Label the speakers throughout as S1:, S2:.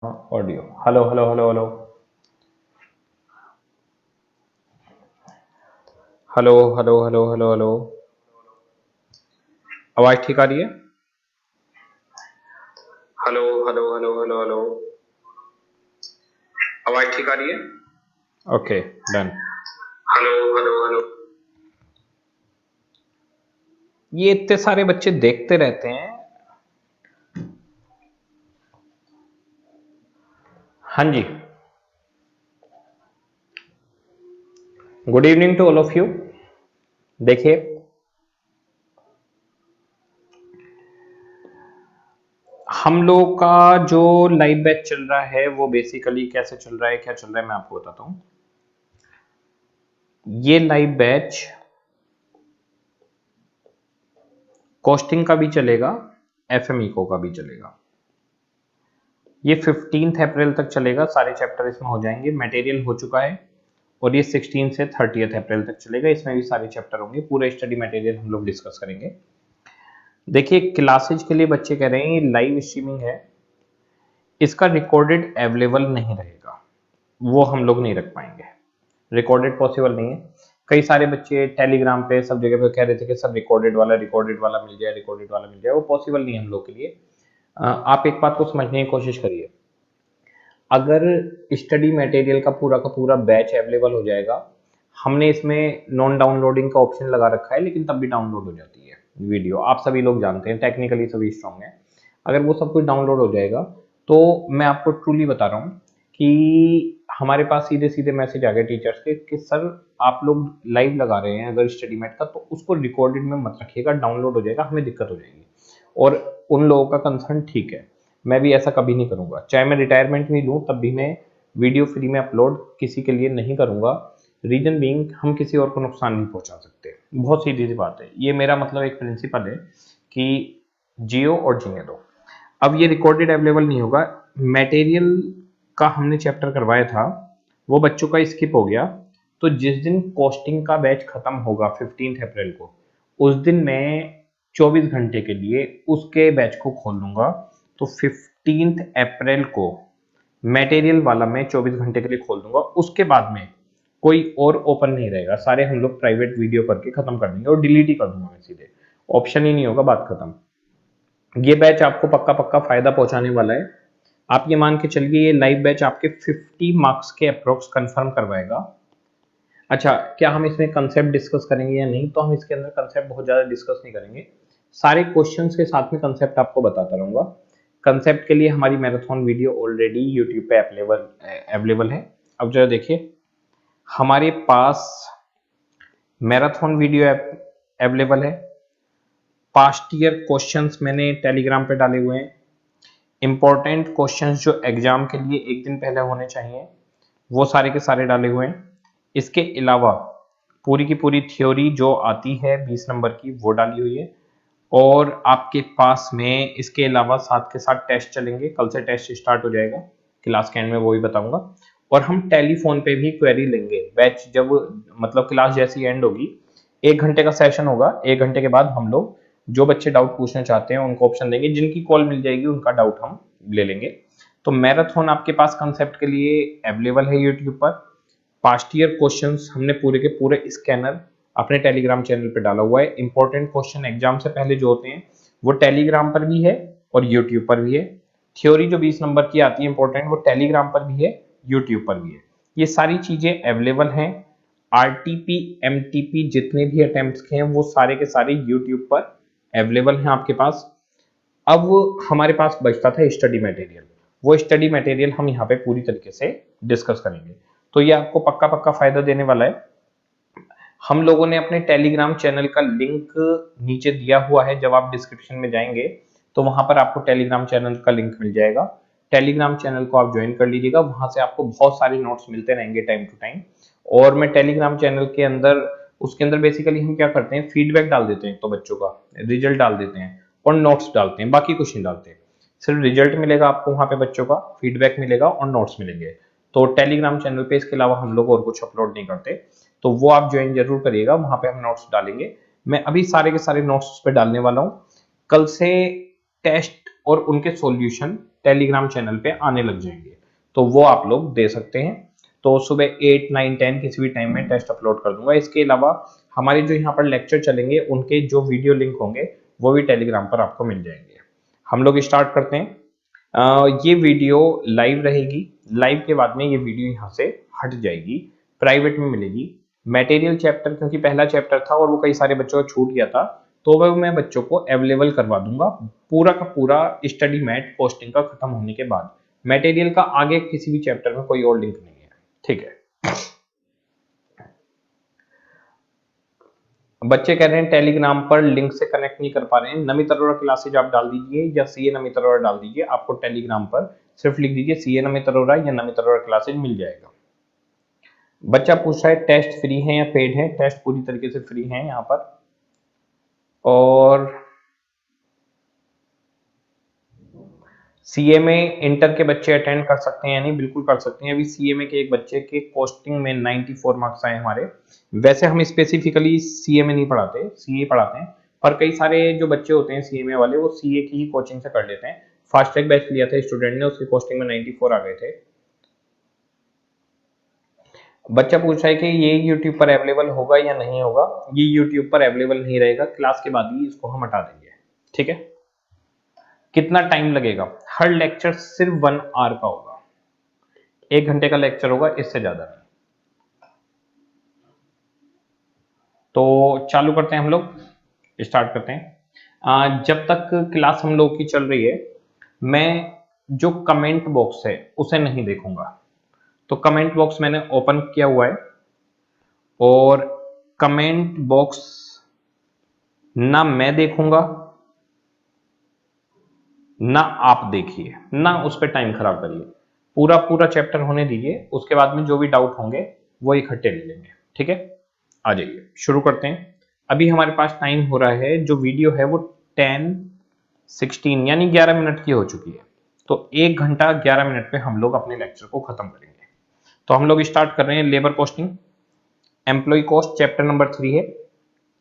S1: Audio. Hello hello hello hello hello hello hello hello hello. आवाज ठीक आ रही है? Hello hello hello hello hello. आवाज ठीक आ रही है? Okay, done. Hello hello hello. ये इतने सारे बच्चे देखते रहते हैं। हाँ जी, good evening to all of you. देखिए, हम लोग का जो लाइव बैच चल रहा है वो बेसिकली कैसे चल रहा है, क्या चल रहा है, मैं आपको बताता हूँ। ये लाइव बैच कॉस्टिंग का भी चलेगा, एफएमईको का भी चलेगा। ये 15 अप्रैल तक चलेगा, सारे चैप्टर इसमें हो जाएंगे। मटेरियल हो चुका है और ये 16 से 30 अप्रैल तक चलेगा। इसमें भी सारे चैप्टर होंगे, पूरा स्टडी मटेरियल हम लोग डिस्कस करेंगे। देखिए, क्लासेज के लिए बच्चे कह रहे हैं ये लाइव स्ट्रीमिंग है, इसका रिकॉर्डेड अवेलेबल नहीं रहेगा, वो हम लोग नहीं रख पाएंगे। रिकॉर्डेड पॉसिबल नहीं है। कई सारे बच्चे टेलीग्राम पे सब जगह पे कह रहे थे कि सब रिकॉर्डेड वाला मिल जाए, रिकॉर्डेड वाला मिल जाए। वो पॉसिबल नहीं है हम लोग के लिए। आप एक बात को समझने की कोशिश करिए, अगर स्टडी मटेरियल का पूरा बैच अवेलेबल हो जाएगा, हमने इसमें नॉन डाउनलोडिंग का ऑप्शन लगा रखा है, लेकिन तब भी डाउनलोड हो जाती है। वीडियो, आप सभी लोग जानते हैं, टेक्निकली सभी स्ट्रांग हैं। अगर वो सब कुछ डाउनलोड हो जाएगा तो मैं आपको ट्रूली बता रहा हूँ कि हमारे पास सीधे सीधे मैसेज आ गए टीचर्स के कि सर आप लोग लाइव लगा रहे हैं अगर स्टडी मैट का, तो उसको रिकॉर्डेड में मत रखिएगा, डाउनलोड हो जाएगा, हमें दिक्कत हो जाएगी। और उन लोगों का कंसर्न ठीक है, मैं भी ऐसा कभी नहीं करूंगा, चाहे मैं रिटायरमेंट भी लूँ तब भी मैं वीडियो फ्री में अपलोड किसी के लिए नहीं करूंगा। रीजन बीइंग हम किसी और को नुकसान नहीं पहुंचा सकते, बहुत सीधी सी बात है। ये मेरा मतलब एक प्रिंसिपल है कि जियो और जीने दो। अब ये रिकॉर्डेड अवेलेबल नहीं होगा। मटेरियल का हमने चैप्टर करवाया था, वो बच्चों का स्किप हो गया, तो जिस दिन कॉस्टिंग का बैच खत्म होगा 15 अप्रैल को, उस दिन मैं 24 घंटे के लिए उसके बैच को खोल दूंगा। तो 15 अप्रैल को मटेरियल वाला मैं 24 घंटे के लिए खोल दूंगा, उसके बाद में कोई और ओपन नहीं रहेगा, सारे हम लोग प्राइवेट वीडियो करके खत्म कर देंगे और डिलीट ही कर दूंगा मैं सीधे, ऑप्शन ही नहीं होगा, बात खत्म। ये बैच आपको पक्का पक्का फायदा पहुंचाने वाला है। आप ये मान के चलिए ये लाइव बैच आपके 50 मार्क्स के अप्रोक्स कंफर्म करवाएगा। अच्छा, क्या हम इसमें कंसेप्ट डिस्कस करेंगे या नहीं? तो हम इसके अंदर कंसेप्ट बहुत ज्यादा डिस्कस नहीं करेंगे, सारे क्वेश्चंस के साथ में कंसेप्ट आपको बताता रहूंगा। कंसेप्ट के लिए हमारी मैराथन वीडियो ऑलरेडी यूट्यूब पे अवेलेबल है। अब जरा देखिए, हमारे पास मैराथन वीडियो अवेलेबल है, पास्ट ईयर क्वेश्चंस मैंने टेलीग्राम पे डाले हुए हैं, इंपॉर्टेंट क्वेश्चंस जो एग्जाम के लिए एक दिन पहले होने चाहिए वो सारे के सारे डाले हुए हैं। इसके अलावा पूरी की पूरी थ्योरी जो आती है 20 नंबर की वो डाली हुई है। और आपके पास में इसके अलावा साथ के साथ टेस्ट चलेंगे, कल से टेस्ट स्टार्ट हो जाएगा, क्लास के एंड में वो भी बताऊंगा। और हम टेलीफोन पे भी क्वेरी लेंगे, बैच जब मतलब क्लास जैसी एंड होगी, 1 घंटे का सेशन होगा, 1 घंटे के बाद हम लोग जो बच्चे डाउट पूछना चाहते हैं उनको ऑप्शन देंगे, जिनकी कॉल मिल जाएगी उनका डाउट हम ले लेंगे। तो मैराथन आपके पास कंसेप्ट के लिए अवेलेबल है यूट्यूब पर। पास्ट ईयर क्वेश्चंस हमने पूरे के पूरे स्कैनर अपने टेलीग्राम चैनल पे डाला हुआ है। इंपॉर्टेंट क्वेश्चन एग्जाम से पहले जो होते हैं वो टेलीग्राम पर भी है और यूट्यूब पर भी है। थ्योरी जो 20 नंबर की आती है इंपॉर्टेंट, वो टेलीग्राम पर भी है, यूट्यूब पर भी है। ये सारी चीजें अवेलेबल हैं। आरटीपी एमटीपी जितने भी अटेम्प्ट्स के हैं वो सारे के सारे यूट्यूब पर अवेलेबल हैं आपके पास। अब हमारे पास बचता था स्टडी मटेरियल, वो स्टडी मटेरियल हम यहाँ पे पूरी तरीके से डिस्कस करेंगे। तो ये आपको पक्का पक्का फायदा देने वाला है। हम लोगों ने अपने टेलीग्राम चैनल का लिंक नीचे दिया हुआ है, जब आप डिस्क्रिप्शन में जाएंगे तो वहां पर आपको टेलीग्राम चैनल का लिंक मिल जाएगा। टेलीग्राम चैनल को आप ज्वाइन कर लीजिएगा, वहां से आपको बहुत सारे नोट्स मिलते रहेंगे टाइम टू टाइम। और मैं टेलीग्राम चैनल के अंदर, उसके अंदर बेसिकली हम क्या करते हैं, फीडबैक डाल देते हैं, तो बच्चों का रिजल्ट डाल देते हैं और नोट्स डालते हैं, बाकी कुछ नहीं डालते। सिर्फ रिजल्ट मिलेगा आपको वहां पे, बच्चों का फीडबैक मिलेगा और नोट्स मिलेंगे। तो टेलीग्राम चैनल पे इसके अलावा हम लोग और कुछ अपलोड नहीं करते, तो वो आप ज्वाइन जरूर करिएगा, वहां पे हम नोट्स डालेंगे। मैं अभी सारे के सारे नोट्स उस पर डालने वाला हूँ। कल से टेस्ट और उनके सॉल्यूशन टेलीग्राम चैनल पे आने लग जाएंगे, तो वो आप लोग दे सकते हैं। तो सुबह 8, 9, 10 किसी भी टाइम में टेस्ट अपलोड कर दूंगा। इसके अलावा हमारे जो यहाँ पर लेक्चर चलेंगे उनके जो वीडियो लिंक होंगे वो भी टेलीग्राम पर आपको मिल जाएंगे। हम लोग स्टार्ट करते हैं। ये वीडियो लाइव रहेगी, लाइव के बाद में ये वीडियो यहाँ से हट जाएगी, प्राइवेट में मिलेगी। मटेरियल चैप्टर क्योंकि पहला चैप्टर था और वो कई सारे बच्चों का छूट गया था, तो वह मैं बच्चों को अवेलेबल करवा दूंगा पूरा का पूरा स्टडी मैट पोस्टिंग का खत्म होने के बाद। मटेरियल का आगे किसी भी चैप्टर में कोई और लिंक नहीं है, ठीक है। बच्चे कह रहे हैं टेलीग्राम पर लिंक से कनेक्ट नहीं कर पा रहे हैं। नमित अरोड़ा क्लासेज आप डाल दीजिए या सीए नमित अरोड़ा डाल दीजिए, आपको टेलीग्राम पर सिर्फ लिख दीजिए सीए नमित अरोड़ा या नमित अरोड़ा क्लासेज मिल जाएगा। बच्चा पूछ रहा है टेस्ट फ्री है या पेड है? टेस्ट पूरी तरीके से फ्री है यहाँ पर। और सीए में इंटर के बच्चे अटेंड कर सकते हैं या नहीं? बिल्कुल कर सकते हैं। अभी सीए में के एक बच्चे के कॉस्टिंग में 94 मार्क्स आए हमारे। वैसे हम स्पेसिफिकली सीए में नहीं पढ़ाते, सीए पढ़ाते हैं, पर कई सारे जो बच्चे होते हैं सीए में वाले वो सीए की ही कोचिंग से कर लेते हैं। फास्ट ट्रैक बैच लिया था स्टूडेंट ने, उसकी कॉस्टिंग में 94 आ गए थे। बच्चा पूछ रहा है कि ये यूट्यूब पर अवेलेबल होगा या नहीं होगा? ये यूट्यूब पर अवेलेबल नहीं रहेगा, क्लास के बाद ही इसको हम हटा देंगे, ठीक है। कितना टाइम लगेगा? हर लेक्चर सिर्फ 1 आवर का होगा, 1 घंटे का लेक्चर होगा, इससे ज्यादा नहीं। तो चालू करते हैं हम लोग। स्टार्ट करते हैं। जब तक क्लास हम लोग की चल रही है, मैं जो कमेंट बॉक्स है उसे नहीं देखूंगा। तो कमेंट बॉक्स मैंने ओपन किया हुआ है, और कमेंट बॉक्स ना मैं देखूंगा ना आप देखिए, ना उस पर टाइम खराब करिए। पूरा पूरा चैप्टर होने दीजिए, उसके बाद में जो भी डाउट होंगे वो इकट्ठे ले लेंगे। ठीक है, आ जाइए शुरू करते हैं। अभी हमारे पास टाइम हो रहा है, जो वीडियो है वो 10:16 यानी 11 मिनट की हो चुकी है। तो 1 घंटा 11 मिनट पे हम लोग अपने लेक्चर को खत्म करेंगे। तो हम लोग स्टार्ट कर रहे हैं labour costing, employ cost, chapter number 3 है।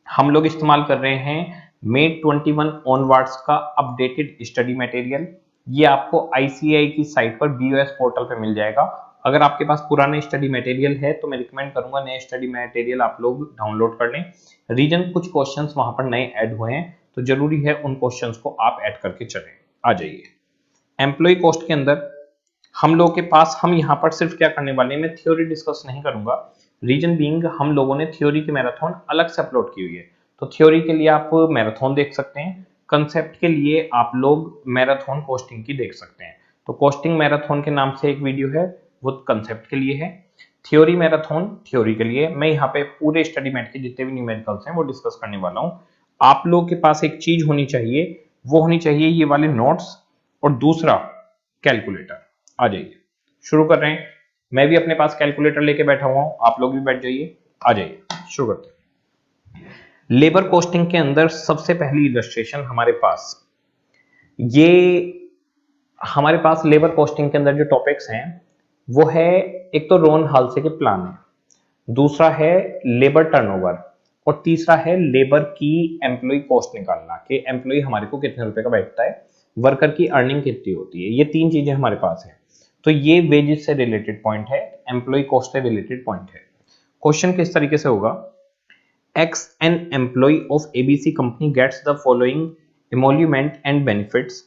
S1: हम लोग इस्तेमाल कर रहे हैं May 21 ऑनवर्ड्स का अपडेटेड स्टडी मटेरियल। ये आपको ICAI की साइट पर BOS पोर्टल पे मिल जाएगा। अगर आपके पास पुराने स्टडी मटेरियल है तो मैं रिकमेंड करूंगा नए स्टडी मटेरियल आप लोग डाउनलोड कर लें। रीजन कुछ क्वेश्चंस वहां पर नए ऐड हुए हैं, तो जरूरी है उन क्वेश्चंस को आप ऐड करके चलें। आ जाइए, एम्प्लॉय कॉस्ट के अंदर हम लोगों के पास, हम यहाँ पर सिर्फ क्या करने वाले हैं, मैं थ्योरी डिस्कस नहीं करूंगा। रीजन बीइंग हम लोगों ने थ्योरी की मैराथन अलग से अपलोड की हुई है, तो थ्योरी के लिए आप मैराथन देख सकते हैं, कंसेप्ट के लिए आप लोग मैराथन कॉस्टिंग की देख सकते हैं। तो कॉस्टिंग मैराथन के नाम से एक वीडियो है, वो कंसेप्ट के लिए है। थ्योरी मैराथन थ्योरी के लिए। मैं यहाँ पे पूरे स्टडी मैट के जितने भी न्यूमेरिकल्स हैं वो डिस्कस करने वाला हूँ। आप लोग के पास एक चीज होनी चाहिए, वो होनी चाहिए ये वाले नोट्स, और दूसरा कैलकुलेटर। आ जाइए शुरू कर रहे हैं। मैं भी अपने पास कैलकुलेटर लेके बैठा हुआ हूं, आप लोग भी बैठ जाइए। आ जाइए शुरू करते हैं। लेबर कॉस्टिंग के अंदर सबसे पहली इलस्ट्रेशन हमारे पास, ये हमारे पास लेबर कॉस्टिंग के अंदर जो टॉपिक्स हैं वो है, एक तो रोन हाल्से के प्लान है, दूसरा है लेबर टर्नओवर, और तीसरा है लेबर की एम्प्लॉय कॉस्ट निकालना कि एम्प्लॉय हमारे को कितने रुपए का बैठता है, वर्कर की अर्निंग कितनी होती है। ये तीन चीजें हमारे पास है। तो ये वेजेस से रिलेटेड पॉइंट है, एम्प्लॉय कॉस्ट से रिलेटेड पॉइंट है। क्वेश्चन किस तरीके से होगा, X an employ of ABC company gets the following emolument and benefits: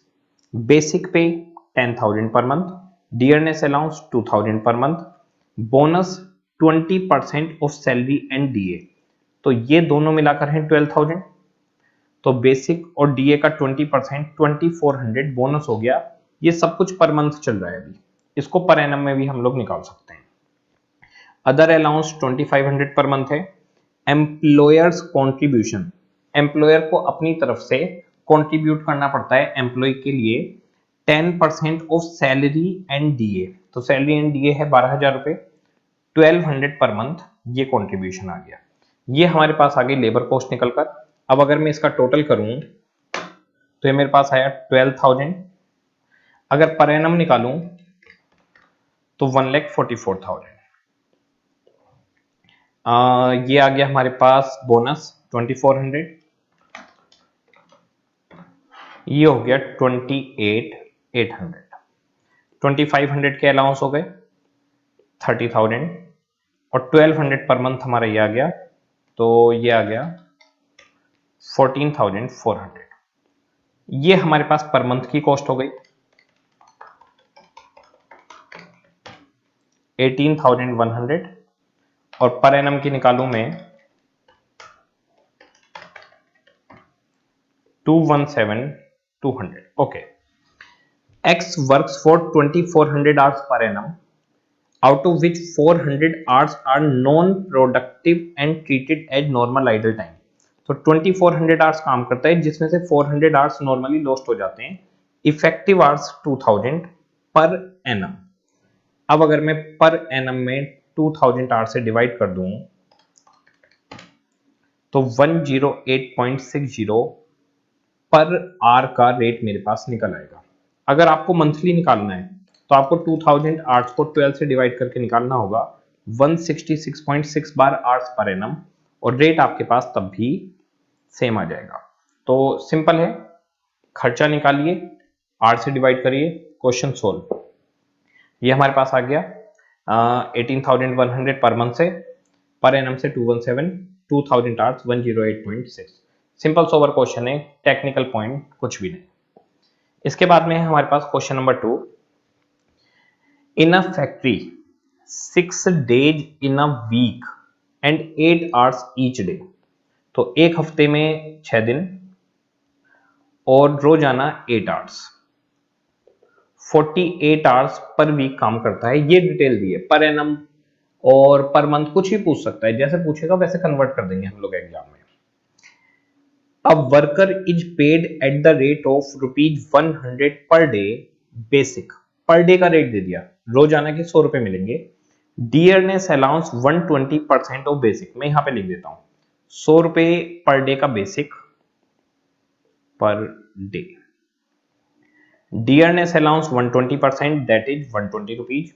S1: basic pay 10,000 per month, dearness allowance 2,000 per month, bonus 20% of salary and DA। तो ये दोनों मिलाकर हैं 12,000। तो बेसिक और डीए का 20% 2,400 बोनस हो गया। ये सब कुछ पर मंथ चल रहा है अभी, इसको पर एनम में भी हम लोग निकाल सकते हैं। अदर अलाउंस 2,500 पर मंथ है। एम्प्लॉयर्स कॉन्ट्रीब्यूशन, एम्प्लॉयर को अपनी तरफ से कॉन्ट्रीब्यूट करना पड़ता है एम्प्लॉय के लिए 10% ऑफ सैलरी एंड डीए। तो सैलरी एंड डीए है 12,000 रुपए, 1,200 पर मंथ, ये कॉन्ट्रीब्यूशन आ गया। ये हमारे पास आ गई लेबर कॉस्ट निकलकर। अब अगर मैं इसका टोटल करूं तो ये मेरे पास आया 12,000। अगर पर एनम निकालूं तो 1,44,000। ये आ गया हमारे पास बोनस 2,400, ये हो गया 28,800। 2,500 के अलाउंस हो गए 30,000, और 1,200 पर मंथ हमारा ये आ गया, तो ये आ गया 14,400। ये हमारे पास पर मंथ की कॉस्ट हो गई। 18,100, और पर एनम की निकालूं मैं 217,200। Okay, x works for 2,400 hours per annum, out of which 400 hours are non-productive and treated as normal idle time। तो 2,400 आवर्स काम करता है, जिसमें से 400 आवर्स नॉर्मली लॉस्ट हो जाते हैं। Effective hours 2,000 per annum. अब अगर मैं पर एनम में 2,000 आवर्स से डिवाइड कर दूं तो 108.60 पर आवर का रेट मेरे पास निकल आएगा। अगर आपको मंथली निकालना है तो आपको 2,000 आवर्स को 12 से डिवाइड करके निकालना होगा 166.6 बार आवर्स पर एनम, और रेट आपके पास तब भी सेम आ जाएगा। तो सिंपल है, खर्चा निकालिए, आर से डिवाइड करिए, क्वेश्चन सोल्व। ये हमारे पास आ गया 18,100 पर मंथ से, पर एनम से 217, 2,000 आवर्स 108.6। सिंपल सोवर क्वेश्चन है, टेक्निकल पॉइंट कुछ भी नहीं। इसके बाद में है हमारे पास question number 2। In a factory 6 days in a week and 8 hours each day। तो एक हफ्ते में 6 दिन और रोजाना 8 आवर्स, 48 आवर्स पर वीक काम करता है। ये डिटेल दी है, पर एनम और पर मंथ कुछ भी पूछ सकता है, जैसे पूछेगा वैसे कन्वर्ट कर देंगे हम लोग एग्जाम में। अब worker is paid at the rate of ₹100 per day basic, per day का रेट दे दिया, रोजाना के 100 रुपए मिलेंगे। डियरनेस अलाउंस 120% ऑफ बेसिक, मैं यहां पे लिख देता हूं 100 रुपए पर डे का basic per day. Dearness allowance 120%, that is 120 rupees.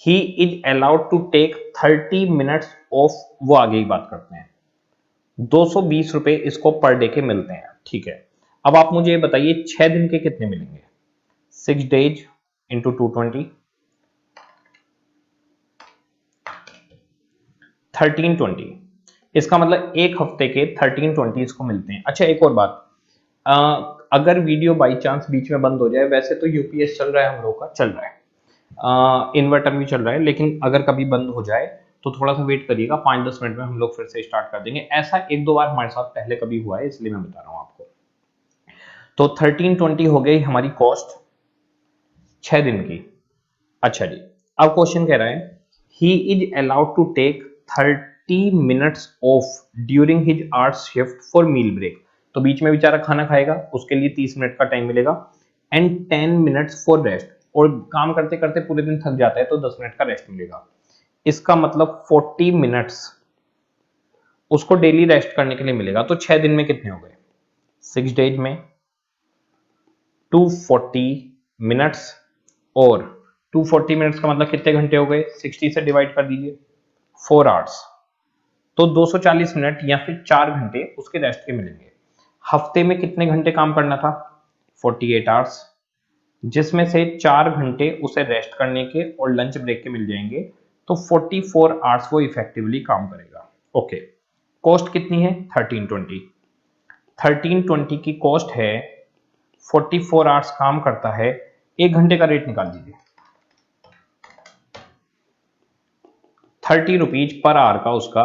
S1: He is allowed to take 30 minutes off, वो आगे ही बात करते हैं। 220 रुपए इसको पर डे के मिलते हैं, ठीक है। अब आप मुझे ये बताइए 6 दिन के कितने मिलेंगे? 6 डेज इंटू 220, 1320। इसका मतलब एक हफ्ते के 1320 इसको मिलते हैं। अच्छा एक और बात, अगर वीडियो बाई चांस बीच में बंद हो जाए, वैसे तो यूपीएस चल रहा है हम लोग का, चल रहा है, इन्वर्टर भी चल रहा है, लेकिन अगर कभी बंद हो जाए तो थोड़ा सा वेट करिएगा, 5-10 मिनट में हम लोग फिर से स्टार्ट कर देंगे। ऐसा 1-2 बार हमारे साथ पहले कभी हुआ है, इसलिए मैं बता रहा हूं आपको। तो 1320 हो गई हमारी कॉस्ट 6 दिन की। अच्छा जी, अब क्वेश्चन कह रहा है he is allowed to take 30 minutes off during his hours shift for meal break, तो बीच में बेचारा खाना खाएगा, उसके लिए 30 मिनट का टाइम मिलेगा। एंड 10 मिनट्स फॉर रेस्ट, और काम करते करते पूरे दिन थक जाता है तो 10 मिनट का रेस्ट मिलेगा। इसका मतलब 40 मिनट्स उसको डेली रेस्ट करने के लिए मिलेगा। तो 6 दिन में कितने हो गए? 6 डेज में 240 मिनट्स, और 240 मिनट्स का मतलब कितने घंटे हो गए? 60 से डिवाइड कर दीजिए, 4 आवर्स, तो 240 मिनट या फिर 4 घंटे उसके रेस्ट के मिलेंगे। हफ्ते में कितने घंटे काम करना था? 48 आवर्स, जिसमें से 4 घंटे उसे रेस्ट करने के और लंच ब्रेक के मिल जाएंगे, तो 44 आवर्स वो इफेक्टिवली काम करेगा। ओके, कॉस्ट कितनी है? 1320। 1320 की कॉस्ट है, 44 आवर्स काम करता है, 1 घंटे का रेट निकाल दीजिए, 30 रुपीज पर आवर का उसका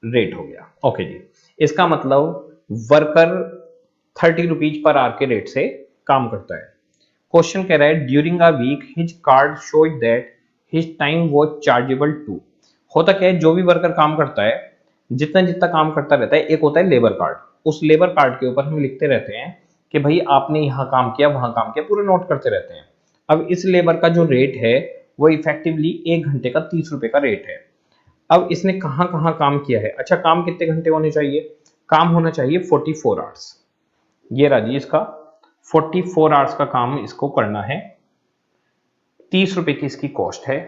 S1: रेट हो गया। ओके जी, इसका मतलब वर्कर 30 रुपीज पर आवर के रेट से काम करता है। क्वेश्चन कह रहा है during a week his card showed that his time was chargeable to. होता क्या है, जो भी वर्कर काम करता है, जितना जितना काम करता रहता है, एक होता है लेबर कार्ड, उस लेबर कार्ड के ऊपर हम लिखते रहते हैं कि भाई आपने यहाँ काम किया, वहां काम किया, पूरे नोट करते रहते हैं। अब इस लेबर का जो रेट है वो इफेक्टिवली 1 घंटे का 30 रुपए का रेट है। अब इसने कहां कहां काम किया है? अच्छा, काम कितने घंटे होने चाहिए? काम होना चाहिए 44 आवर्स। ये रहा जी इसका 44 आवर्स का काम इसको करना है, 30 रुपए की इसकी कॉस्ट है।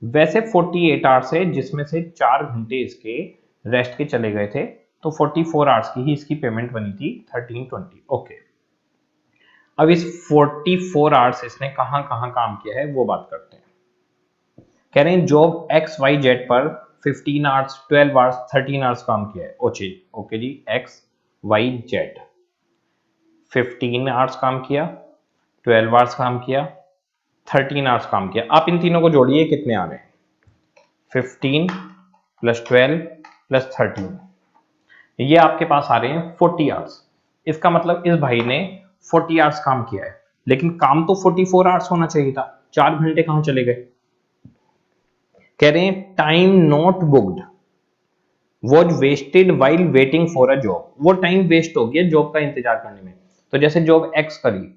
S1: वैसे 48 आवर्स है, जिसमें से 4 घंटे इसके रेस्ट के चले गए थे, तो 44 आवर्स की ही इसकी पेमेंट बनी थी 1320। ओके, अब इस 44 आवर्स इसने कहां कहां काम किया है वो बात करते हैं। कह रहे हैं जॉब एक्स वाई जेड पर 15 आवर्स, 12 आवर्स, 13 आवर्स काम किया है। ओके जी, एक्स वाई जेड 15 आवर्स काम किया, 12 आवर्स काम किया, 13 आवर्स काम किया। आप इन तीनों को जोड़िए, कितने आ रहे हैं? 15 प्लस 12 प्लस 13, ये आपके पास आ रहे हैं 40 आवर्स। इसका मतलब इस भाई ने 40 आवर्स काम किया है, लेकिन काम तो 44 आवर्स होना चाहिए था, 4 घंटे कहां चले गए? कह रहे हैं time not booked was wasted while waiting for a job, वो टाइम वेस्ट हो गया जॉब का इंतजार करने में। तो जैसे जॉब एक्स करी,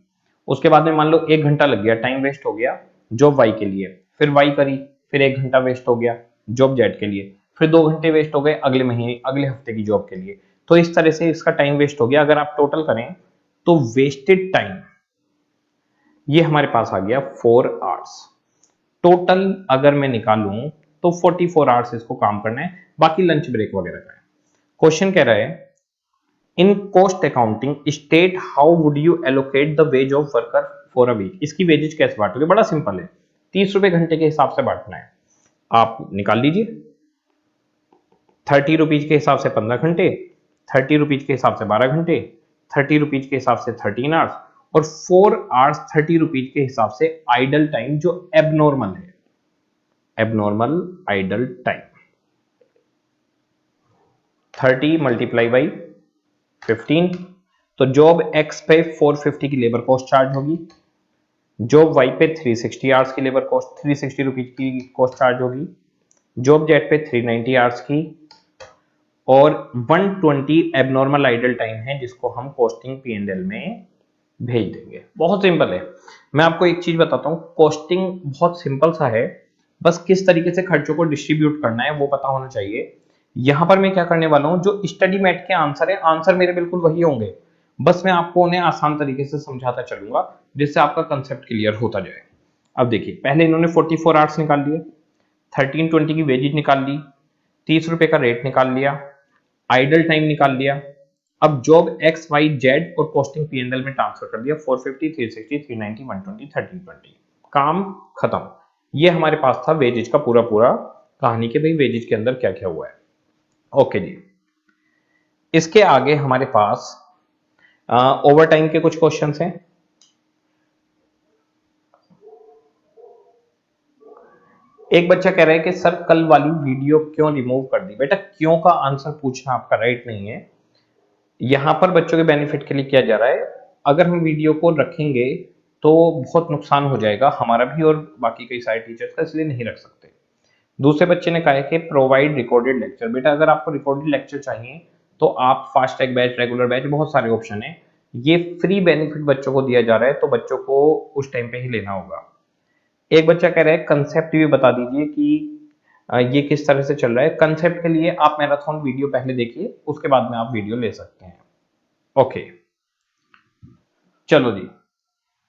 S1: उसके बाद में मान लो 1 घंटा लग गया, टाइम वेस्ट हो गया जॉब वाई के लिए, फिर वाई करी, फिर 1 घंटा वेस्ट हो गया जॉब जेड के लिए, फिर 2 घंटे वेस्ट हो गए अगले महीने अगले हफ्ते की जॉब के लिए। तो इस तरह से इसका टाइम वेस्ट हो गया। अगर आप टोटल करें तो वेस्टेड टाइम ये हमारे पास आ गया 4 आवर्स। टोटल अगर मैं निकालूं तो 44 आवर्स इसको काम करना है, बाकी लंच ब्रेक वगैरह का है। क्वेश्चन कह रहा है in cost accounting state how would you allocate the wage of worker for a week. इसकी वेजेज कैसे बांटोगे? बड़ा सिंपल है, 30 रुपए घंटे के हिसाब से बांटना है। आप निकाल लीजिए, 30 रुपीज के हिसाब से 15 घंटे, 30 रुपीज के हिसाब से 12 घंटे, 30 रुपीज के हिसाब से 13 आवर्स, और 4 आवर्स 30 रुपीज के हिसाब से आइडल टाइम जो एबनॉर्मल है, abnormal idle time 30 multiply by 15, तो जॉब एक्स पे 450 की लेबर कॉस्ट चार्ज होगी, जॉब वाई पे 360 आवर्स की लेबर कॉस्ट 360 रुपीज की कॉस्ट चार्ज होगी, जॉब जेड पे 390 आवर्स की, और 120 एबनॉर्मल आइडल टाइम है जिसको हम कॉस्टिंग P&L में भेज देंगे। बहुत सिंपल है। मैं आपको एक चीज बताता हूँ, कॉस्टिंग बहुत सिंपल सा है, बस किस तरीके से खर्चों को डिस्ट्रीब्यूट करना है वो पता होना चाहिए। यहां पर मैं क्या करने वाला हूं, जो स्टडी मैट के आंसर है, आंसर मेरे बिल्कुल वही होंगे, बस मैं आपको उन्हें आसान तरीके से समझाता चलूंगा जिससे आपका कंसेप्ट क्लियर होता जाए। अब देखिए, पहले इन्होंने 44 आवर्स निकाल लिए, 1320 की वेजेज निकाल ली, 30 रुपए का रेट निकाल लिया, आइडल टाइम निकाल लिया। अब जॉब एक्स वाई जेड और कॉस्टिंग P&L में ट्रांसफर कर दिया, 450 360 390 120 1320, काम खत्म। ये हमारे पास था वेजेज का पूरा पूरा कहानी के भाई वेजेज के अंदर क्या क्या हुआ है। ओके जी, इसके आगे हमारे पास ओवर टाइम के कुछ क्वेश्चंस हैं। एक बच्चा कह रहा है कि सर कल वाली वीडियो क्यों रिमूव कर दी। बेटा क्यों का आंसर पूछना आपका राइट नहीं है, यहां पर बच्चों के बेनिफिट के लिए किया जा रहा है। अगर हम वीडियो को रखेंगे तो बहुत नुकसान हो जाएगा हमारा भी और बाकी कई सारे टीचर्स का, इसलिए नहीं रख सकते। दूसरे बच्चे ने कहा है कि प्रोवाइड रिकॉर्डेड लेक्चर। बेटा अगर आपको रिकॉर्डेड लेक्चर चाहिए तो आप fast track batch, regular batch, बहुत सारे ऑप्शन है, ये फ्री बेनिफिट बच्चों को दिया जा रहा है तो बच्चों को उस टाइम पे ही लेना होगा। एक बच्चा कह रहा है कंसेप्ट भी बता दीजिए कि ये किस तरह से चल रहा है। कंसेप्ट के लिए आप मैराथन वीडियो पहले देखिए, उसके बाद में आप वीडियो ले सकते हैं। ओके चलो जी,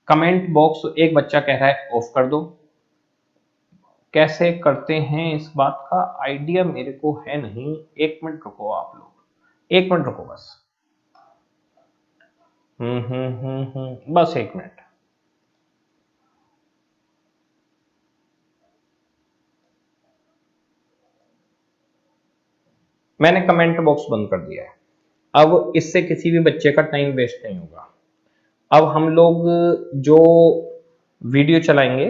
S1: कमेंट बॉक्स एक बच्चा कह रहा है ऑफ कर दो। कैसे करते हैं इस बात का आइडिया मेरे को है नहीं, एक मिनट रुको आप लोग, एक मिनट रुको बस। बस एक मिनट। मैंने कमेंट बॉक्स बंद कर दिया है, अब इससे किसी भी बच्चे का टाइम वेस्ट नहीं होगा। अब हम लोग जो वीडियो चलाएंगे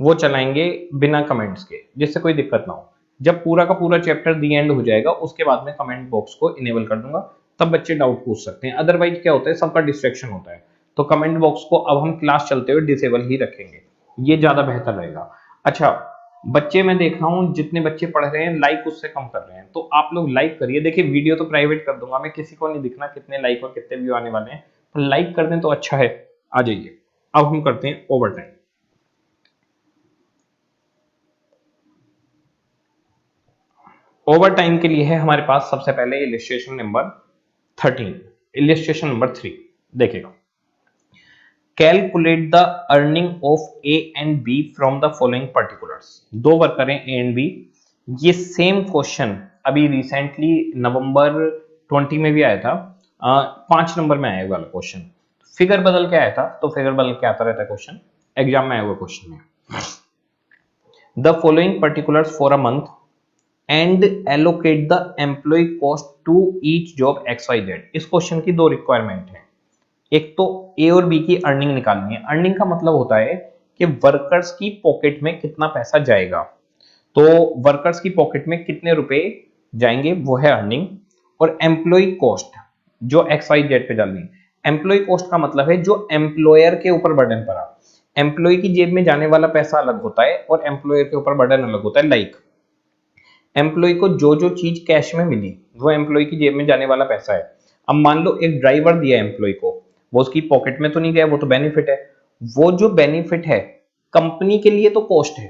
S1: वो चलाएंगे बिना कमेंट्स के, जिससे कोई दिक्कत ना हो। जब पूरा का पूरा चैप्टर दी एंड हो जाएगा उसके बाद में कमेंट बॉक्स को इनेबल कर दूंगा, तब बच्चे डाउट पूछ सकते हैं। अदरवाइज क्या होता है, सबका डिस्ट्रैक्शन होता है, तो कमेंट बॉक्स को अब हम क्लास चलते हुए डिसेबल ही रखेंगे, ये ज्यादा बेहतर रहेगा। अच्छा, बच्चे मैं देख रहा हूँ जितने बच्चे पढ़ रहे हैं लाइक उससे कम कर रहे हैं, तो आप लोग लाइक करिए। देखिए वीडियो तो प्राइवेट कर दूंगा मैं, किसी को नहीं दिखना कितने लाइक और कितने व्यू आने वाले हैं, तो लाइक कर दें तो अच्छा है। आ जाइए, अब हम करते हैं ओवर टाइम। ओवर टाइम के लिए है हमारे पास सबसे पहले इलिस्ट्रेशन नंबर 13, इलिस्ट्रेशन नंबर 3 देखिएगा। Calculate the earning of A and B from the following particulars. दो वर्कर हैं ए एंड बी, ये सेम क्वेश्चन अभी रिसेंटली नवंबर 20 में भी आया था, 5 नंबर में आया वाला क्वेश्चन। फिगर बदल के आया था, तो फिगर बदल के आता रहता है क्वेश्चन, एग्जाम में आया हुआ क्वेश्चन है। The following particulars for a month and allocate the employ cost to each job X Y Z. इस क्वेश्चन की दो रिक्वायरमेंट है, एक तो ए और बी की अर्निंग निकालनी है। अर्निंग का मतलब होता है कि वर्कर्स की पॉकेट में कितना पैसा जाएगा, तो वर्कर्स की पॉकेट में कितने रुपए जाएंगे वो है अर्निंग। और एम्प्लॉय कॉस्ट जो एक्स वाई जेड पे डालनी है। एम्प्लॉय कॉस्ट का मतलब है जो एम्प्लॉयर के ऊपर बर्डन पड़ा। एम्प्लॉय की जेब में जाने वाला पैसा अलग होता है और एम्प्लॉयर के ऊपर बर्डन अलग होता है। लाइक एम्प्लॉय को जो जो चीज कैश में मिली वो एम्प्लॉय की जेब में जाने वाला पैसा है। अब मान लो एक ड्राइवर दिया एम्प्लॉय को, वो उसकी पॉकेट में तो नहीं गया, वो तो बेनिफिट है। वो जो बेनिफिट है कंपनी के लिए तो कॉस्ट है,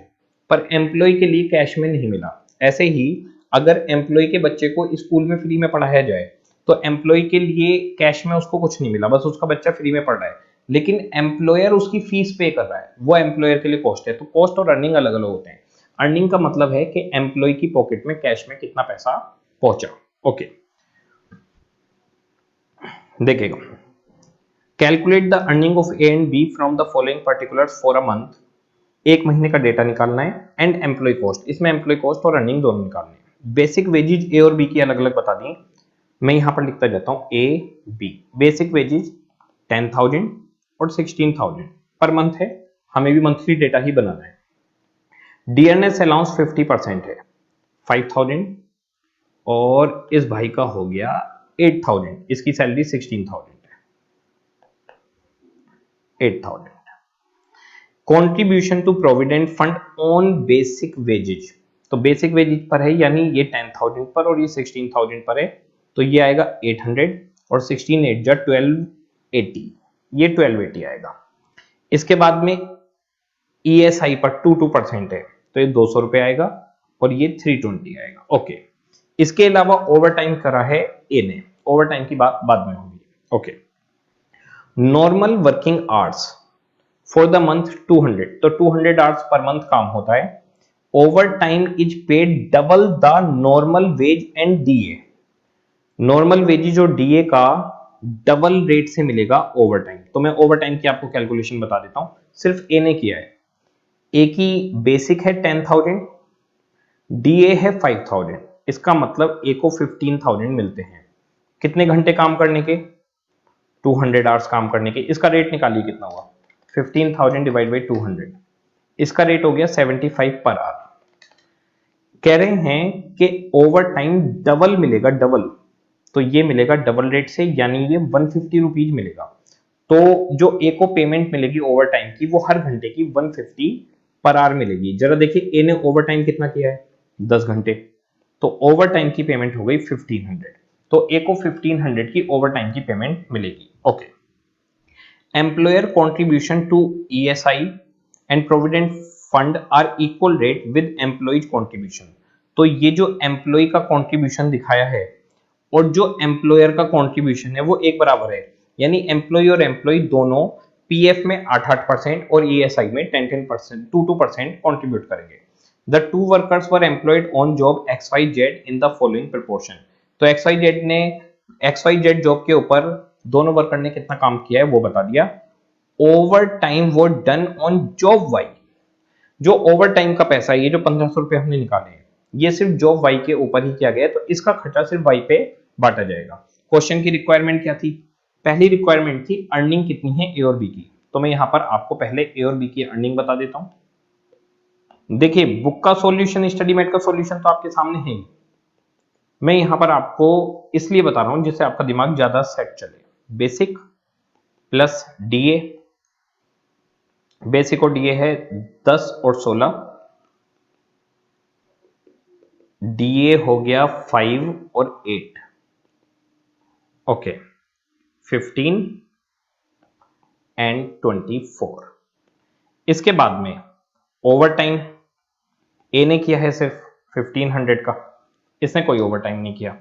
S1: पर एम्प्लॉय के लिए कैश में नहीं मिला। ऐसे ही अगर एम्प्लॉय के बच्चे को स्कूल में फ्री में पढ़ाया जाए तो एम्प्लॉय के लिए कैश में उसको कुछ नहीं मिला, बस उसका बच्चा फ्री में पढ़ रहा है, लेकिन एम्प्लॉयर उसकी फीस पे कर रहा है, वो एम्प्लॉयर के लिए कॉस्ट है। तो कॉस्ट और अर्निंग अलग अलग होते हैं। अर्निंग का मतलब है कि एम्प्लॉय की पॉकेट में कैश में कितना पैसा पहुंचा। ओके देखिएगा, calculate the earning of A and B from the following particulars for a month. एक महीने का डेटा निकालना है एंड एम्प्लॉय कॉस्ट, इसमें एम्प्लॉय कॉस्ट और अर्निंग दोनों निकालने हैं। बेसिक वेजेज ए और बी की अलग अलग बता दी, मैं यहां पर लिखता जाता हूं ए बी। बेसिक वेजेज 10,000 और 16,000 पर मंथ है, हमें भी मंथली डेटा ही बनाना है। डियरनेस अलाउंस 50% है 5,000 और इस भाई का हो गया 8,000, इसकी सैलरी 16,000 है, 8,000। Contribution to provident fund on basic wages, तो बेसिक वेजेज पर है, यानी ये 10,000 पर और ये 16,000 पर है, तो ये आएगा 800 और 16 8 जा 1280, ये 1280 आएगा। इसके बाद में ESI पर 2% है, तो ये 200 रुपए आएगा और ये 320 आएगा। ओके, इसके अलावा ओवर टाइम करा है ए ने, ओवर टाइम की बात बाद में होगी। Okay, normal working hours for the month 200, तो 200 आवर्स पर मंथ काम होता है। Overtime is paid double the normal wage and DA, normal wages और DA का डबल रेट से मिलेगा ओवर टाइम। तो मैं ओवर टाइम की आपको कैलकुलेशन बता देता हूं, सिर्फ ए ने किया है। ए की बेसिक है 10,000, DA है 5,000, इसका मतलब ए को 15,000 मिलते हैं कितने घंटे काम करने के, 200 आवर्स काम करने के। इसका रेट निकालिए कितना हुआ, 15,000 डिवाइड बाई 200, इसका रेट हो गया 75 पर आवर। कह रहे हैं कि ओवर टाइम डबल मिलेगा, डबल, तो ये मिलेगा डबल रेट से, यानी ये 150 रुपीज मिलेगा। तो जो ए को पेमेंट मिलेगी ओवर टाइम की, वो हर घंटे की 150 पर आवर मिलेगी। जरा देखिए, ए ने ओवर टाइम कितना किया है, 10 घंटे, तो ओवर टाइम की पेमेंट हो गई 1500, तो ए को 1500 की ओवर टाइम की पेमेंट मिलेगी। Okay, employer contribution to ESI and provident fund are equal rate with employees contribution, तो ये जो एम्प्लॉय का कॉन्ट्रीब्यूशन दिखाया है और जो एम्प्लॉयर का कॉन्ट्रीब्यूशन है वो एक बराबर है, यानी एम्प्लॉय और एम्प्लॉय दोनों PF में 8-8% और ESI में 10-10%, 2-2% कॉन्ट्रीब्यूट करेंगे। The two workers were employed on job XYZ in the following proportion, तो XYZ ने XYZ जॉब के ऊपर दोनों वर्कर ने कितना काम किया है वो बता दिया। ओवर टाइम वो डन ऑन जॉब वाई, जो ओवर टाइम का पैसा है, ये जो 1500 रुपए हमने निकाले हैं, ये सिर्फ जॉब वाई के ऊपर ही किया गया है, तो इसका खर्चा सिर्फ वाई पे बांटा जाएगा। क्वेश्चन की रिक्वायरमेंट क्या थी, पहली रिक्वायरमेंट थी अर्निंग कितनी है ए और बी की, तो मैं यहां पर आपको पहले ए और बी की अर्निंग बता देता हूं। देखिए, बुक का सॉल्यूशन, स्टडी मेट का सॉल्यूशन तो आपके सामने है ही, मैं यहां पर आपको इसलिए बता रहा हूं जिससे आपका दिमाग ज्यादा सेट चले। बेसिक प्लस DA, बेसिक और DA है 10 और 16, DA हो गया 5 और 8, ओके, 15 एंड 24। इसके बाद में ओवर टाइम ए ने किया है सिर्फ 1500 का, इसने कोई ओवर टाइम नहीं किया,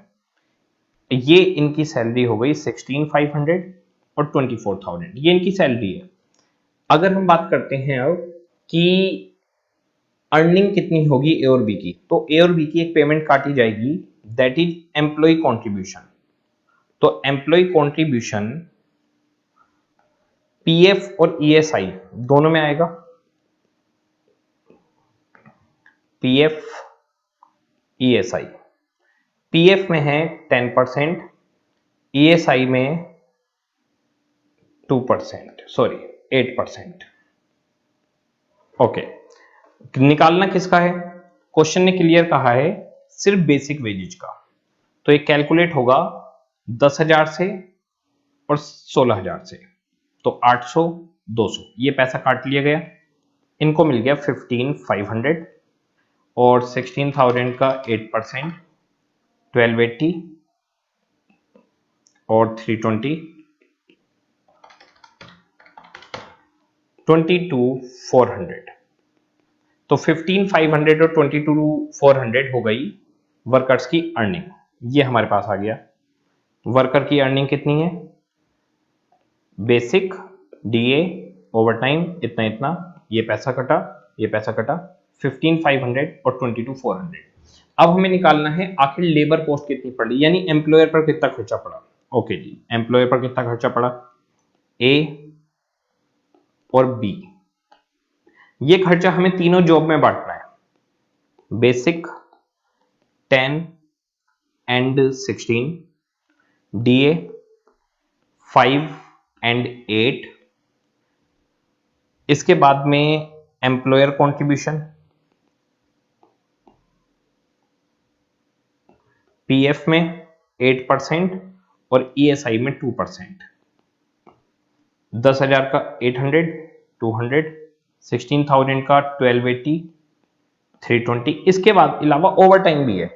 S1: ये इनकी सैलरी हो गई 16,500 और 24,000, ये इनकी सैलरी है। अगर हम बात करते हैं अब कि अर्निंग कितनी होगी ए और बी की, तो ए और बी की एक पेमेंट काटी जाएगी, दैट इज एम्प्लॉय कॉन्ट्रीब्यूशन। तो एम्प्लॉय कॉन्ट्रीब्यूशन PF और ESI दोनों में आएगा, PF ESI, PF में है 10%, ESI में 2%, सॉरी 8%। ओके, निकालना किसका है, क्वेश्चन ने क्लियर कहा है सिर्फ बेसिक वेजेज का, तो ये कैलकुलेट होगा 10,000 से और 16,000 से, तो 800 200 ये पैसा काट लिया गया, इनको मिल गया 15,500 और 16,000 का 8% 1280 और 320 22,400, तो 15,500 और 22,400 हो गई वर्कर्स की अर्निंग, ये हमारे पास आ गया। वर्कर की अर्निंग कितनी है, बेसिक DA ओवर टाइम इतना इतना, ये पैसा कटा ये पैसा कटा, 15,500 और 22,400। अब हमें निकालना है आखिर लेबर कॉस्ट कितनी पड़ी, यानी एम्प्लॉयर पर कितना खर्चा पड़ा। ओके जी, एम्प्लॉयर पर कितना खर्चा पड़ा, ए और बी, ये खर्चा हमें तीनों जॉब में बांटना है, बेसिक 10 एंड 16, DA 5 एंड 8, इसके बाद में एम्प्लॉयर कंट्रीब्यूशन पीएफ में 8% और ईएसआई में 2%। 10,000 का 800, 200, 16,000 का 1280, 320। इसके बाद अलावा ओवर टाइम भी है।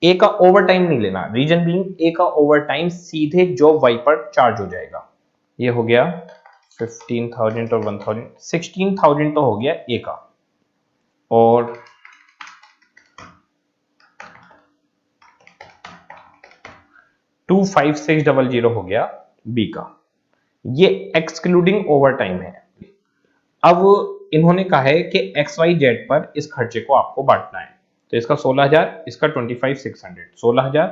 S1: ए का ओवर टाइम नहीं लेना, रीजन बीइंग ए का ओवर टाइम सीधे जॉब वाई पर चार्ज हो जाएगा। ये हो गया 15,000 और 1,000, 16,000 तो हो गया ए का, और 25600 हो गया बी का। ये एक्सक्लूडिंग ओवर टाइम है। अब इन्होंने कहा है कि एक्स वाई जेड पर इस खर्चे को आपको बांटना है, तो इसका 16,000, इसका 25,600, 16,000,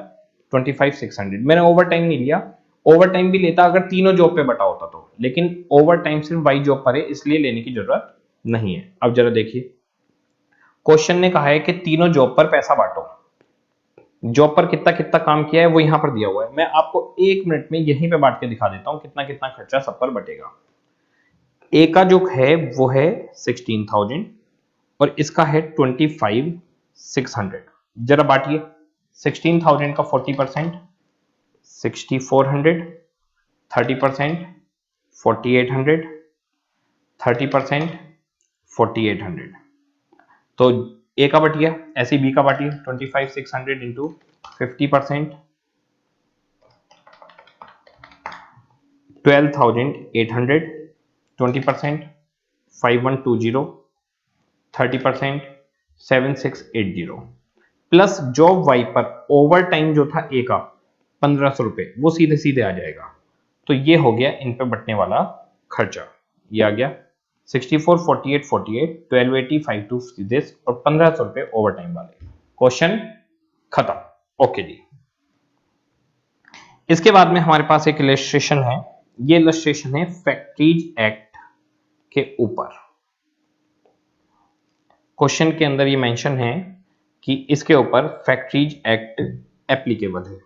S1: 25,600। मैंने ओवर टाइम नहीं लिया, ओवर टाइम भी लेता अगर तीनों जॉब पे बटा होता तो, लेकिन ओवर टाइम सिर्फ वाई जॉब पर है इसलिए लेने की जरूरत नहीं है। अब जरा देखिए, क्वेश्चन ने कहा है कि तीनों जॉब पर पैसा बांटो। जॉब पर कितना कितना काम किया है वो यहां पर दिया हुआ है, मैं आपको 1 मिनट में यहीं पे बांट के दिखा देता हूं कितना कितना खर्चा सब पर बटेगा। ए का जो है वो है 16,000 और इसका है 25,600। जरा बांटिए, 16,000 का 40%, 6,400, 30%, 4,800, 30%, 4,800। तो ए का बटिया ऐसे बी का बांटिए, 25,600 इंटू 50%, 12,800, 20%, 5,120, 30%, 7,680 प्लस जॉब वाई पर ओवर टाइम जो था ए का 1,500 रुपए, वो सीधे सीधे आ जाएगा। तो ये हो गया इन पे बटने वाला खर्चा, ये आ गया 64, 48, 48, 1280, 52 सीधे और 1,500 रुपए ओवर टाइम वाले। क्वेश्चन खत्म। ओके जी। इसके बाद में हमारे पास एक इलस्ट्रेशन है, ये इलस्ट्रेशन है फैक्ट्रीज एक्ट के ऊपर। क्वेश्चन के अंदर ये मेंशन है कि इसके ऊपर फैक्ट्रीज एक्ट एप्लीकेबल है।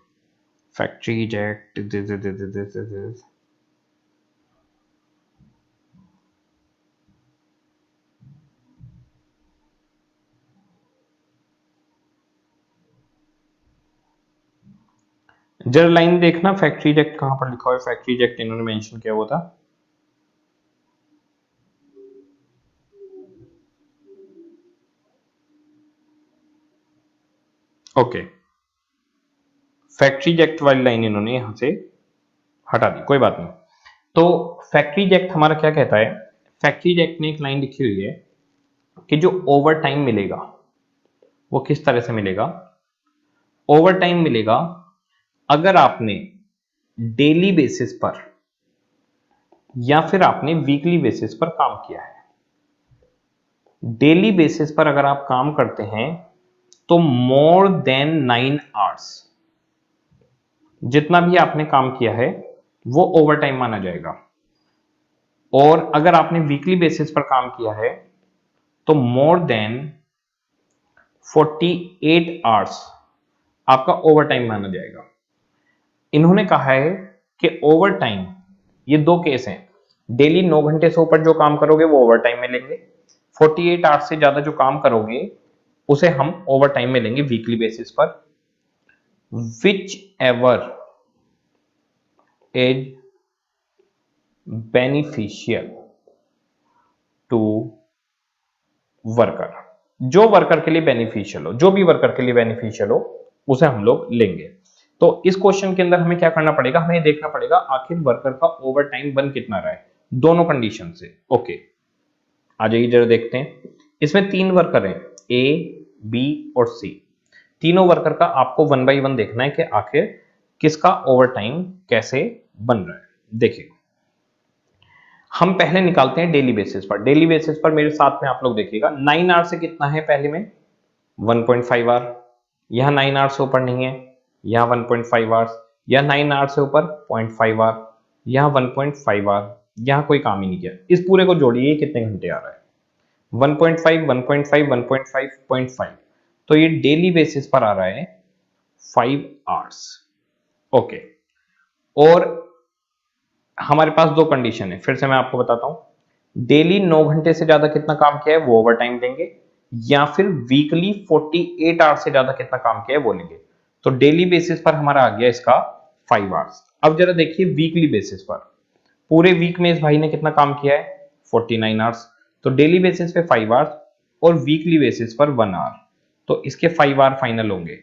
S1: फैक्ट्रीज एक्ट जरा लाइन देखना, फैक्ट्रीज एक्ट कहां पर लिखा हुआ है। फैक्ट्रीज एक्ट इन्होंने मेंशन किया हुआ था, ओके। फैक्ट्रीज एक्ट वाली लाइन इन्होंने यहां से हटा दी, कोई बात नहीं। तो फैक्ट्रीज एक्ट हमारा क्या कहता है, फैक्ट्रीज एक्ट ने एक लाइन लिखी हुई है कि जो ओवर टाइम मिलेगा वो किस तरह से मिलेगा। ओवर टाइम मिलेगा अगर आपने डेली बेसिस पर या फिर आपने वीकली बेसिस पर काम किया है। डेली बेसिस पर अगर आप काम करते हैं तो मोर देन 9 आवर्स, जितना भी आपने काम किया है वो ओवर टाइम माना जाएगा। और अगर आपने वीकली बेसिस पर काम किया है तो मोर देन 48 आवर्स आपका ओवर टाइम माना जाएगा। इन्होंने कहा है कि ओवर टाइम, ये दो केस हैं, डेली 9 घंटे से ऊपर जो काम करोगे वो ओवर टाइम में लेंगे, 48 आवर्स से ज्यादा जो काम करोगे उसे हम ओवर टाइम में लेंगे वीकली बेसिस पर। Whichever is beneficial to worker, जो वर्कर के लिए बेनिफिशियल हो, जो भी वर्कर के लिए बेनिफिशियल हो उसे हम लोग लेंगे। तो इस क्वेश्चन के अंदर हमें क्या करना पड़ेगा, हमें देखना पड़ेगा आखिर वर्कर का ओवर टाइम बन कितना रहा है दोनों कंडीशन से। ओके, आ जाइए जरा देखते हैं। इसमें 3 वर्कर हैं, ए, बी और सी। तीनों वर्कर का आपको 1 बाय 1 देखना है कि आखिर किसका ओवर टाइम कैसे बन रहा है। देखिए, हम पहले निकालते हैं डेली बेसिस पर। डेली बेसिस पर मेरे साथ में आप लोग देखिएगा, 9 आवर से कितना है पहले में 1.5 आवर, यहां 9 आवर से ऊपर नहीं है, यहां 1.5 आवर्स, या 9 आवर से ऊपर 0.5 आवर, यहां 1.5 आवर, यहां कोई काम ही नहीं किया। इस पूरे को जोड़िए कितने घंटे आ रहा है, 1.5, 1.5, 1.5, 0.5, तो ये डेली बेसिस पर आ रहा है 5 आवर्स। ओके, और हमारे पास 2 कंडीशन है, फिर से मैं आपको बताता हूं। डेली 9 घंटे से ज्यादा कितना काम किया है वो ओवर टाइम देंगे, या फिर वीकली 48 आवर्स से ज्यादा कितना काम किया है वो लेंगे। तो डेली बेसिस पर हमारा आ गया इसका 5 आवर्स। अब जरा देखिए वीकली बेसिस पर, पूरे वीक में इस भाई ने कितना काम किया है 49 आवर्स। तो डेली बेसिस पे 5 आवर्स और वीकली बेसिस पर 1 आवर, तो इसके 5 आवर फाइनल होंगे।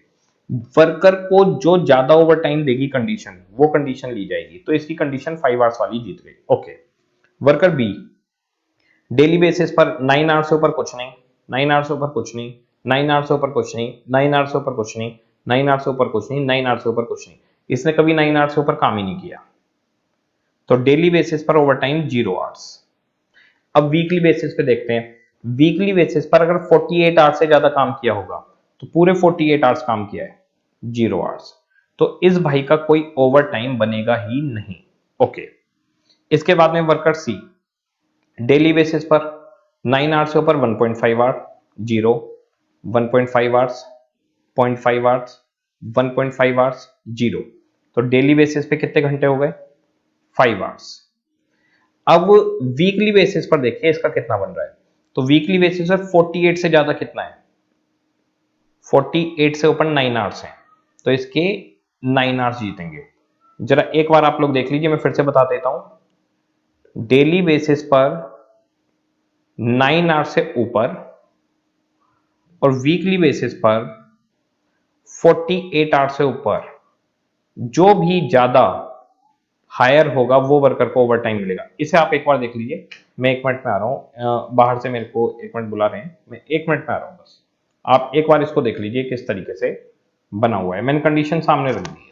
S1: वर्कर को जो ज्यादा ओवर टाइम देगी कंडीशन, वो कंडीशन ली जाएगी, तो इसकी कंडीशन 5 आवर्स वाली जीत गई। Okay, worker bee daily basis पर 9 आवर्स से ऊपर कुछ नहीं, 9 आवर्स से ऊपर कुछ नहीं, 9 आवर्स से ऊपर कुछ नहीं, 9 आवर्स से ऊपर कुछ नहीं, 9 आवर्स से ऊपर कुछ नहीं, 9 आवर्स से ऊपर कुछ नहीं, इसने कभी 9 आवर्स से ऊपर काम ही नहीं किया, तो डेली बेसिस पर ओवर टाइम 0 आवर्स। अब वीकली बेसिस पे देखते हैं, वीकली बेसिस पर अगर 48 आवर्स से ज्यादा काम किया होगा, तो पूरे 48 आवर्स काम किया है 0 आवर्स, तो इस भाई का कोई ओवर टाइम बनेगा ही नहीं। ओके, इसके बाद में वर्कर सी डेली बेसिस पर 9 आवर्स से ऊपर 1.5 आवर 0, 1.5 आवर्स 0.5 आवर्स 1.5 आवर्स 0, तो डेली बेसिस पे कितने घंटे हो गए 5 आवर्स। अब वीकली बेसिस पर देखिए इसका कितना बन रहा है, तो वीकली बेसिस पर 48 से ज्यादा कितना है 48 से ऊपर 9 आवर्स हैं, तो इसके 9 आवर्स जीतेंगे। जरा एक बार आप लोग देख लीजिए, मैं फिर से बता देता हूं, डेली बेसिस पर 9 आवर्स से ऊपर और वीकली बेसिस पर 48 आवर्स से ऊपर, जो भी ज्यादा हायर होगा वो वर्कर को ओवर टाइम मिलेगा। इसे आप एक बार देख लीजिए, मैं 1 मिनट में आ रहा हूं, बाहर से मेरे को 1 मिनट बुला रहे हैं, मैं 1 मिनट में आ रहा हूं बस। आप एक बार इसको देख लीजिए किस तरीके से बना हुआ है, मैंने कंडीशन सामने रख दी है।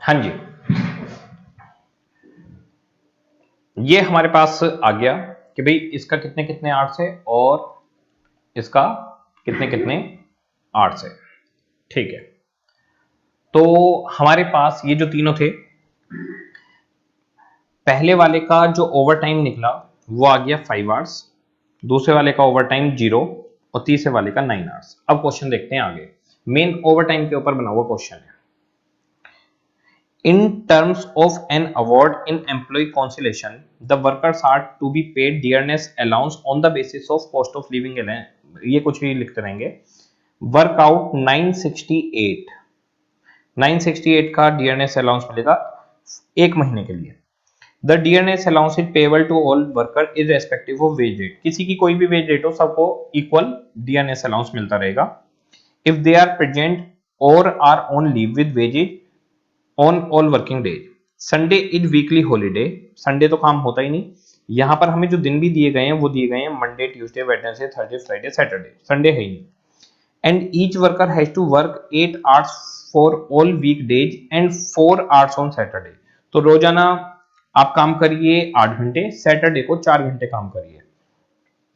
S1: हाँ जी, ये हमारे पास आ गया कि भाई इसका कितने कितने आर्ट्स है और इसका कितने कितने आर्ट्स है। ठीक है, तो हमारे पास ये जो तीनों थे, पहले वाले का जो ओवर टाइम निकला वो आ गया 5 आवर्स, दूसरे वाले का ओवर टाइम 0 और तीसरे वाले का 9 आवर्स। अब क्वेश्चन देखते हैं आगे, मेन ओवर टाइम के ऊपर बना हुआ क्वेश्चन है। In terms of an award in employee conciliation, the workers are to be paid dearness allowance on the basis of cost of living allowance, ये कुछ भी लिखते रहेंगे। वर्कआउट 968 का डियरनेस अलाउंस मिलेगा 1 महीने के लिए। The dearness allowance is payable to all worker irrespective of wage rate, किसी की कोई भी वेज रेट हो सबको इक्वल डियरनेस अलाउंस मिलता रहेगा। इफ दे आर प्रेजेंट और are on leave with wages on all working days, Sunday is weekly holiday, Sunday तो काम होता ही नहीं, यहां पर हमें जो दिन भी दिए गए हैं वो दिए गए हैं Monday Tuesday Wednesday Thursday Friday Saturday, Sunday है ही नहीं। And each worker has to work 8 hours for all week days and 4 hours on Saturday. तो रोजाना आप काम करिए 8 घंटे, सैटरडे को 4 घंटे काम करिए।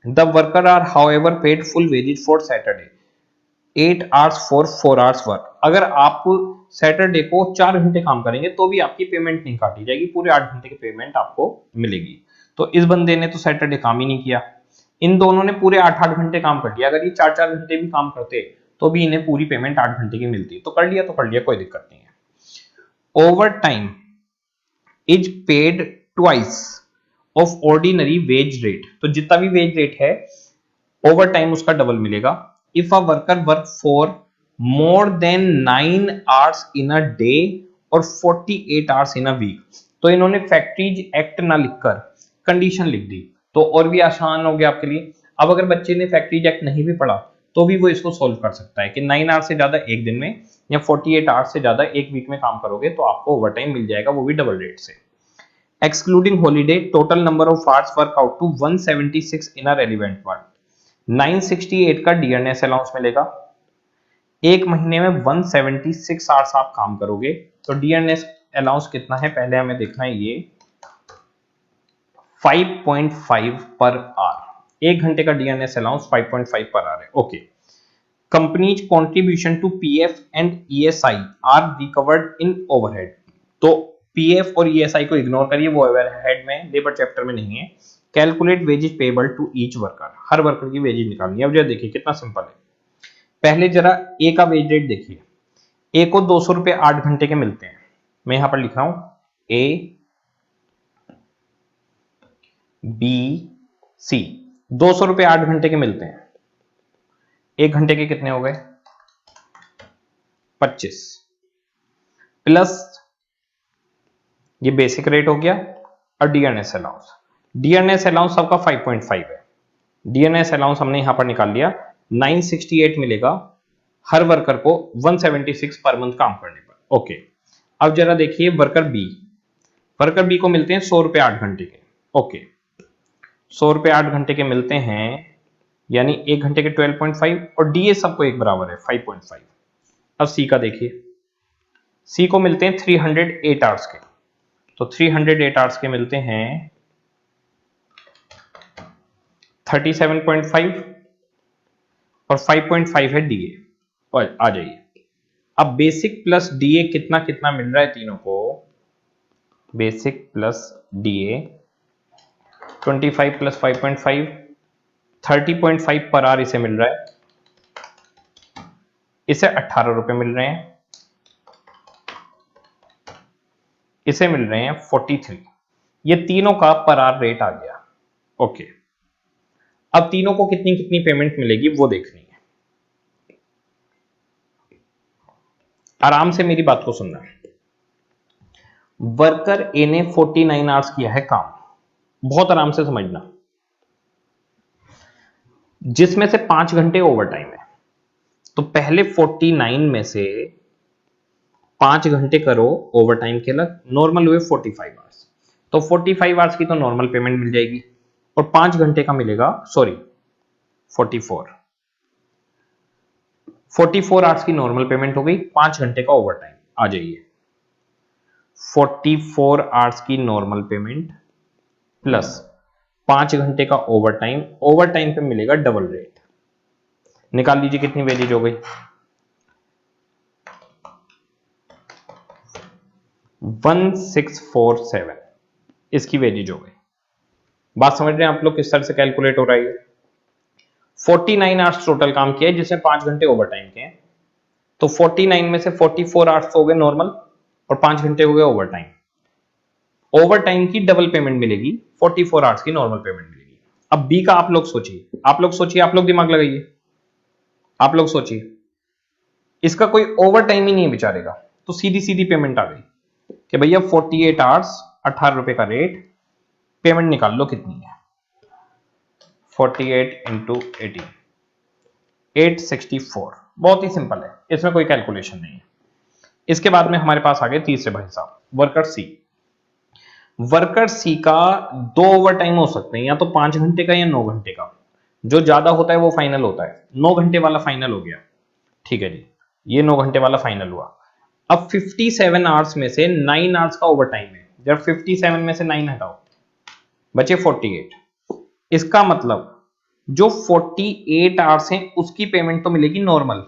S1: The worker are however paid full wages for Saturday 8 hours for 4 hours work. अगर आप सैटरडे को 4 घंटे काम करेंगे तो भी आपकी पेमेंट नहीं काटी जाएगी, पूरे 8 घंटे की पेमेंट आपको मिलेगी। तो इस बंदे ने तो सैटरडे काम ही नहीं किया, इन दोनों ने पूरे 8-8 घंटे काम कर लिया। अगर ये 4-4 घंटे भी काम करते तो भी इन्हें पूरी पेमेंट 8 घंटे की मिलती। तो कर लिया, कोई दिक्कत नहीं है। Overtime is paid twice of ordinary wage rate. तो जितना भी वेज रेट है ओवर टाइम उसका डबल मिलेगा। If a worker work for more than 9 hours in a day और 48 आवर्स इन अ वीक। तो इन्होंने फैक्ट्रीज एक्ट ना लिखकर कंडीशन लिख दी, तो और भी आसान हो गया आपके लिए। अब अगर बच्चे ने फैक्ट्रीज एक्ट नहीं भी पढ़ा तो भी वो इसको सोल्व कर सकता है कि 9 आवर्स से ज्यादा एक दिन में या 48 आवर्स से ज्यादा एक वीक में काम करोगे तो आपको ओवर टाइम मिल जाएगा, वो भी डबल रेट से। Excluding holiday, total number of hours work out to 176 in a relevant one. 968 का डियरनेस अलाउंस मिलेगा। एक महीने में 176 आवर्स आप काम करोगे तो डियरनेस अलाउंस कितना है पहले हमें देखना है। ये 5.5 पर आवर, एक घंटे का डियरनेस अलाउंस 5.5 पर आवर है। Okay. Companies contribution to PF and ESI are recovered in overhead. तो पीएफ और ईएसआई को इग्नोर करिए, वो ओवरहेड में लेबर चैप्टर में नहीं है। Calculate wages payable to each worker, हर वर्कर की वेजेस निकालनी है। अब जरा देखिए कितना सिंपल है। पहले जरा ए का वेज रेट देखिए। ए को 200 रुपए 8 घंटे के मिलते हैं। मैं यहां पर लिख रहा हूं ए बी सी, 200 रुपए 8 घंटे के मिलते हैं। एक घंटे के कितने हो गए 25 प्लस ये बेसिक रेट हो गया और डियरनेस अलाउंस। डियरनेस अलाउंस सबका 5.5 है। डियरनेस अलाउंस हमने यहां पर निकाल लिया, 968 मिलेगा हर वर्कर को 176 पर मंथ काम करने पर। ओके। अब जरा देखिए वर्कर बी को मिलते हैं 100 रुपए 8 घंटे के। ओके, 100 रुपए 8 घंटे के मिलते हैं, यानी एक घंटे के 12.5 और डीए सबको एक बराबर है 5.5। अब सी का देखिए, सी को मिलते हैं 308 आवर्स के। तो 308 आवर्स के मिलते हैं 37.5 और 5.5 है डीए। और आ जाइए, अब बेसिक प्लस डीए कितना कितना मिल रहा है तीनों को। Basic plus DA 25 plus 5.5 30.5 per hour इसे मिल रहा है। इसे 18 रुपए मिल रहे हैं, इसे मिल रहे हैं 43। ये तीनों का पर आवर रेट आ गया। ओके, अब तीनों को कितनी कितनी पेमेंट मिलेगी वो देखनी है। आराम से मेरी बात को सुनना है। वर्कर ए ने 49 आवर्स किया है काम, बहुत आराम से समझना, जिसमें से 5 घंटे ओवर टाइम है। तो पहले 49 में से 5 घंटे करो ओवर टाइम के अलग, नॉर्मल हुए 45 आवर्स। तो 45 आवर्स की तो नॉर्मल पेमेंट मिल जाएगी और 5 घंटे का मिलेगा, सॉरी 44 आवर्स की नॉर्मल पेमेंट हो गई, 5 घंटे का ओवर टाइम। आ जाइए, 44 आवर्स की नॉर्मल पेमेंट प्लस 5 घंटे का ओवर टाइम पे मिलेगा डबल रेट। निकाल लीजिए कितनी वेजेज हो गई, 1647 इसकी वेजेज हो गई। बात समझ रहे हैं आप लोग किस तरह से कैलकुलेट हो रहा है। 49 आवर्स टोटल काम किया है जिसमें 5 घंटे ओवर टाइम के हैं। तो 49 में से 44 आवर्स हो गए नॉर्मल और 5 घंटे हो गए ओवर टाइम। ओवर टाइम की डबल पेमेंट मिलेगी, 44 आवर्स की नॉर्मल पेमेंट मिलेगी। अब बी का आप लोग सोचिए, आप लोग दिमाग लगाइए, आप लोग सोचिए। इसका कोई ओवर टाइम ही नहीं बेचारेगा, तो सीधी सीधी पेमेंट आ गई कि भैया 48 आवर्स 18 रुपए का रेट, पेमेंट निकाल लो कितनी है। 48 इंटू 18 864। बहुत ही सिंपल है, इसमें कोई कैलकुलेशन नहीं है। इसके बाद में हमारे पास आ गए तीसरे भाई साहब, वर्कर सी। वर्कर सी का 2 ओवर टाइम हो सकते हैं, या तो 5 घंटे का या 9 घंटे का। जो ज्यादा होता है वो फाइनल होता है, 9 घंटे वाला फाइनल हो गया। ठीक है जी, ये 9 घंटे वाला फाइनल हुआ। अब 57 आवर्स में से 9 आवर्स का ओवर टाइम है, जब 57 में से 9 हटाओ बचे 48। इसका मतलब जो 48 आवर्स हैं उसकी पेमेंट तो मिलेगी नॉर्मल,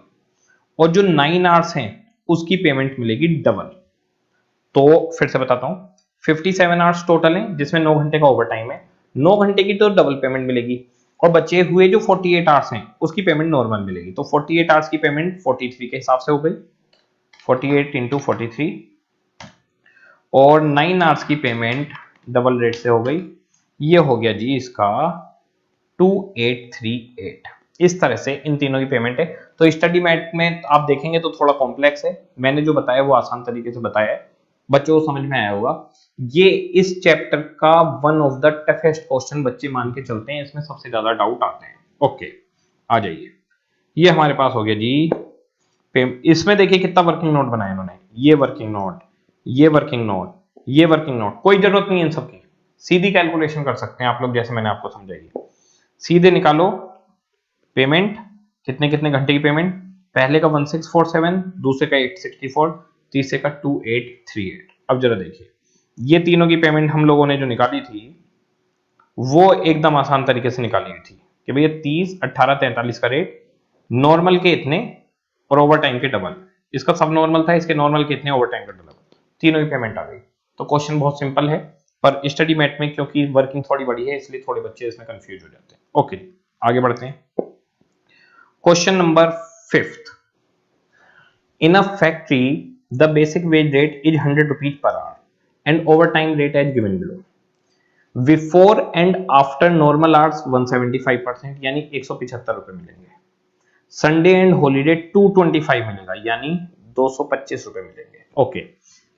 S1: और जो 9 आवर्स हैं उसकी पेमेंट मिलेगी डबल। तो फिर से बताता हूं, 57 आवर्स टोटल है जिसमें 9 घंटे का ओवर टाइम है, 9 घंटे की तो डबल पेमेंट मिलेगी, और बचे हुए जो 48 आवर्स हैं उसकी पेमेंट नॉर्मल मिलेगी। तो 48 आवर्स की पेमेंट 43 के हिसाब से हो गई, 48 इंटू 43, और 9 आवर्स की पेमेंट डबल रेट से हो गई, ये हो गया जी इसका 2838। इस तरह से इन तीनों की पेमेंट है। तो स्टडी मैट में आप देखेंगे तो थोड़ा कॉम्प्लेक्स है, मैंने जो बताया वो आसान तरीके से बताया है, बच्चों को समझ में आया होगा। ये इस चैप्टर का one of the toughest question बच्चे मान के चलते हैं, इसमें सबसे ज्यादा डाउट आते हैं। ओके, आ जाइए, ये हमारे पास हो गया जी। इसमें देखिए कितना वर्किंग नोट बनाया इन्होंने, ये वर्किंग नोट, ये वर्किंग नोट, ये वर्किंग नोट, कोई जरूरत नहीं है इन सबकी, सीधी कैलकुलेशन कर सकते हैं आप लोग जैसे मैंने आपको समझाई। सीधे निकालो पेमेंट, कितने कितने घंटे की पेमेंट, पहले का 1647, दूसरे का 864, तीसरे का 2838। अब जरा देखिए, ये तीनों की पेमेंट हम लोगों ने जो निकाली थी वो एकदम आसान तरीके से निकाली हुई थी कि भैया 30, 18, 43 का रेट, नॉर्मल के इतने और ओवर टाइम के डबल, इसका सब नॉर्मल था, इसके नॉर्मल के इतने, ओवर टाइम का डबल, तीनों की पेमेंट आ गई। तो क्वेश्चन बहुत सिंपल है, पर स्टडी मैट में क्योंकि वर्किंग थोड़ी बड़ी है इसलिए थोड़े बच्चे इसमें कंफ्यूज हो जाते हैं। ओके, आगे बढ़ते हैं। Question number 5th, in a factory the basic wage rate is 100 rupees per hour and overtime rate as given below. Before and after normal hours 175%, यानी 175 रुपए मिलेंगे। संडे एंड हॉलीडे 225 मिलेगा, यानी 225 रुपए मिलेंगे। ओके,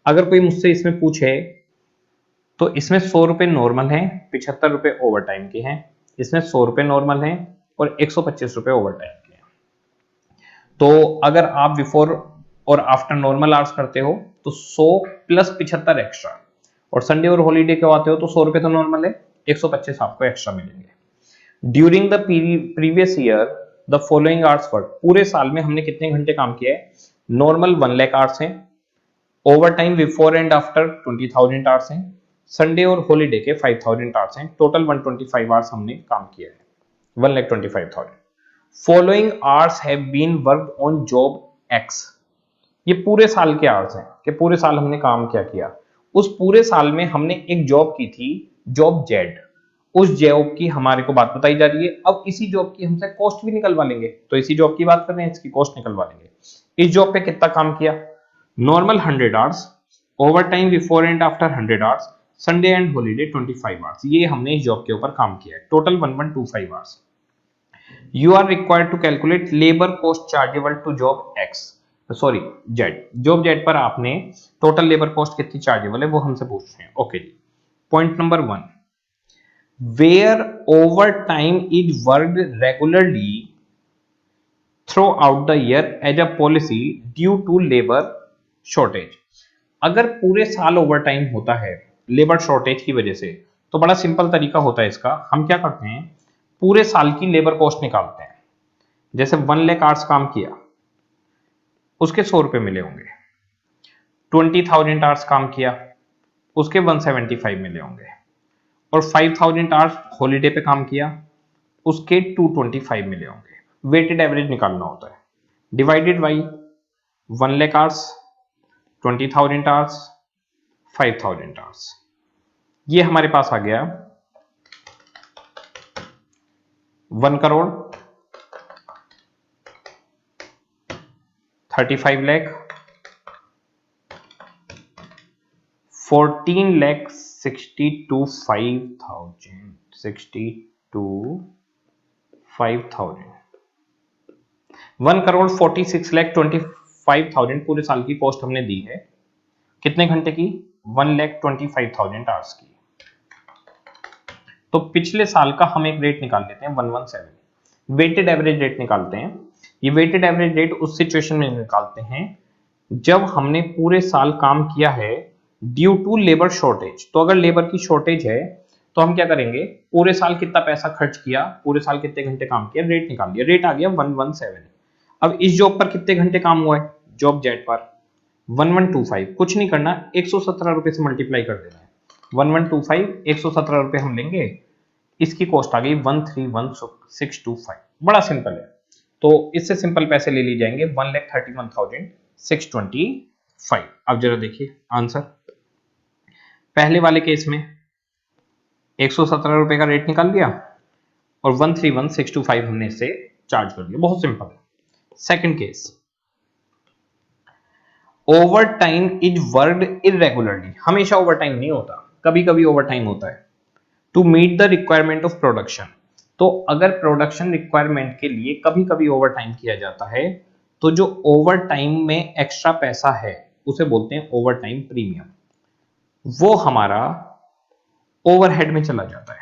S1: अगर कोई मुझसे इसमें पूछे तो इसमें 100 रुपए नॉर्मल है, 75 रुपए ओवर टाइम के हैं, इसमें 100 रुपए नॉर्मल है और 125 रुपए ओवर टाइम के हैं। तो अगर आप बिफोर और आफ्टर नॉर्मल आवर्स करते हो तो 100 प्लस 75 एक्स्ट्रा, और संडे और हॉलीडे के आते हो तो 100 रुपए तो नॉर्मल है, 125 आपको एक्स्ट्रा मिलेंगे। During the previous year the following hours work, पूरे साल में हमने कितने घंटे काम किया है, नॉर्मल 1 लाख आवर्स है, overtime before and after 20,000 hours हैं, संडे और हॉलीडे के 5,000 आवर्स हैं, टोटल 125 आवर्स हमने काम किया है, 1,25,000। Following hours have been worked on job X, ये पूरे साल के आवर्स हैं कि पूरे साल हमने काम क्या किया। उस पूरे साल में हमने एक जॉब की थी, जॉब जेड, उस जॉब की हमारे को बात बताई जा रही है। अब इसी जॉब की हमसे कॉस्ट भी निकलवा लेंगे, तो इसी जॉब की बात कर रहे हैं, इसकी कॉस्ट निकलवा लेंगे। इस जॉब पे कितना काम किया, normal 100 hours, overtime before and after 100 hours, Sunday and holiday 25 hours, ये हमने इस जॉब के ऊपर काम किया है, total 1125 hours. You are required to calculate labour cost chargeable to job X, sorry Z, job Z पर आपने टोटल लेबर कॉस्ट कितनी चार्जेबल है वो हमसे पूछ रहे हैं। ओके जी, point number 1, where overtime is worked regularly through out the year as a policy due to labour shortage. अगर पूरे साल ओवर टाइम होता है लेबर शॉर्टेज की वजह से, तो बड़ा सिंपल तरीका होता है इसका, हम क्या करते हैं, पूरे साल की लेबर कॉस्ट निकालते हैं। जैसे 1 लाख आवर्स काम किया, उसके 100 रुपए मिले होंगे, 20,000 आवर्स काम किया, उसके 175 मिले होंगे, और 5,000 आवर्स हॉलीडे पे काम किया, उसके 225 मिले होंगे। वेटेड एवरेज निकालना होता है, divided by 1 lakh hours, 20,000 hours, 5,000 hours, ये हमारे पास आ गया 1 करोड़ 35 लाख 14 लाख 62,500 1 करोड़ 46 लाख 25,000 पूरे साल की कॉस्ट हमने दी है, कितने घंटे की, 1,25,000 आवर्स की। तो पिछले साल का हम एक रेट निकाल लेते हैं 117, वेटेड एवरेज रेट निकालते हैं। ये वेटेड एवरेज रेट उस सिचुएशन में निकालते हैं जब हमने पूरे साल काम किया है ड्यू टू लेबर शॉर्टेज। तो अगर लेबर की शॉर्टेज है तो हम क्या करेंगे, पूरे साल कितना पैसा खर्च किया, पूरे साल कितने घंटे काम किया, रेट निकाल लिया, रेट आ गया 117। अब इस जॉब पर कितने घंटे काम हुआ है, जॉब जेट पर 1125, कुछ नहीं करना, 117 रुपए से मल्टीप्लाई कर देना है। 1125 117 रुपए हम लेंगे, इसकी कॉस्ट आ गई 131625। बड़ा सिंपल है, तो इससे सिंपल पैसे ले लिए जाएंगे 1,31,625। अब जरा देखिए आंसर, पहले वाले केस में 117 रुपए का रेट निकाल दिया और 131625 हमने इससे चार्ज कर दिया, बहुत सिंपल है। Second case, overtime is worked irregularly, हमेशा ओवर टाइम नहीं होता, कभी कभी ओवर टाइम होता है, to meet the requirement of production. तो अगर प्रोडक्शन रिक्वायरमेंट के लिए कभी कभी ओवर टाइम किया जाता है, तो जो ओवर टाइम में एक्स्ट्रा पैसा है उसे बोलते हैं ओवर टाइम प्रीमियम, वो हमारा ओवरहेड में चला जाता है।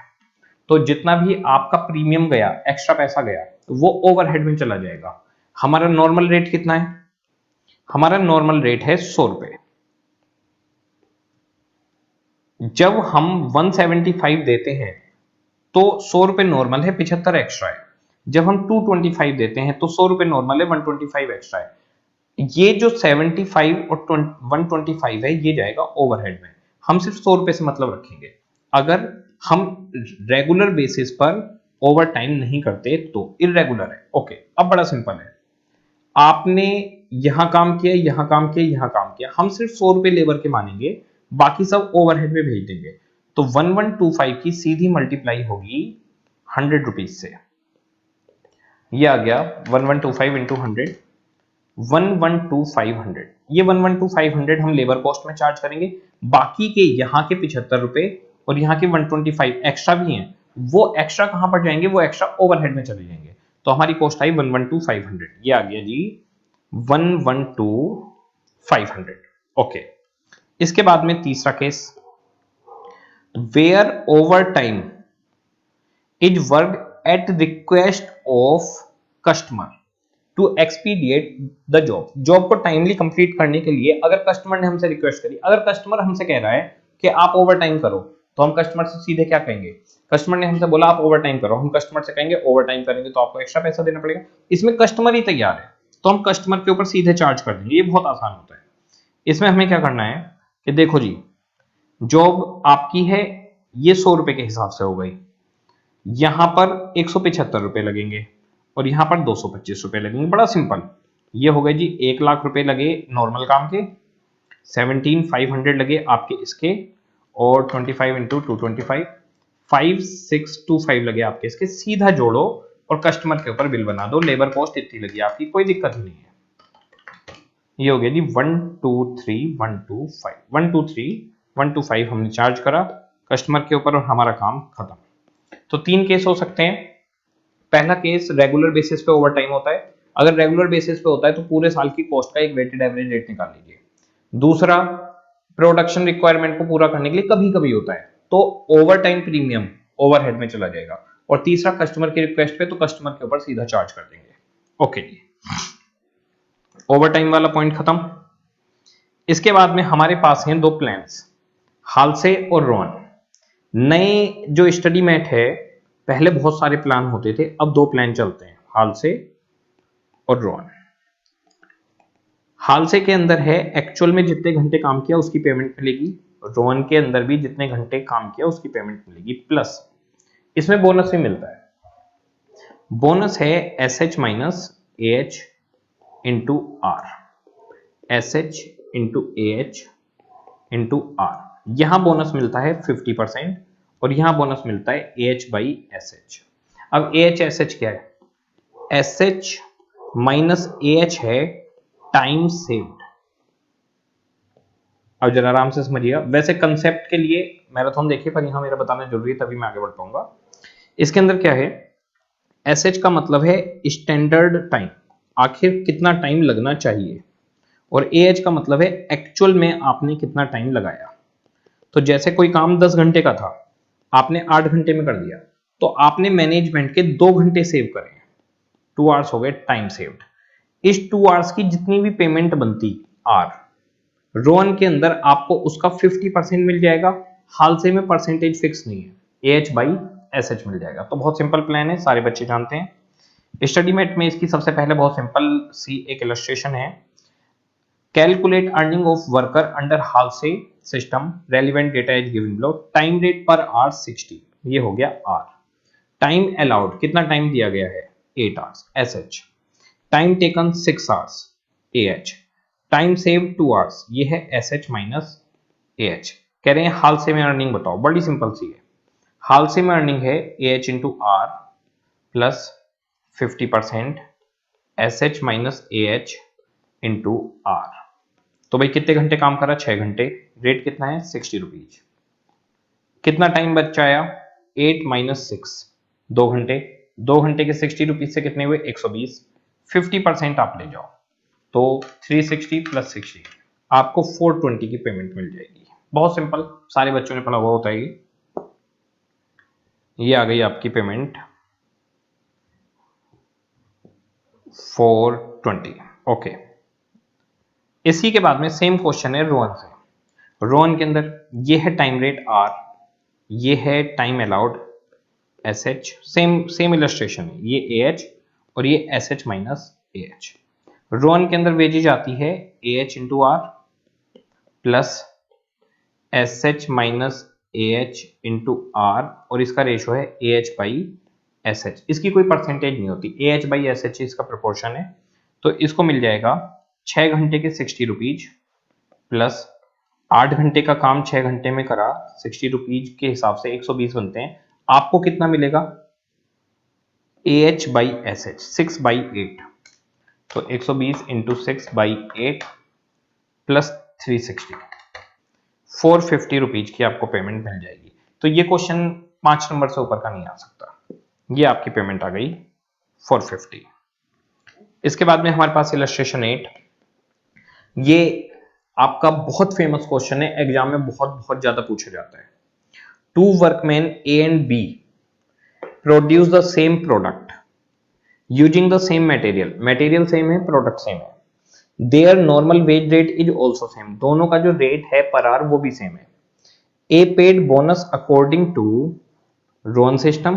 S1: तो जितना भी आपका प्रीमियम गया, एक्स्ट्रा पैसा गया, वो ओवरहेड में चला जाएगा। हमारा नॉर्मल रेट कितना है, हमारा नॉर्मल रेट है 100 रुपए। जब हम 175 देते हैं तो 100 रुपए नॉर्मल है, 75 एक्स्ट्रा है। जब हम 225 देते हैं तो 100 रुपए नॉर्मल है, 125 एक्स्ट्रा है। ये जो 75 और 125 है ये जाएगा ओवरहेड में। हम सिर्फ 100 रुपए से मतलब रखेंगे। अगर हम रेगुलर बेसिस पर ओवर टाइम नहीं करते तो इरेगुलर है। ओके, अब बड़ा सिंपल है, आपने यहां काम किया, यहां काम किया, यहां काम किया, हम सिर्फ 100 रुपए लेबर के मानेंगे, बाकी सब ओवरहेड में भेज देंगे। तो 1125 की सीधी मल्टीप्लाई होगी 100 रुपीज से, ये आ गया 1125 इंटू 100, 112500। ये 112500 हम लेबर कॉस्ट में चार्ज करेंगे, बाकी के यहाँ के 75 रुपए और यहाँ के 125 एक्स्ट्रा भी हैं, वो एक्स्ट्रा कहां पर जाएंगे, वो एक्स्ट्रा ओवरहेड में चले जाएंगे। तो हमारी कॉस्ट आई 112500, ये आ गया जी 112500। ओके, इसके बाद में तीसरा case, where overtime is work at request of customer to expedite the job. Job को टाइमली कंप्लीट करने के लिए अगर कस्टमर ने हमसे रिक्वेस्ट करी, अगर कस्टमर हमसे कह रहा है कि आप ओवर टाइम करो, तो हम कस्टमर से सीधे क्या कहेंगे, कस्टमर ने हमसे बोला आप ओवर टाइम करो, हम कस्टमर से कहेंगे ओवर टाइम करेंगे तो आपको एक्स्ट्रा पैसा देना पड़ेगा। इसमें कस्टमर ही तैयार है तो हम कस्टमर के ऊपर सीधे चार्ज कर देंगे, ये बहुत आसान होता है। इसमें हमें क्या करना है कि देखो जी, जॉब आपकी है, ये 100 रुपए के हिसाब से हो गई, यहां पर 175 रुपए लगेंगे और यहां पर 225 रुपए लगेंगे। बड़ा सिंपल, ये हो गए जी 1 लाख रुपए लगे नॉर्मल काम के, 17,500 लगे आपके इसके, और 25 इंटू 225, 5625 लगे आपके इसके। सीधा जोड़ो और कस्टमर के ऊपर बिल बना दो, लेबर कॉस्ट इतनी लगी आपकी, कोई दिक्कत नहीं है। ये हो गया जी 123,125 हमने चार्ज करा कस्टमर के ऊपर और हमारा काम खत्म। तो 3 केस हो सकते हैं। पहला केस, रेगुलर बेसिस पे ओवर टाइम होता है, अगर रेगुलर बेसिस पे होता है तो पूरे साल की कॉस्ट का एक वेटेड एवरेज रेट निकाल लीजिए। दूसरा, प्रोडक्शन रिक्वायरमेंट को पूरा करने के लिए कभी कभी होता है तो ओवर टाइम प्रीमियम ओवरहेड में चला जाएगा। और तीसरा, कस्टमर की रिक्वेस्ट पे तो कस्टमर के ऊपर सीधा चार्ज कर देंगे। ओके जी, ओवर टाइम वाला पॉइंट खत्म। इसके बाद में हमारे पास हैं 2 प्लान्स, हालसे और रोहन। नए जो स्टडी मैट है, पहले बहुत सारे प्लान होते थे, अब 2 प्लान चलते हैं, हालसे और रोहन। हालसे के अंदर है एक्चुअल में जितने घंटे काम किया उसकी पेमेंट मिलेगी, रोहन के अंदर भी जितने घंटे काम किया उसकी पेमेंट मिलेगी, प्लस इसमें बोनस भी मिलता है। बोनस है SH minus AH into R, SH into AH into R। यहां बोनस मिलता है 50% और यहां बोनस मिलता है AH बाई SH। अब AH SH क्या है, SH माइनस AH है टाइम सेव्ड। अब जरा आराम से समझिएगा, वैसे कंसेप्ट के लिए मैराथन देखिए, पर यहां मेरा बताना जरूरी है तभी मैं आगे बढ़ पाऊंगा। इसके अंदर क्या है, SH का मतलब है स्टैंडर्ड टाइम, आखिर कितना टाइम लगना चाहिए, और AH का मतलब है एक्चुअल में आपने कितना टाइम लगाया। तो जैसे कोई काम 10 घंटे का था, आपने 8 घंटे में कर दिया, तो आपने मैनेजमेंट के 2 घंटे सेव करे, 2 आवर्स हो गए टाइम सेव्ड। इस 2 आवर्स की जितनी भी पेमेंट बनती आर, रोहन के अंदर आपको उसका 50% मिल जाएगा। हालसे में परसेंटेज फिक्स नहीं है, AH बाई SH मिल जाएगा। तो बहुत सिंपल प्लान है, सारे बच्चे जानते हैं। स्टडी मेट में इसकी सबसे पहले बहुत सिंपल सी एक इलस्ट्रेशन है, calculate earning of worker under Halsey system, relevant data is given below, time rate per hour 60, ये हो गया आर। टाइम अलाउड कितना टाइम दिया गया है 8 hours S H, time taken 6 hours A H, time save 2 hours, ये है S H minus A H. कह रहे हैं हाल से में अर्निंग बताओ, बड़ी सिंपल सी है, हाल से में अर्निंग है A H into R plus 50% S H minus A H into R. तो भाई कितने घंटे काम करा 6 घंटे, रेट कितना है 60 रुपीज, कितना टाइम बचाया 8 माइनस 6 2 घंटे, 2 घंटे के 60 रुपीज से कितने हुए 120, 50% आप ले जाओ तो 360 प्लस 60 आपको 420 की पेमेंट मिल जाएगी। बहुत सिंपल, सारे बच्चों ने पढ़ा हुआ होता है ये आ गई आपकी पेमेंट 420। ओके, इसी के बाद में सेम क्वेश्चन है रोहन से। रोहन के अंदर ये है टाइम रेट आर, ये है time allowed S H, same illustration है, ये ए एच और ये S H minus A H. Rowan के अंदर वेजेज आती है A H into R plus S H minus A H into R और इसका रेशो है A H by S H. इसकी कोई परसेंटेज नहीं होती, A H by S H इसका प्रोपोर्शन है, तो इसको मिल जाएगा 6 घंटे के 60 रुपीज प्लस 8 घंटे का काम 6 घंटे में करा 60 रुपीज के हिसाब से 120 बनते हैं। आपको कितना मिलेगा ए H by S H 6 by 8, तो 120 इंटू 6 बाई 8 प्लस 360, 450 रुपीज की आपको पेमेंट मिल जाएगी। तो ये क्वेश्चन 5 नंबर से ऊपर का नहीं आ सकता, ये आपकी पेमेंट आ गई 450। इसके बाद में हमारे पास इलस्ट्रेशन 8, ये आपका बहुत फेमस क्वेश्चन है, एग्जाम में बहुत बहुत ज्यादा पूछा जाता है। 2 workman A and B produce the same product using the same material, material same है प्रोडक्ट सेम है, there normal veg rate is also same, दोनों का जो रेट है पर आवर वो भी सेम है। A paid bonus according to Rowan system,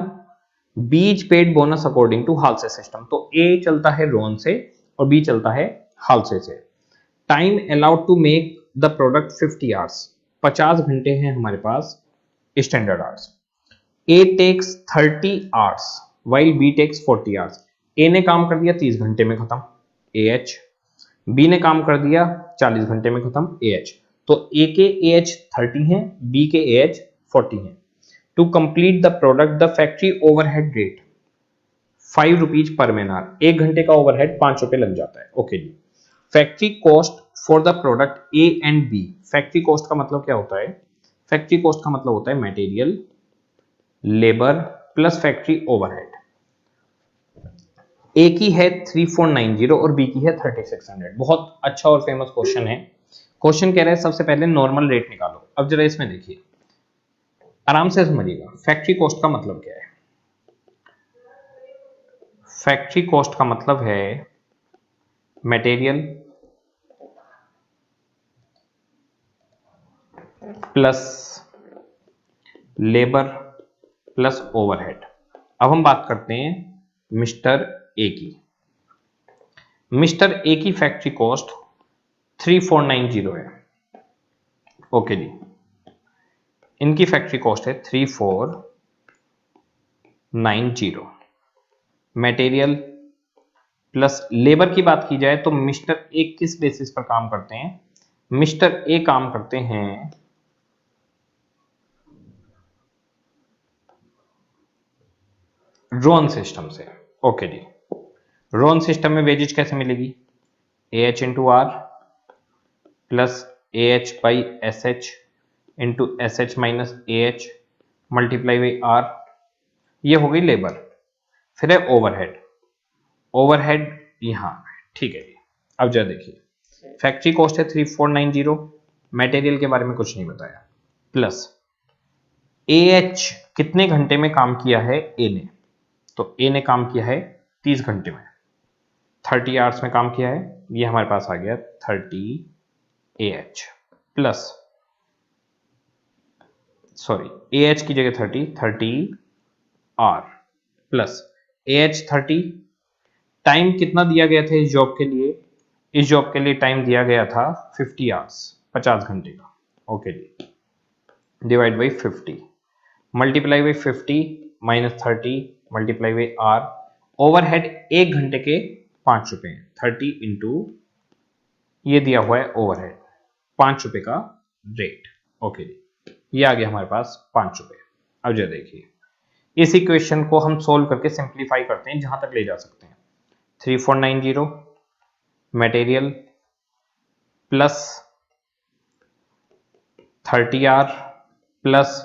S1: B is paid bonus according to Halsey system. तो ए चलता है रोन से और बी चलता है हालसे से। Time allowed to make the product 50 hours, 50 घंटे हैं हमारे पास standard hours. A takes 30 hours while B takes 40 hours, A ने काम कर दिया 30 घंटे में खत्म ए एच, बी ने काम कर दिया 40 घंटे में खत्म ए एच। तो ए के ए एच 30 है, बी के ए एच 40 है। To complete the product the factory overhead rate 5 rupees per man hour, 1 घंटे का ओवरहेड 5 रुपए लग जाता है। ओके जी, factory cost for the product A and B, factory cost का मतलब क्या होता है, फैक्ट्री कॉस्ट का मतलब होता है material, labour plus factory overhead. A की है 3490 और बी की है 3600। बहुत अच्छा और फेमस क्वेश्चन है। क्वेश्चन कह रहा है सबसे पहले नॉर्मल रेट निकालो। अब जरा इसमें देखिए, आराम से समझिएगा, फैक्ट्री कॉस्ट का मतलब क्या है। फैक्ट्री कॉस्ट का मतलब है material plus labour plus overhead. अब हम बात करते हैं मिस्टर ए की। मिस्टर ए की फैक्ट्री कॉस्ट 3490 है। ओके जी, इनकी फैक्ट्री कॉस्ट है 3490। मटेरियल प्लस लेबर की बात की जाए तो मिस्टर ए किस बेसिस पर काम करते हैं, मिस्टर ए काम करते हैं रोन सिस्टम से। ओके जी, रोन सिस्टम में वेजेज कैसे मिलेगी, A H into R plus A H by S H into S H minus A H multiply by R, ये हो गई लेबर। फिर है ओवरहेड, ओवरहेड यहां, ठीक है जी। अब जरा देखिए, फैक्ट्री कॉस्ट है 3490, मटेरियल के बारे में कुछ नहीं बताया, प्लस ए एच कितने घंटे में काम किया है ए ने, तो ए ने काम किया है 30 घंटे में, 30 आवर्स में काम किया है, ये हमारे पास आ गया 30 A H plus, sorry A H की जगह 30 R plus A H 30 time कितना दिया गया था इस जॉब के लिए? इस जॉब के लिए टाइम दिया गया था 50 आवर्स, 50 घंटे का। ओके जी, divide by 50, multiply by 50 minus 30 multiply by R. Overhead 1 घंटे के 5 रुपए, 30 इंटू ये दिया हुआ है ओवरहेड 5 रुपए का रेट। ओके जी, ये आ गया हमारे पास 5 रुपए। अब जो देखिए इस इक्वेशन को हम सोल्व करके सिंप्लीफाई करते हैं जहां तक ले जा सकते हैं। 3490 material plus 30R plus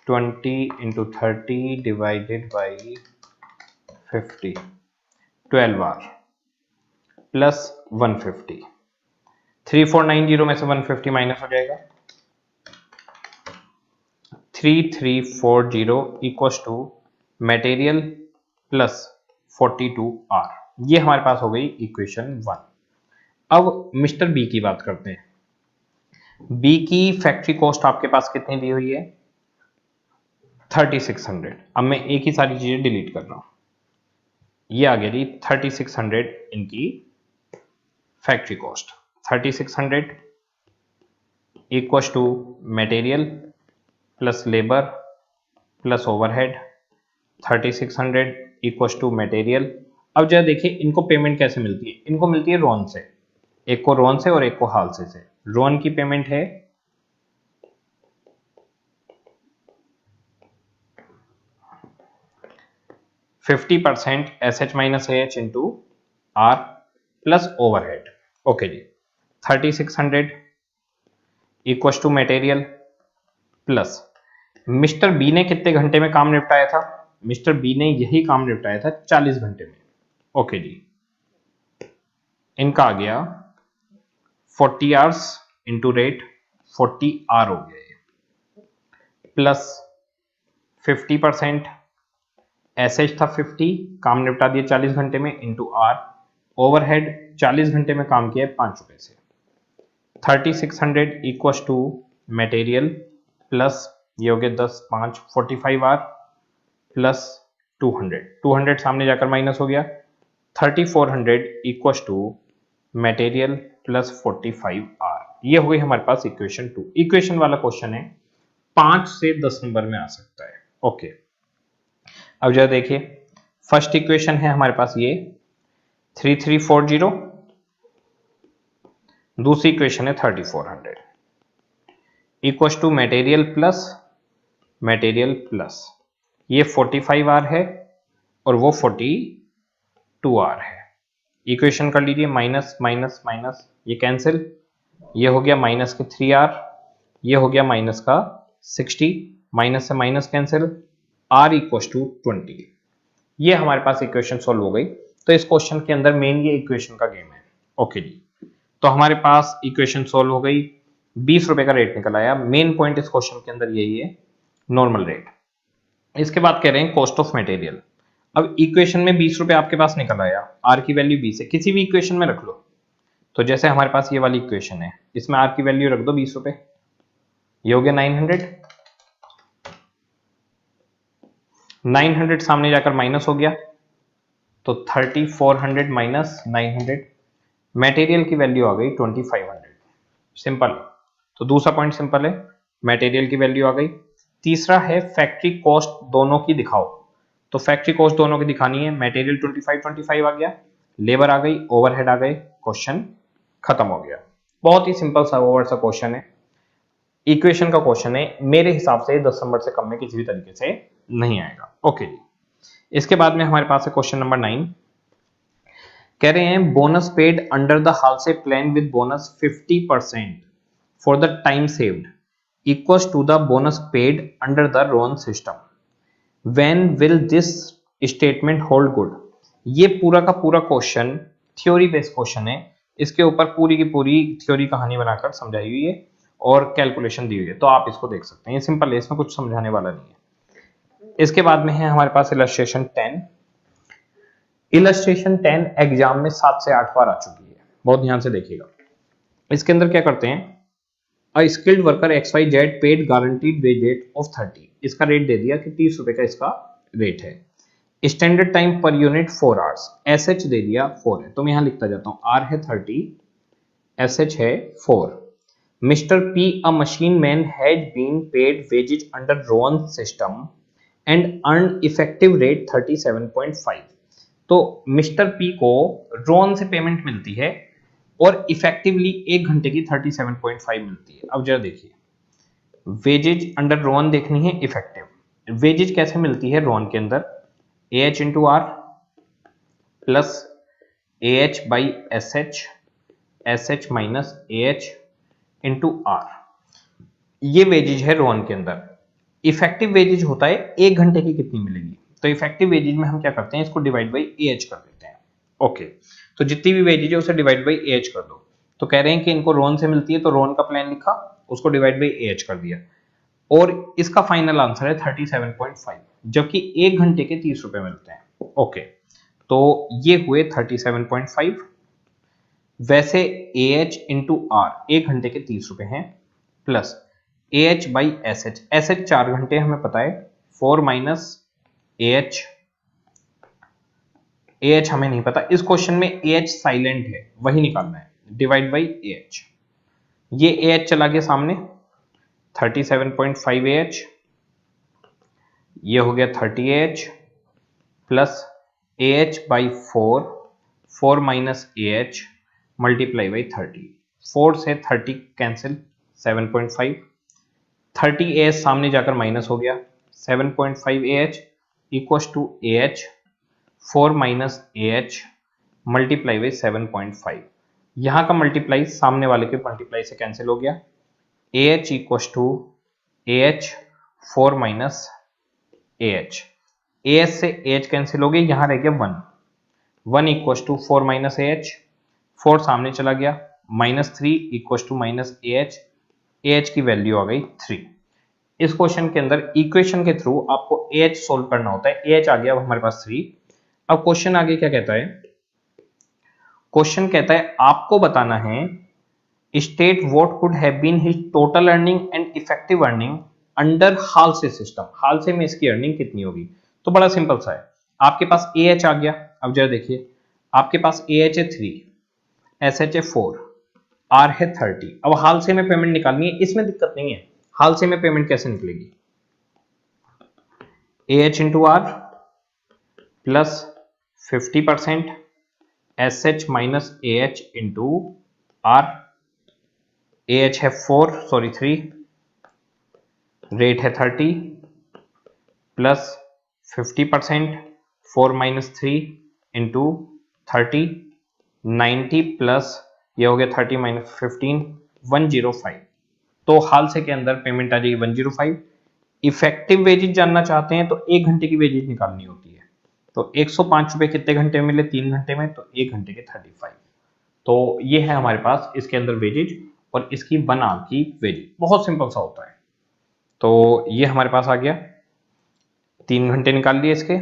S1: 20 into 30 divided by 50, 12R plus 150। 3490 में से 150 माइनस हो जाएगा, 3340 equals to material plus 42R। ये हमारे पास हो गई इक्वेशन 1। अब मिस्टर बी की बात करते हैं। बी की फैक्ट्री कॉस्ट आपके पास कितनी दी हुई है? 3600। अब मैं एक ही सारी चीजें डिलीट कर रहा हूं। ये आ गया जी 3600 इनकी factory cost. 3600 equals to material plus labour plus overhead, 3600 equals to material. अब जरा देखिए इनको पेमेंट कैसे मिलती है। इनको मिलती है रोन से, एक को रोन से और एक को हालसे से। रोन की पेमेंट है 50% SH minus AH into R plus overhead. Okay जी, 3600 equals to material plus mister B ने कितने घंटे में काम निपटाया था? मिस्टर बी ने यही काम निपटाया था 40 घंटे में। ओके जी, इनका आ गया 40 आवर्स इंटू रेट 40R हो गया प्लस 50% एसएच था 50, काम निपटा दिया 40 घंटे में इंटू आर। ओवरहेड 40 घंटे में काम किया है 5 रुपए से। 3600 इक्वल्स टू मटेरियल प्लस ये हो गया 10 5 45R प्लस 200 सामने जाकर माइनस हो गया। 3400 equals to material plus 45R। ये हो गई हमारे पास इक्वेशन 2। इक्वेशन वाला क्वेश्चन है 5 से 10 नंबर में आ सकता है। ओके, अब जरा देखिए फर्स्ट इक्वेशन है हमारे पास ये 3340, दूसरी इक्वेशन है 3400 इक्वल्स टू मटेरियल प्लस ये 45R है और वो 42R है। इक्वेशन कर लीजिए माइनस माइनस माइनस, ये कैंसिल, ये हो गया माइनस के 3R, ये हो गया माइनस का 60, माइनस से minus cancel, R equals to 20। ये हमारे पास इक्वेशन सॉल्व हो गई। तो इस क्वेश्चन के अंदर मेन ये इक्वेशन का गेम है। ओके जी, तो हमारे पास इक्वेशन सॉल्व हो गई, 20 रुपए का रेट निकल आया। मेन पॉइंट इस क्वेश्चन के अंदर यही है, नॉर्मल रेट। इसके बाद कह रहे हैं कॉस्ट ऑफ मटेरियल। अब इक्वेशन में 20 रुपए आपके पास निकल आया, आर की वैल्यू 20 है, किसी भी इक्वेशन में रख लो। तो जैसे हमारे पास ये वाली इक्वेशन है, इसमें आर की वैल्यू रख दो 20 रुपए, ये हो गया 900 सामने जाकर माइनस हो गया, तो 3400 माइनस 900, मटेरियल की वैल्यू आ गई 2500। सिंपल। तो दूसरा पॉइंट सिंपल है, मटेरियल की वैल्यू आ गई। तीसरा है फैक्ट्री कॉस्ट दोनों की दिखाओ। तो फैक्ट्री कॉस्ट दोनों की दिखानी है, मटेरियल 25 आ गया, लेबर आ गई, ओवरहेड आ गए, क्वेश्चन खत्म हो गया। बहुत ही सिंपल सा ओवर सा क्वेश्चन है, इक्वेशन का क्वेश्चन है। मेरे हिसाब से 10 नंबर से कम में किसी भी तरीके से नहीं आएगा। ओके जी, इसके बाद में हमारे पास है क्वेश्चन नंबर 9। कह रहे हैं bonus paid under the Halsey plan with bonus 50% for the time saved equals to the bonus paid under the Rowan system. When will this statement hold good. ये पूरा का पूरा क्वेश्चन थ्योरी बेस्ड क्वेश्चन है, इसके ऊपर पूरी की पूरी थ्योरी कहानी बनाकर समझाई हुई है और कैलकुलेशन दी हुई है, तो आप इसको देख सकते हैं। ये सिंपल है, इसमें कुछ समझाने वाला नहीं है। इसके बाद में है हमारे पास इलस्ट्रेशन 10। इलस्ट्रेशन 10 एग्जाम में 7 से 8 बार आ चुकी है, बहुत ध्यान से देखिएगा। इसके अंदर क्या करते हैं, अ skilled worker XYZ paid guaranteed wage rate of 30। इसका रेट दे दिया कि 30 रुपए का इसका रेट है। Standard time per unit 4 hours, SH दे दिया 4 है तो मैं यहां लिखता जाता हूं, R है 30, SH है 4। Mister P a machine man has been paid wages under Rowan system and earn effective rate 37.5। तो मिस्टर P को रोन से पेमेंट मिलती है और इफेक्टिवली 1 घंटे की 37.5 मिलती है। अब जरा देखिए, वेजेज अंडर रोन देखनी है, इफेक्टिव वेजेज कैसे मिलती है रोन के अंदर, AH into R plus AH by SH minus AH into R, ये वेजेज है रोन के अंदर। इफेक्टिव वेजेज होता है 1 घंटे की कितनी मिलेगी, तो इफेक्टिव वेजेज में हम क्या करते हैं, इसको डिवाइड बाई AH कर देते हैं। ओके, तो जितनी भी वेजेज है उसे डिवाइड बाई AH कर दो। तो कह रहे हैं कि इनको रोन से मिलती है तो रोन का प्लान लिखा, उसको डिवाइड बाई AH कर दिया, और इसका फाइनल आंसर है 37.5, जबकि 1 घंटे के 30 रुपए मिलते हैं। ओके, तो ये हुए 37.5। वैसे AH इंटू आर 1 घंटे के 30 रुपए हैं, प्लस AH बाई SH 4 घंटे हमें पता है, 4 माइनस AH हमें नहीं पता, इस क्वेश्चन में AH साइलेंट है वही निकालना है, डिवाइड बाई AH। ये AH चला गया सामने, 37.5 AH, ये हो गया 30 AH plus AH by 4 minus AH multiply by 30, 4 से 30 कैंसिल, 7.5, 30 AH सामने जाकर माइनस हो गया, 7.5 AH equals to AH 4 minus AH multiply by 7.5, यहां का मल्टीप्लाई सामने वाले के मल्टीप्लाई से कैंसिल हो गया, AH equals to AH 4 minus AH से AH कैंसिल हो गया, यहां रह गया 1 इक्वल्स टू 4 माइनस AH, 4 सामने चला गया, -3 इक्वल्स टू माइनस AH की वैल्यू आ गई 3। इस क्वेश्चन के अंदर इक्वेशन के थ्रू आपको AH सोल्व करना होता है, AH आ गया अब हमारे पास 3। अब क्वेश्चन आगे क्या कहता है, क्वेश्चन कहता है आपको बताना है state what could have been his total earning and effective earning under Halsey system, Halsey में इसकी अर्निंग कितनी होगी। तो बड़ा सिंपल सा है, आपके पास AH आ गया, अब जरा देखिए आपके पास AH है 3, SH है 4, R है 30। अब हालसे में पेमेंट निकालनी है, इसमें दिक्कत नहीं है, हालसे में पेमेंट कैसे निकलेगी, AH into R plus 50% SH minus AH into R, AH है 3, रेट है 30 प्लस 50% 4 माइनस 3 इंटू 30, 90 प्लस ये हो गया 30 माइनस 15, 105। तो हालसे के अंदर पेमेंट आ जाएगी 105। इफेक्टिव वेजेज जानना चाहते हैं तो 1 घंटे की वेजेज निकालनी होती है, तो 105 रुपए कितने घंटे में मिले, 3 घंटे में, तो 1 घंटे के 35। तो ये है हमारे पास इसके अंदर वेजेज, और इसकी 1 आवर की वेजेज, बहुत सिंपल सा होता है। तो ये हमारे पास आ गया, 3 घंटे निकाल लिए इसके,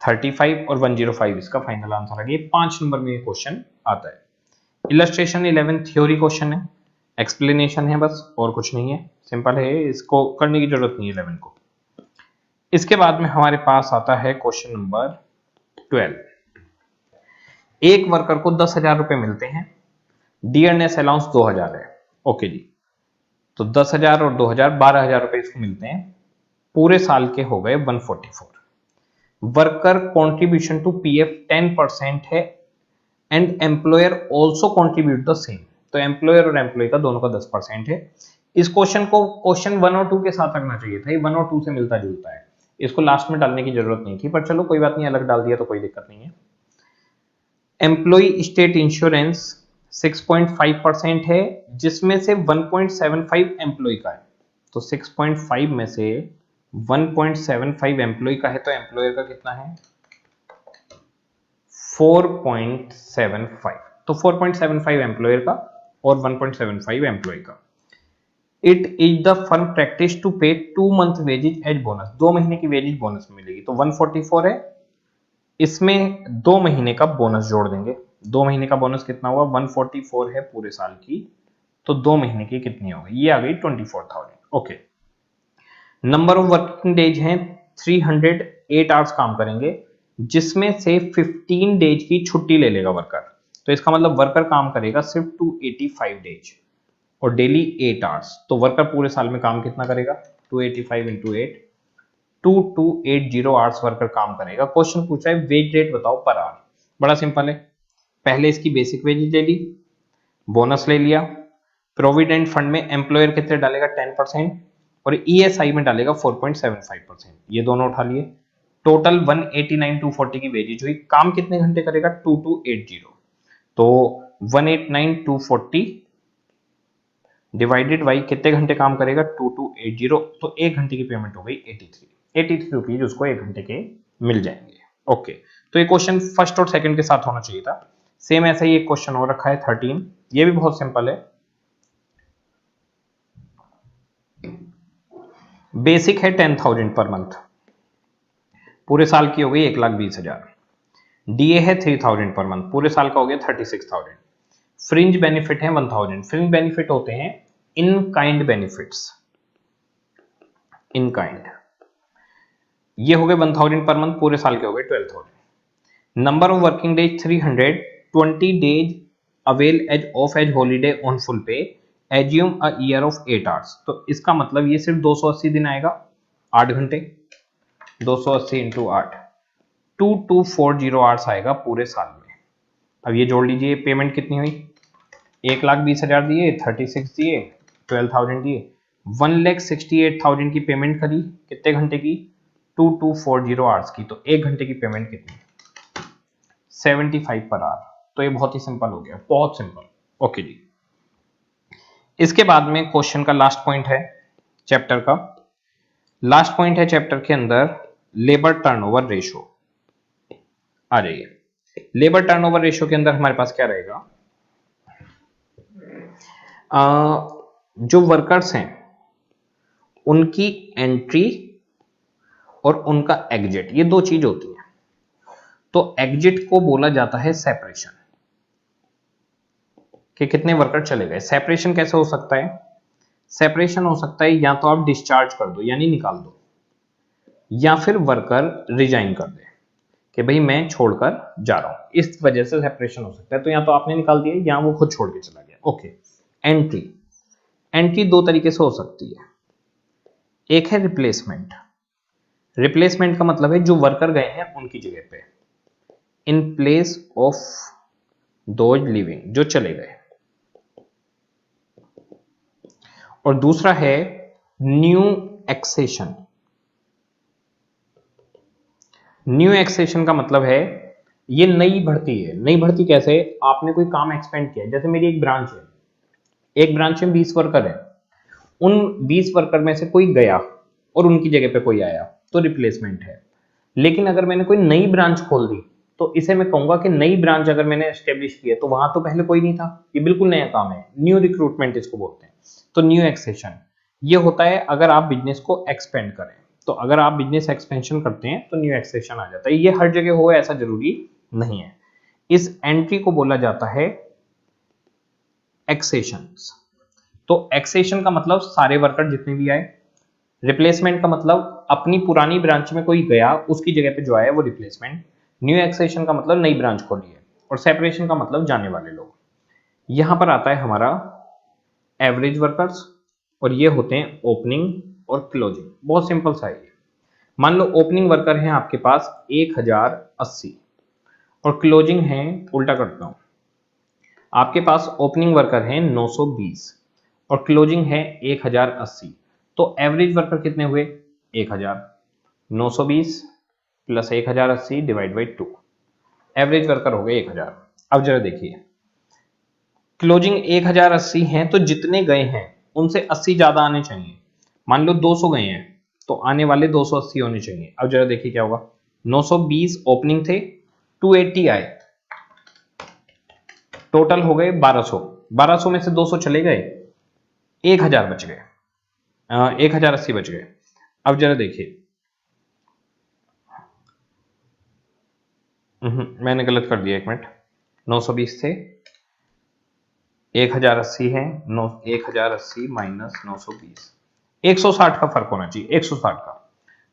S1: 35 और 105 इसका फाइनल आंसर आ गया। 5 नंबर में ये क्वेश्चन आता है। इलस्ट्रेशन 11 थ्योरी क्वेश्चन है, एक्सप्लेनेशन है बस, और कुछ नहीं है, सिंपल है, इसको करने की जरूरत नहीं है 11 को। इसके बाद में हमारे पास आता है क्वेश्चन नंबर 12। एक वर्कर को 10,000 रुपए मिलते हैं, डियरनेस अलाउंस 2,000 है। ओके जी, तो 10,000 और 2,000 12,000 रुपए इसको मिलते हैं, पूरे साल के हो गए 144। वर्कर कॉन्ट्रीब्यूशन टू PF 10% है and employer also contribute the same, तो एम्प्लॉयर और एम्प्लॉय का दोनों का 10% है। इस क्वेश्चन को क्वेश्चन 1 और 2 के साथ रखना चाहिए था, ये 1 और 2 से मिलता जुलता है, इसको लास्ट में डालने की जरूरत नहीं थी, पर चलो कोई बात नहीं, अलग डाल दिया तो कोई दिक्कत नहीं है। एम्प्लॉय स्टेट इंश्योरेंस 6.5% है, जिसमें से 1.75 एम्प्लॉय का है, तो 6.5 में से 1.75 एम्प्लॉय का है, तो एम्प्लॉयर का कितना है 4.75, तो 4.75 एम्प्लॉयर का और 1.75 एम्प्लॉय का। It is the firm practice to pay 2 month wages as bonus, 2 महीने की वेजेज बोनस में मिलेगी, तो 144 है, इसमें 2 महीने का बोनस जोड़ देंगे, 2 महीने का बोनस कितना हुआ 144 है पूरे साल की, तो 2 महीने की कितनी होगी, ये आ गई 24,000। Okay, number of working days हैं 308 आवर्स काम करेंगे, जिसमें से 15 डेज की छुट्टी ले लेगा वर्कर। तो इसका मतलब वर्कर काम करेगा सिर्फ 285 डेज और डेली 8 आवर्स। तो वर्कर पूरे साल में काम कितना करेगा? 285 इंटू 8, 2280 आवर्स वर्कर काम करेगा। क्वेश्चन पूछा है वेज रेट बताओ पर आवर। बड़ा सिंपल है, पहले इसकी बेसिक वेजेज ले ली, बोनस ले लिया, प्रोविडेंट फंड में एम्प्लॉयर कितने डालेगा? 10%, और ईएसआई में डालेगा 4.75%। ये दोनों उठा लिए, टोटल 189,240 की वेजेज हुई। काम कितने घंटे करेगा? 2280। तो 189,240 डिवाइडेड बाई कितने घंटे काम करेगा? 2280, तो एक घंटे की पेमेंट हो गई 83 रुपीज, उसको एक घंटे के मिल जाएंगे। ओके, तो ये क्वेश्चन फर्स्ट और सेकंड के साथ होना चाहिए था। सेम ऐसा ही एक क्वेश्चन हो रखा है 13, ये भी बहुत सिंपल है। बेसिक है 10,000 पर मंथ, पूरे साल की हो गई 1,20,000। डीए है 3,000 पर मंथ, पूरे साल का हो गया 36,000। फ्रिंज बेनिफिट है 1,000। फ्रिंज बेनिफिट होते हैं in kind benefits, in kind. ये हो गए 1,000 पर मंथ, पूरे साल के हो गए 12,000। Number of working days 300, 20 days avail as of as holiday on full pay, assume a year of 8 hours. तो इसका मतलब ये सिर्फ 280 दिन आएगा, 8 घंटे, 280 इंटू 8, 2240 आवर्स आएगा पूरे साल में। अब ये जोड़ लीजिए, पेमेंट कितनी हुई? 1,20,000 दिए, 36 दिए, 12,000 दिए, 1,68,000 की पेमेंट करी, कितने घंटे की? 2240 आवर्स की। तो एक घंटे की पेमेंट कितनी? 75 पर आवर। तो ये बहुत ही सिंपल हो गया, बहुत सिंपल। ओके जी, इसके बाद में क्वेश्चन का लास्ट पॉइंट है चैप्टर का, लास्ट पॉइंट है चैप्टर के अंदर लेबर टर्नओवर रेशो। आ जाइए, लेबर टर्नओवर रेशो के अंदर हमारे पास क्या रहेगा? जो वर्कर्स हैं उनकी एंट्री और उनका एग्जिट, ये दो चीज होती है। तो एग्जिट को बोला जाता है सेपरेशन, कि कितने वर्कर चले गए। सेपरेशन कैसे हो सकता है? सेपरेशन हो सकता है या तो आप डिस्चार्ज कर दो यानी निकाल दो, या फिर वर्कर रिजाइन कर दे कि भाई मैं छोड़कर जा रहा हूं, इस वजह से सेपरेशन हो सकता है। तो या तो आपने निकाल दिया या वो खुद छोड़ के चला गया। ओके, एंट्री, एंट्री दो तरीके से हो सकती है। एक है रिप्लेसमेंट। रिप्लेसमेंट का मतलब है जो वर्कर गए हैं उनकी जगह पे, in place of those living, जो चले गए। और दूसरा है न्यू एक्सेशन। न्यू एक्सेशन का मतलब है ये नई भर्ती है। नई भर्ती कैसे? आपने कोई काम एक्सपेंड किया, जैसे मेरी एक ब्रांच है, एक ब्रांच में 20 वर्कर है, उन 20 वर्कर में से कोई गया और उनकी जगह पे कोई आया, तो रिप्लेसमेंट है। लेकिन अगर मैंने कोई नई ब्रांच खोल दी तो इसे मैं कहूंगा कि नई ब्रांच अगर मैंने एस्टेब्लिश की है तो वहां तो पहले कोई नहीं था, ये बिल्कुल नया काम है, न्यू रिक्रूटमेंट इसको बोलते हैं। तो न्यू एक्सेशन ये होता है अगर आप बिजनेस को एक्सपेंड करें। तो अगर आप बिजनेस एक्सपेंशन करते हैं तो न्यू एक्सेशन आ जाता है। ये हर जगह हो ऐसा जरूरी नहीं है। इस एंट्री को बोला जाता है एक्सेशन। तो एक्सेशन का मतलब सारे वर्कर जितने भी आए, रिप्लेसमेंट का मतलब अपनी पुरानी ब्रांच में कोई गया उसकी जगह पे जो आया वो रिप्लेसमेंट। न्यू एक्सेशन का मतलब नई ब्रांच खोली है, और सेपरेशन का मतलब जाने वाले लोग। यहां पर आता है हमारा एवरेज वर्कर्स, और ये होते हैं ओपनिंग और क्लोजिंग। बहुत सिंपल सा है। मान लो ओपनिंग वर्कर हैं आपके पास 1080 और क्लोजिंग है, उल्टा करता हूं, आपके पास ओपनिंग वर्कर है 920 और क्लोजिंग है 1080। तो एवरेज वर्कर कितने हुए? 1000, 920 plus 1080 divide by 2, average worker हो गए 1000। अब जरा देखिए, क्लोजिंग 1080 हैं तो जितने गए हैं उनसे 80 ज्यादा आने चाहिए। मान लो 200 गए हैं तो आने वाले 280 होने चाहिए। अब जरा देखिए क्या होगा, 920 ओपनिंग थे, 280 आए, टोटल हो गए 1200। 1200 में से 200 चले गए, 1000 बच गए, 1080 बच गए। अब जरा देखिए, मैंने गलत कर दिया, एक मिनट। 920 थे, 1080 है, 1080 माइनस 920, 160 का फर्क होना चाहिए, 160 का।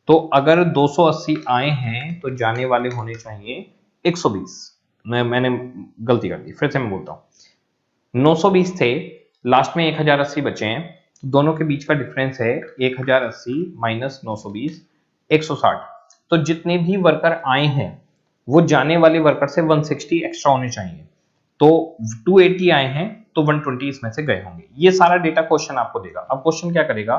S1: तो अगर 280 आए हैं तो जाने वाले होने चाहिए 120। मैंने गलती कर दी, फिर से मैं बोलता हूँ। 920 थे, लास्ट में 1080 बचे हैं, तो दोनों के बीच का डिफरेंस है 1080 माइनस 920, 160। तो जितने भी वर्कर आए हैं वो जाने वाले वर्कर से 160 एक्स्ट्रा होने चाहिए। तो 280 आए हैं तो 120 इसमें से गए होंगे। ये सारा डेटा क्वेश्चन आपको देगा। अब क्वेश्चन क्या करेगा,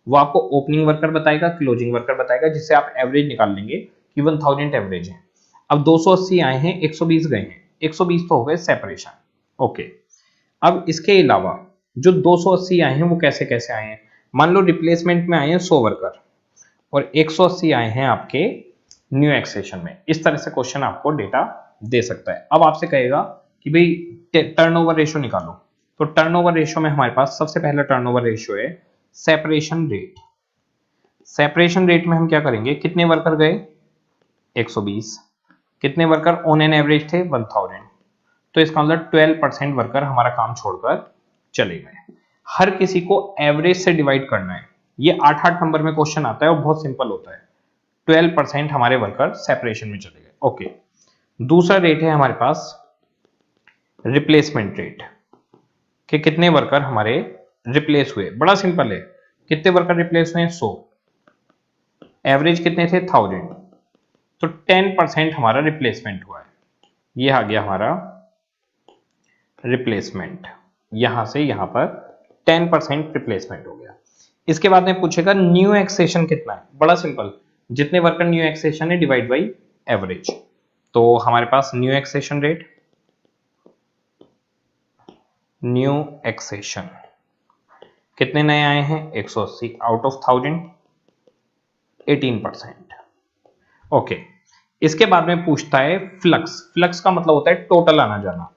S1: वो आपको ओपनिंग वर्कर बताएगा, क्लोजिंग वर्कर बताएगा, जिससे आप एवरेज निकाल लेंगे कि 1000 एवरेज है। अब 280 आए हैं, 120 गए हैं, 120 तो हो गए सेपरेशन। ओके, अब इसके अलावा जो 280 आए हैं वो कैसे कैसे आए हैं। मान लो रिप्लेसमेंट में आए हैं 100 वर्कर और 180 आए हैं आपके न्यू एक्सेशन में। इस तरह से क्वेश्चन आपको डेटा दे सकता है। अब आपसे कहेगा कि भाई टर्नओवर रेशियो निकालो, तो टर्नओवर रेशियो में हमारे पास सबसे पहला टर्नओवर रेशियो है सेपरेशन रेट। सेपरेशन रेट में हम क्या करेंगे, कितने वर्कर गए 120, कितने वर्कर ऑन एन एवरेज थे 1000, तो इसका मतलब 12% वर्कर हमारा काम छोड़कर चले गए। हर किसी को एवरेज से डिवाइड करना है। ये 8-8 नंबर में क्वेश्चन आता है और बहुत सिंपल होता है। 12% हमारे वर्कर सेपरेशन में चले गए। ओके, दूसरा रेट है हमारे पास रिप्लेसमेंट रेट, कि कितने वर्कर हमारे रिप्लेस हुए। बड़ा सिंपल है, कितने वर्कर रिप्लेस हुए 100, एवरेज कितने थे 1000, तो 10% हमारा रिप्लेसमेंट हुआ है। ये आ गया हमारा रिप्लेसमेंट, यहां से यहां पर 10% रिप्लेसमेंट हो गया। इसके बाद में पूछेगा न्यू एक्सेशन कितना है। बड़ा सिंपल, जितने वर्कर न्यू एक्सेशन है डिवाइड बाई एवरेज। तो हमारे पास new accession rate, new accession कितने नए आए हैं 180 आउट ऑफ 1000, 18%। ओके, इसके बाद में पूछता है फ्लक्स। फ्लक्स का मतलब होता है टोटल आना जाना।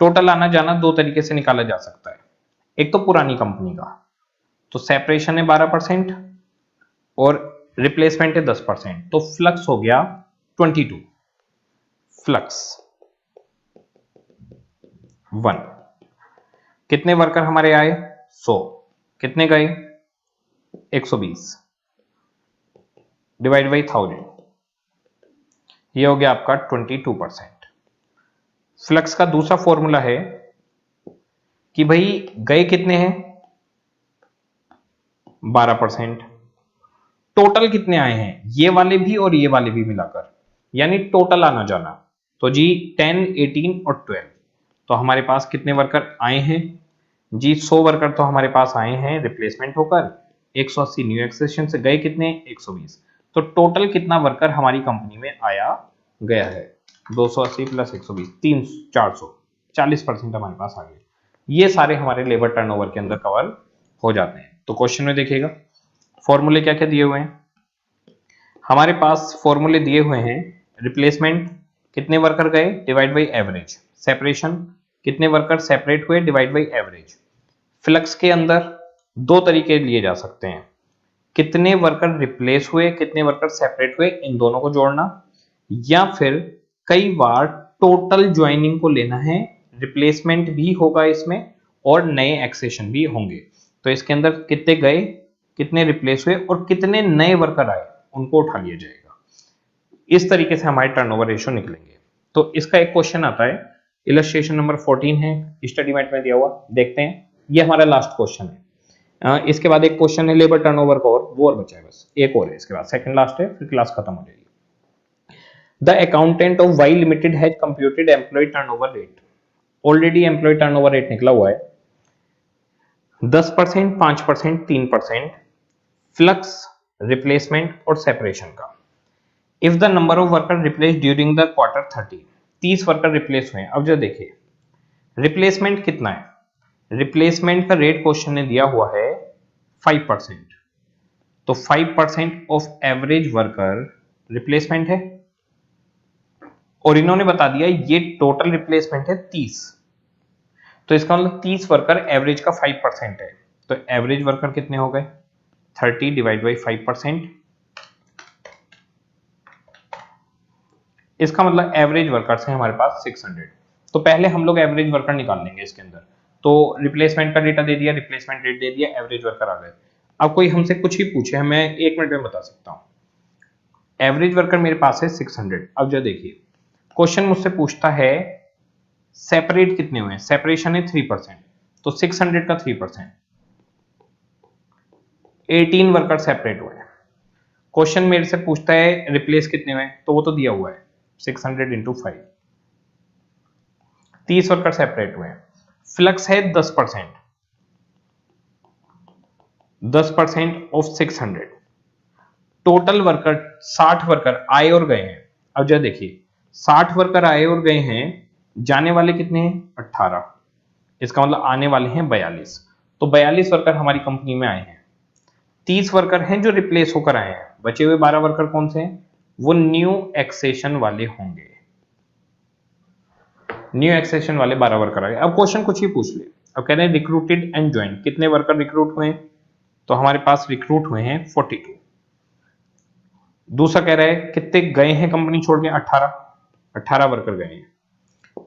S1: टोटल आना जाना दो तरीके से निकाला जा सकता है। एक तो पुरानी कंपनी का, तो सेपरेशन है 12% और रिप्लेसमेंट है 10%, तो फ्लक्स हो गया 22। फ्लक्स 1, कितने वर्कर हमारे आए 100, कितने गए 120 डिवाइड बाई 1000, ये हो गया आपका 22%। फ्लक्स का दूसरा फॉर्मूला है कि भाई गए कितने हैं 12%, टोटल कितने आए हैं ये वाले भी और ये वाले भी मिलाकर, यानी टोटल आना जाना। तो जी 10, 18 और 12, तो हमारे पास कितने वर्कर आए हैं जी 100 वर्कर तो हमारे पास आए हैं रिप्लेसमेंट होकर, 180 न्यू एक्सेशन से गए कितने 120, तो टोटल कितना वर्कर हमारी कंपनी में आया गया है 280 प्लस 120, 400, 40% हमारे पास आ गए। ये सारे हमारे लेबर टर्नओवर के अंदर कवर हो जाते हैं। तो क्वेश्चन में देखिएगा फॉर्मूले क्या क्या दिए हुए हैं। हमारे पास फॉर्मूले दिए हुए हैं, रिप्लेसमेंट कितने वर्कर गए डिवाइड बाई एवरेज, सेपरेशन कितने वर्कर सेपरेट हुए डिवाइड बाई एवरेज। फ्लक्स के अंदर दो तरीके लिए जा सकते हैं, कितने वर्कर रिप्लेस हुए कितने वर्कर सेपरेट हुए, इन दोनों को जोड़ना, या फिर कई बार टोटल ज्वाइनिंग को लेना है, रिप्लेसमेंट भी होगा इसमें और नए एक्सेशन भी होंगे। तो इसके अंदर कितने गए कितने रिप्लेस हुए और कितने नए वर्कर आए उनको उठा लिया जाएगा। इस तरीके से हमारे टर्नओवर रेशियो निकलेंगे। तो इसका एक क्वेश्चन आता है, इलस्ट्रेशन नंबर 14 है, स्टडी मेट में दिया हुआ, देखते हैं। ये हमारा लास्ट क्वेश्चन है। इसके बाद एक क्वेश्चन है लेबर टर्नओवर का, और वो और बचा है बस, एक और है इसके बाद, सेकंड लास्ट है, फिर क्लास खत्म हो जाएगी। The accountant of Y limited has computed employee turnover rate. Already employee turnover rate निकला हुआ है 10%, 5%, 3%, फ्लक्स, रिप्लेसमेंट और सेपरेशन का। If the number of worker replace during the quarter 30 worker replace हुए। अब जो देखिए रिप्लेसमेंट कितना है, रिप्लेसमेंट का रेट क्वेश्चन ने दिया हुआ है 5%, तो 5% ऑफ एवरेज वर्कर रिप्लेसमेंट है, और इन्होंने बता दिया ये टोटल रिप्लेसमेंट है 30, तो इसका मतलब 30 वर्कर एवरेज का 5% है, तो एवरेज वर्कर कितने हो गए 30 डिवाइड बाई 5%, इसका मतलब एवरेज वर्कर्स हैं हमारे पास 600। तो पहले हम लोग एवरेज वर्कर निकाल लेंगे इसके अंदर। तो रिप्लेसमेंट का डेटा दे दिया, रिप्लेसमेंट रेट दे दिया, एवरेज वर्कर आ गए। अब कोई हमसे कुछ ही पूछे, मैं 1 मिनट में बता सकता हूँ। एवरेज वर्कर मेरे पास है 600। अब जो देखिए क्वेश्चन मुझसे पूछता है सेपरेट कितने हुए, सेपरेशन है 3%, तो 600 का 3%, 18 वर्कर सेपरेट हुए। क्वेश्चन मेरे से पूछता है रिप्लेस कितने हुए, तो वो तो दिया हुआ है 600 इंटू 5, 30 वर्कर सेपरेट हुए। फ्लक्स है 10%, 10% ऑफ 600, टोटल वर्कर 60 वर्कर आए और गए हैं। अब जरा देखिए 60 वर्कर आए और गए हैं, जाने वाले कितने हैं 18, इसका मतलब आने वाले हैं 42, तो 42 वर्कर हमारी कंपनी में आए हैं। 30 वर्कर हैं जो रिप्लेस होकर आए हैं, बचे हुए 12 वर्कर कौन से हैं, वो न्यू एक्सेशन वाले होंगे, न्यू एक्सेशन वाले 12 वर्कर आ गए। अब क्वेश्चन कुछ ही पूछ ले, अब कह रहे हैं रिक्रूटेड एंड ज्वाइन, कितने वर्कर रिक्रूट हुए हैं, तो हमारे पास रिक्रूट हुए हैं 42। दूसरा कह रहा है कितने गए हैं कंपनी छोड़ के, 18 वर्कर गए हैं।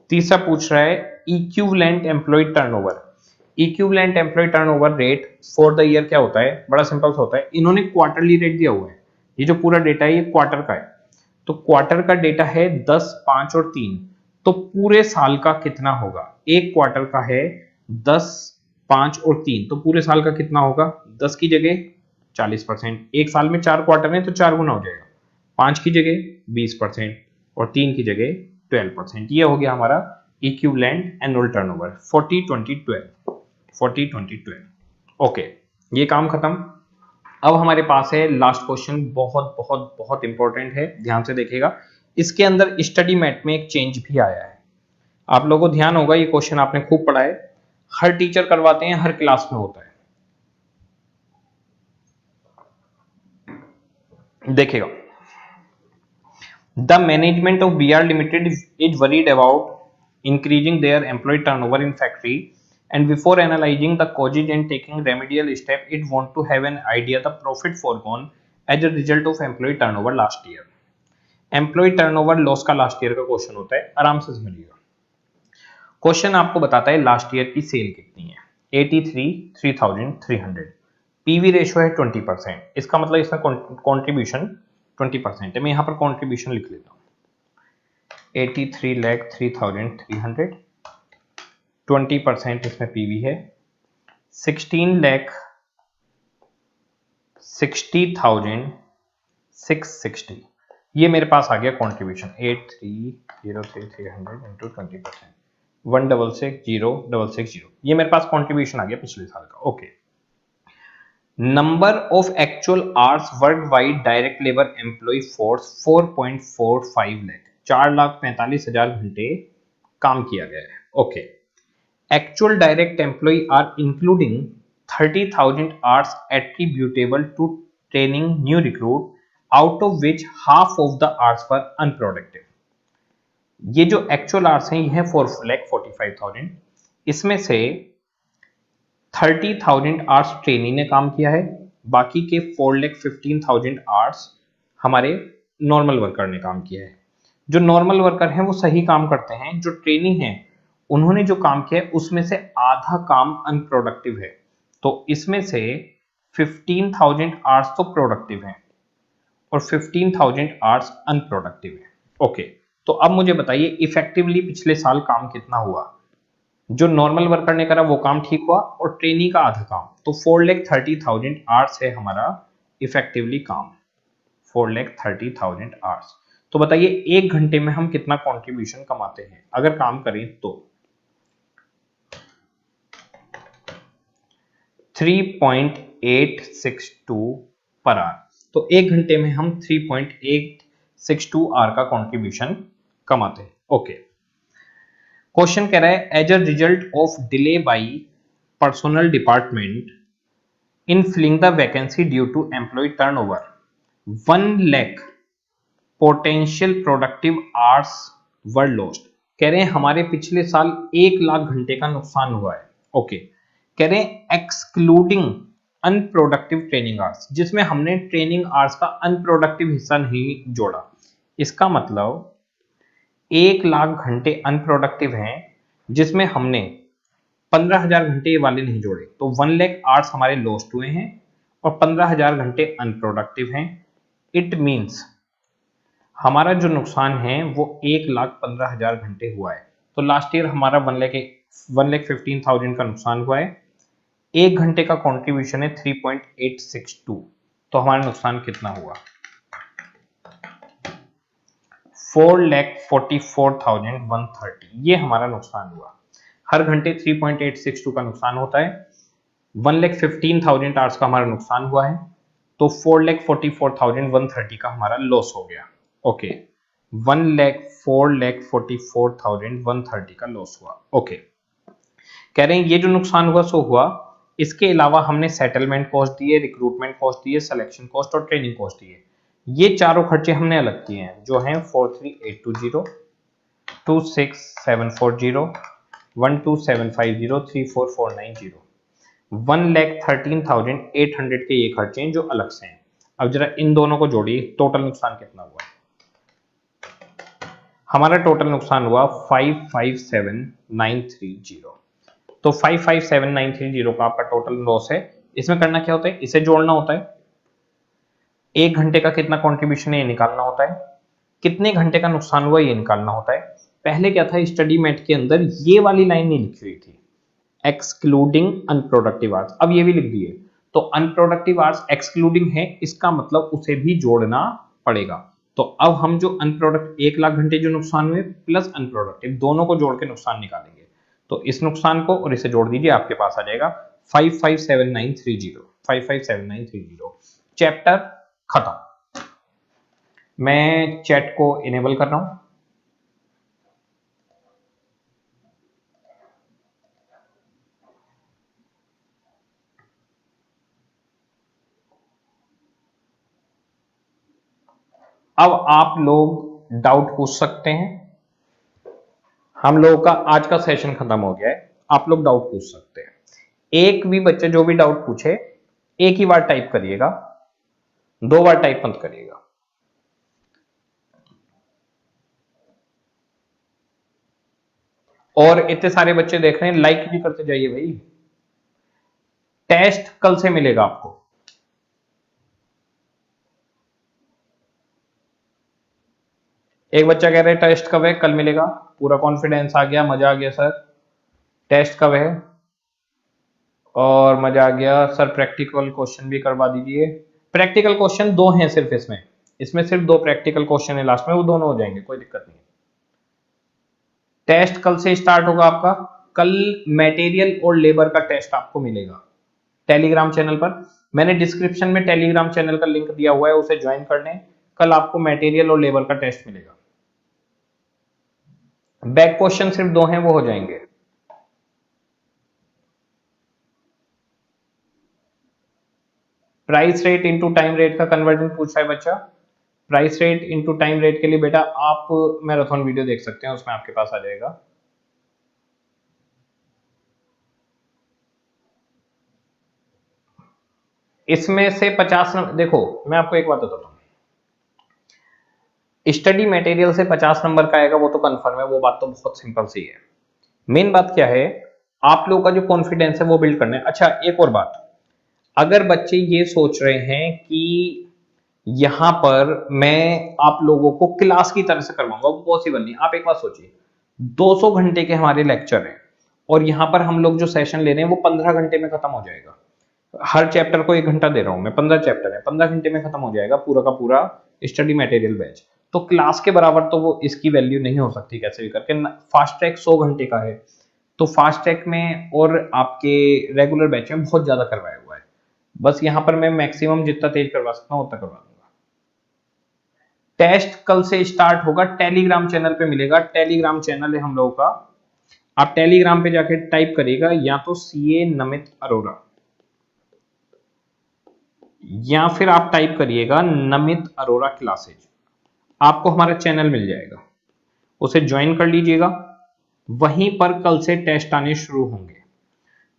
S1: तीसरा पूछ रहा है equivalent employee turnover, equivalent employee turnover rate for the year क्या होता है, बड़ा सिंपल सा होता है, इन्होंने क्वार्टरली रेट दिया हुआ है, ये जो पूरा डेटा है ये क्वार्टर का है, तो क्वार्टर का डेटा है 10, 5 और 3, तो पूरे साल का कितना होगा, एक क्वार्टर का है 10, 5 और 3, तो पूरे साल का कितना होगा, 10 की जगह 40%, एक साल में 4 क्वार्टर है तो 4 गुना हो जाएगा, 5 की जगह 20% और 3 की जगह 12%। ये हो गया हमारा इक्विवेलेंट एनुअल टर्नओवर 40-20-12। ओके, ये काम खत्म। अब हमारे पास है लास्ट क्वेश्चन, बहुत बहुत बहुत इंपॉर्टेंट है, ध्यान से देखिएगा। इसके अंदर स्टडी मैट में एक चेंज भी आया है, आप लोगों को ध्यान होगा, ये क्वेश्चन आपने खूब पढ़ा है, हर टीचर करवाते हैं, हर क्लास में होता है। देखिएगा, the management of BR limited is worried about increasing their employee turnover in factory, and before analyzing the causes and taking remedial step, it want to have an idea the profit foregone as a result of employee turnover last year। Employee turnover loss का last year का question होता है, आराम से समझिएगा। Question आपको बताता है लास्ट ईयर की सेल कितनी है, 83,300, पीवी रेशियो है 20%, इसका मतलब इसमें कंट्रीब्यूशन 20% है, मैं यहां पर कंट्रीब्यूशन लिख लेता हूं, 83,03,300, 20% इसमें पीवी है, 16,60,660, ये मेरे पास आ गया कंट्रीब्यूशन, 83,03,300 इंटू 20%, 1,660,660, ये मेरे पास कंट्रीब्यूशन आ गया पिछले साल का। Okay, number of actual hours world wide direct labour employee force 4.45 lakh, 4,45,000 घंटे काम किया गया है। Okay, actual direct employee are including 30,000 hours attributable to training new recruit, out of which half of the hours were unproductive. ये जो actual hours हैं ये है 4,45,000, इसमें से 30,000 आवर्स ट्रेनी ने काम किया है, बाकी के 4,15,000 आवर्स हमारे नॉर्मल वर्कर ने काम किया है। जो नॉर्मल वर्कर हैं वो सही काम करते हैं, जो ट्रेनी हैं उन्होंने जो काम किया है उसमें से आधा काम अनप्रोडक्टिव है, तो इसमें से 15,000 आवर्स तो प्रोडक्टिव हैं और 15,000 आवर्स अनप्रोडक्टिव है। ओके, तो अब मुझे बताइए इफेक्टिवली पिछले साल काम कितना हुआ, जो नॉर्मल वर्कर ने करा वो काम ठीक हुआ और ट्रेनी का आधा काम, तो 4,30,000 आवर्स है हमारा इफेक्टिवली काम, 4,30,000 आवर्स। तो बताइए एक घंटे में हम कितना कंट्रीब्यूशन कमाते हैं अगर काम करें तो, 3.862 पर आवर, तो एक घंटे में हम 3.862 आवर का कंट्रीब्यूशन कमाते हैं। ओके, क्वेश्चन कह रहा है as a result of delay by personnel department in filling the vacancy due to employee turnover 1 lakh potential productive hours were lost. कह रहे हैं हमारे पिछले साल 1 लाख घंटे का नुकसान हुआ है। ओके, कह रहे हैं एक्सक्लूडिंग अनप्रोडक्टिव ट्रेनिंग आवर्स, जिसमें हमने ट्रेनिंग आवर्स का अनप्रोडक्टिव हिस्सा नहीं जोड़ा, इसका मतलब 1 लाख घंटे अनप्रोडक्टिव हैं जिसमें हमने 15,000 घंटे ये वाले नहीं जोड़े, तो 1 लाख आवर्स हमारे लॉस्ट हुए हैं और 15,000 घंटे अनप्रोडक्टिव हैं। इट मींस हमारा जो नुकसान है वो 1,15,000 घंटे हुआ है। तो लास्ट ईयर हमारा 1,15,000 का नुकसान हुआ है। एक घंटे का कंट्रीब्यूशन है 3.862। तो हमारा नुकसान कितना हुआ? 4,44,130। ये हमारा नुकसान हुआ। हर घंटे 3.862 का नुकसान होता है। 1,15,000 आवर्स का हमारा नुकसान हुआ है, तो 4,44,130 का हमारा लॉस हो गया। ओके, 4,44,130 का लॉस हुआ। ओके, कह रहे हैं ये जो नुकसान हुआ सो हुआ, इसके अलावा हमने सेटलमेंट कॉस्ट दिए, रिक्रूटमेंट कॉस्ट दिए, सिलेक्शन कॉस्ट और ट्रेनिंग कॉस्ट दिए। ये चारों खर्चे हमने अलग किए हैं, जो हैं 43,820, 26,740, 12,750, 34,490। 1,13,800 के ये खर्चे हैं जो अलग से हैं। अब जरा इन दोनों को जोड़िए, टोटल नुकसान कितना हुआ? हमारा टोटल नुकसान हुआ 557,930। तो 557,930 का आपका टोटल लॉस है। इसमें करना क्या होता है? इसे जोड़ना होता है, एक घंटे का कितना कंट्रीब्यूशन है ये निकालना होता है, कितने घंटे का नुकसान हुआ ये निकालना होता है। पहले क्या था, स्टडी मेट के अंदर ये वाली लाइन नहीं लिखी हुई थी, एक्सक्लूडिंग अनप्रोडक्टिव आवर्स। अब ये भी लिख दिए, तो अनप्रोडक्टिव आवर्स एक्सक्लूडिंग है, इसका मतलब उसे भी जोड़ना पड़ेगा। तो अब हम जो अनप्रोडक्ट 1,00,000 घंटे जो नुकसान हुए प्लस अनप्रोडक्टिव दोनों को जोड़ के नुकसान निकालेंगे। तो इस नुकसान को और इसे जोड़ दीजिए, आपके पास आ जाएगा 557,930। 557,930। चैप्टर खत्म। मैं चैट को इनेबल कर रहा हूं। अब आप लोग डाउट पूछ सकते हैं। हम लोगों का आज का सेशन खत्म हो गया है, आप लोग डाउट पूछ सकते हैं। एक भी बच्चे जो भी डाउट पूछे एक ही बार टाइप करिएगा, 2 बार टाइप मत करिएगा। और इतने सारे बच्चे देख रहे हैं, लाइक भी करते जाइए भाई। टेस्ट कल से मिलेगा आपको। एक बच्चा कह रहे हैं टेस्ट कब है? कल मिलेगा। पूरा कॉन्फिडेंस आ गया, मजा आ गया सर। टेस्ट कब है? और मजा आ गया सर, प्रैक्टिकल क्वेश्चन भी करवा दीजिए। प्रैक्टिकल क्वेश्चन 2 हैं सिर्फ, इसमें सिर्फ 2 प्रैक्टिकल क्वेश्चन है लास्ट में, वो दोनों हो जाएंगे, कोई दिक्कत नहीं। टेस्ट कल से स्टार्ट होगा आपका। कल मटेरियल और लेबर का टेस्ट आपको मिलेगा टेलीग्राम चैनल पर। मैंने डिस्क्रिप्शन में टेलीग्राम चैनल का लिंक दिया हुआ है, उसे ज्वाइन कर लें। कल आपको मटेरियल और लेबर का टेस्ट मिलेगा। बैक क्वेश्चन सिर्फ 2 हैं, वो हो जाएंगे। Price rate into time rate का कन्वर्जन पूछा है बच्चा। Price rate into time rate के लिए बेटा आप मैराथन वीडियो देख सकते हैं, उसमें आपके पास आ जाएगा। इसमें से 50 देखो, मैं आपको एक बात बताता हूँ, स्टडी मटेरियल से 50 नंबर का आएगा वो तो कंफर्म है, वो बात तो बहुत सिंपल सी है। मेन बात क्या है, आप लोगों का जो कॉन्फिडेंस है वो बिल्ड करना है। अच्छा एक और बात, अगर बच्चे ये सोच रहे हैं कि यहां पर मैं आप लोगों को क्लास की तरह से करवाऊंगा, वो पॉसिबल नहीं। आप एक बात सोचिए, 200 घंटे के हमारे लेक्चर हैं और यहां पर हम लोग जो सेशन ले रहे हैं वो 15 घंटे में खत्म हो जाएगा। हर चैप्टर को 1 घंटा दे रहा हूं मैं, 15 चैप्टर है, 15 घंटे में खत्म हो जाएगा पूरा का पूरा स्टडी मटेरियल बैच। तो क्लास के बराबर तो वो इसकी वैल्यू नहीं हो सकती कैसे भी करके। फास्ट ट्रैक 100 घंटे का है, तो फास्ट ट्रैक में और आपके रेगुलर बैच में बहुत ज्यादा करवाया हुआ है। बस यहाँ पर मैं मैक्सिमम जितना तेज करवा सकता हूँ उतना करवा दूंगा। टेस्ट कल से स्टार्ट होगा, टेलीग्राम चैनल पे मिलेगा। टेलीग्राम चैनल है हम लोगों का, आप टेलीग्राम पे जाके टाइप करिएगा या तो सीए नमित अरोरा, या फिर आप टाइप करिएगा नमित अरोरा क्लासेज, आपको हमारा चैनल मिल जाएगा, उसे ज्वाइन कर लीजिएगा। वहीं पर कल से टेस्ट आने शुरू होंगे।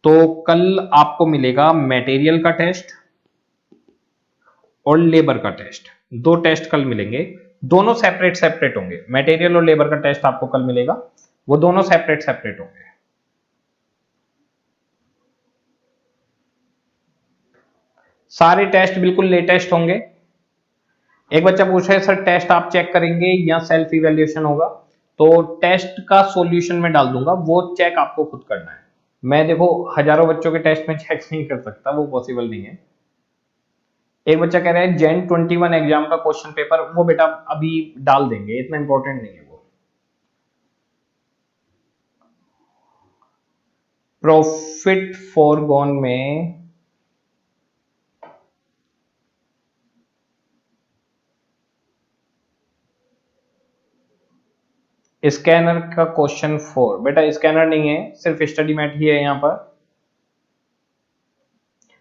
S1: तो कल आपको मिलेगा मटेरियल का टेस्ट और लेबर का टेस्ट, 2 टेस्ट कल मिलेंगे। दोनों सेपरेट सेपरेट होंगे, मटेरियल और लेबर का टेस्ट आपको कल मिलेगा, वो दोनों सेपरेट सेपरेट होंगे। सारे टेस्ट बिल्कुल लेटेस्ट होंगे। एक बच्चा पूछ रहा है सर टेस्ट आप चेक करेंगे या सेल्फ इवेल्युएशन होगा? तो टेस्ट का सॉल्यूशन में डाल दूंगा, वो चेक आपको खुद करना है। मैं देखो हजारों बच्चों के टेस्ट में चेक नहीं कर सकता, वो पॉसिबल नहीं है। एक बच्चा कह रहा है जेन 21 एग्जाम का क्वेश्चन पेपर, वो बेटा अभी डाल देंगे, इतना इंपॉर्टेंट नहीं है वो। प्रॉफिट फॉरगॉन में स्कैनर का क्वेश्चन 4, बेटा स्कैनर नहीं है, सिर्फ स्टडी मैट ही है। यहां पर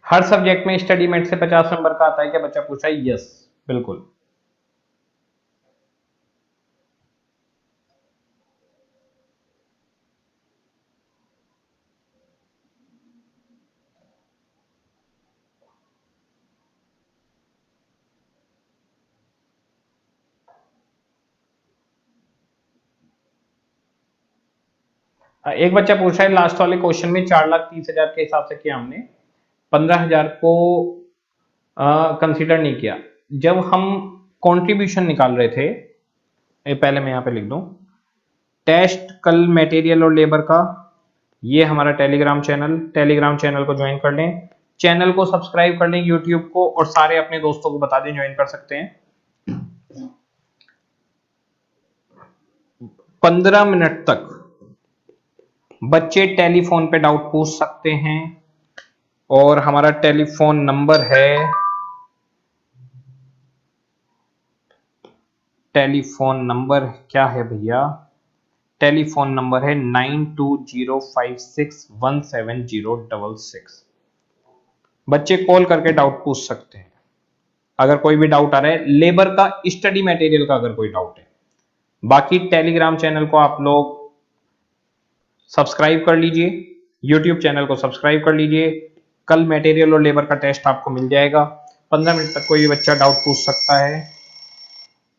S1: हर सब्जेक्ट में स्टडी मैट से 50 नंबर का आता है क्या, बच्चा पूछा है? यस बिल्कुल। एक बच्चा पूछ रहा है लास्ट वाले क्वेश्चन में 4,30,000 के हिसाब से किया हमने, 15,000 को कंसीडर नहीं किया। जब हम कंट्रीब्यूशन निकाल रहे थे, पहले मैं यहां पे लिख दूं, टेस्ट कल मटेरियल और लेबर का, ये हमारा टेलीग्राम चैनल को ज्वाइन कर लें, चैनल को सब्सक्राइब कर लें यूट्यूब को, और सारे अपने दोस्तों को बता दें ज्वाइन कर सकते हैं। 15 मिनट तक बच्चे टेलीफोन पे डाउट पूछ सकते हैं, और हमारा टेलीफोन नंबर है, टेलीफोन नंबर क्या है भैया, टेलीफोन नंबर है 9205617066। बच्चे कॉल करके डाउट पूछ सकते हैं अगर कोई भी डाउट आ रहा है, लेबर का, स्टडी मटेरियल का अगर कोई डाउट है। बाकी टेलीग्राम चैनल को आप लोग सब्सक्राइब कर लीजिए, यूट्यूब चैनल को सब्सक्राइब कर लीजिए, कल मटेरियल और लेबर का टेस्ट आपको मिल जाएगा। 15 मिनट तक कोई भी बच्चा डाउट पूछ सकता है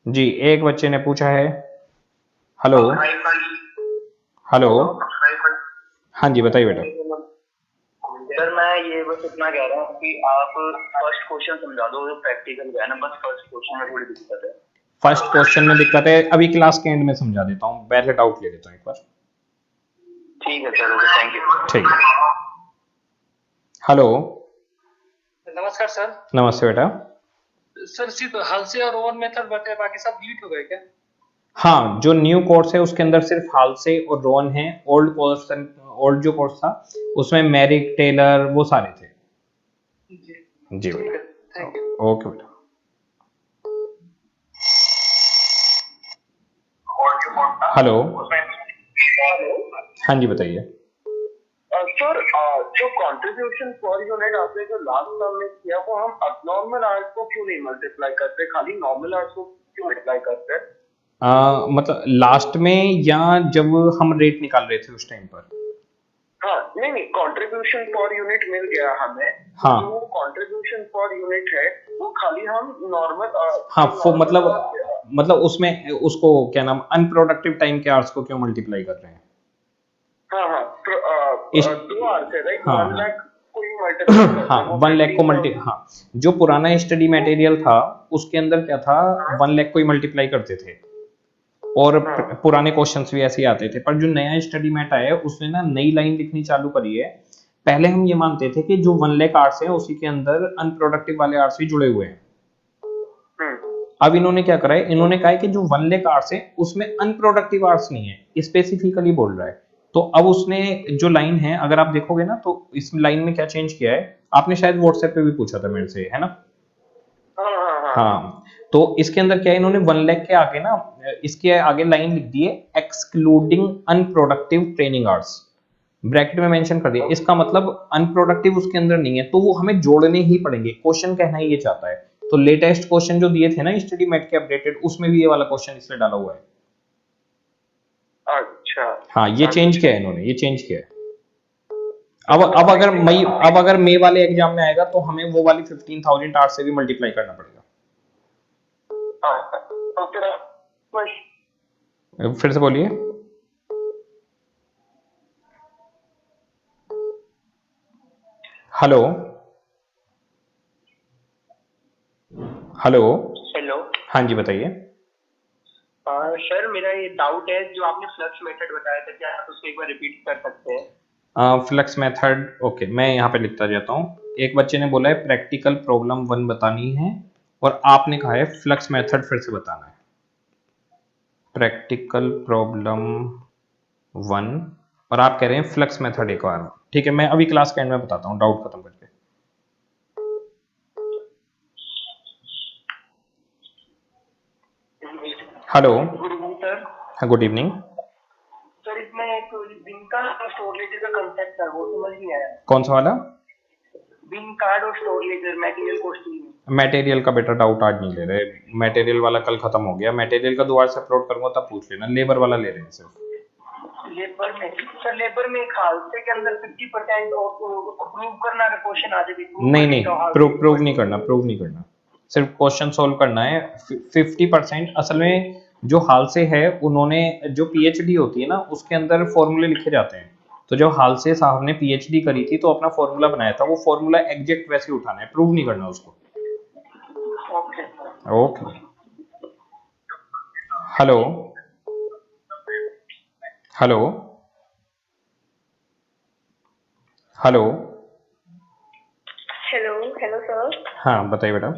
S1: जी। एक बच्चे ने पूछा है, हेलो हेलो, हाँ जी बताइए बेटा।
S2: सर मैं ये बस इतना कह रहा हूँ कि आप फर्स्ट क्वेश्चन समझा दो, जो प्रैक्टिकल का है ना, बस फर्स्ट क्वेश्चन में थोड़ी दिक्कत है।
S1: फर्स्ट क्वेश्चन में दिक्कत है, अभी क्लास के एंड में समझा देता हूँ, पहले डाउट ले लेता हूँ एक बार।
S2: ठीक है सर, ओके, थैंक यू।
S1: ठीक है। हेलो,
S3: नमस्कार सर।
S1: नमस्ते बेटा।
S3: सर सिर्फ हालसे और रोहन मेथड बचे, बाकी सब डिलीट हो गए क्या?
S1: हाँ, जो न्यू कोर्स है उसके अंदर सिर्फ हालसे और रोहन है। ओल्ड कोर्स, ओल्ड जो कोर्स था उसमें मैरिक, टेलर, वो सारे थे। जी बेटा,
S3: थैंक यू।
S1: ओके बेटा। हेलो, हाँ जी बताइए।
S2: सर जो कंट्रीब्यूशन पर यूनिट आपने जो लास्ट टर्म में किया, वो हम अबनॉर्मल आवर्स को क्यों नहीं मल्टीप्लाई करते, खाली नॉर्मल आवर्स को क्यों मल्टीप्लाई करते हैं?
S1: मतलब लास्ट में या जब हम रेट निकाल रहे थे उस टाइम पर?
S2: हाँ नहीं, कंट्रीब्यूशन पर यूनिट मिल गया हमें।
S1: हाँ,
S2: जो कंट्रीब्यूशन पर यूनिट है वो खाली हम नॉर्मल,
S1: हाँ मतलब उसमें उसको क्या नाम, अनप्रोडक्टिव टाइम के आवर्स को क्यों मल्टीप्लाई कर रहे हैं?
S2: हाँ हाँ, 2 आवर्स है राइट,
S1: हाँ
S2: 1 लाख को ही मल्टीप्लाई करते हैं।
S1: हाँ 1 लाख को मल्टी, हाँ जो पुराना स्टडी मटेरियल था उसके अंदर क्या था, 1 लाख को ही मल्टीप्लाई करते थे, और पुराने क्वेश्चंस भी ऐसे ही आते थे। पर जो नया स्टडी मैट आया है उसने ना नई लाइन लिखनी चालू करी है। पहले हम ये मानते थे कि जो 1 लाख आवर्स है उसी के अंदर अनप्रोडक्टिव वाले आवर्स भी जुड़े हुए हैं। अब इन्होंने क्या करा है, इन्होंने कहा है कि जो 1 लाख आवर्स है उसमें अनप्रोडक्टिव आवर्स नहीं है, स्पेसिफिकली बोल रहा है। तो अब उसने जो लाइन है, अगर आप देखोगे ना, तो इस लाइन में क्या चेंज किया है, आपने शायद व्हाट्सएप पे भी पूछा था मेरे से, है ना? हाँ, तो इसके अंदर क्या है, इन्होंने 1 लाख के आगे ना, इसके आगे लाइन लिख दी है excluding unproductive training hours, bracket में मेंशन कर दिया। इसका मतलब अनप्रोडक्टिव उसके अंदर नहीं है, तो वो हमें जोड़ने ही पड़ेंगे। क्वेश्चन कहना ही ये चाहता है। तो लेटेस्ट क्वेश्चन जो दिए थे ना स्टडी मैट के अपडेटेड, उसमें भी ये वाला क्वेश्चन इसलिए डाला हुआ है।
S2: अच्छा,
S1: हाँ ये चेंज किया है इन्होंने, ये चेंज किया है। अब अगर मई वाले एग्जाम में आएगा तो हमें वो वाली 15,000 आवर्स से भी मल्टीप्लाई करना पड़ेगा। फिर से बोलिए। हेलो हेलो
S2: हेलो,
S1: हाँ जी बताइए।
S2: सर मेरा ये डाउट है, जो आपने फ्लक्स मेथड बताया था, क्या आप उसको एक बार रिपीट कर सकते हैं?
S1: फ्लक्स मेथड, ओके मैं यहाँ पे लिखता जाता हूँ। एक बच्चे ने बोला है प्रैक्टिकल प्रॉब्लम 1 बतानी है, और आपने कहा है फ्लक्स मेथड फिर से बताना है। प्रैक्टिकल प्रॉब्लम 1, और आप कह रहे हैं फ्लक्स मेथड एक बार। ठीक है, मैं अभी क्लास के एंड में बताता हूँ डाउट खत्म करके। हेलो।
S2: Good evening sir.
S1: हाँ गुड इवनिंग।
S2: सर इसमें एक बिन कार्ड और स्टोर लेजर का कंसेप्ट है, वो समझ नहीं आया।
S1: कौन सा वाला?
S2: बिन कार्ड और store laser material costing.
S1: Material का बेटा डाउट आज नहीं ले रहे, मटेरियल वाला कल खत्म हो गया। मटेरियल का दोबारा से अपलोड करूंगा तब पूछ लेना, लेबर वाला ले रहे हैं सिर्फ।
S2: लेबर में सर, लेबर में खालसे के अंदर 50% उसको प्रूव करना का क्वेश्चन आ जाएगी।
S1: नहीं नहीं, प्रूव नहीं करना, प्रूव नहीं करना, सिर्फ क्वेश्चन सॉल्व करना है। 50% असल में जो हाल से है, उन्होंने जो पीएचडी होती है ना, उसके अंदर फॉर्मूले लिखे जाते हैं। तो जब हाल से साहब ने पीएचडी करी थी तो अपना फॉर्मूला बनाया था, वो फॉर्मूला एग्जैक्ट वैसे उठाना है, प्रूव नहीं करना उसको।
S2: Okay
S1: okay. Hello hello hello.
S4: Hello hello sir.
S1: हाँ बताइए बेटा।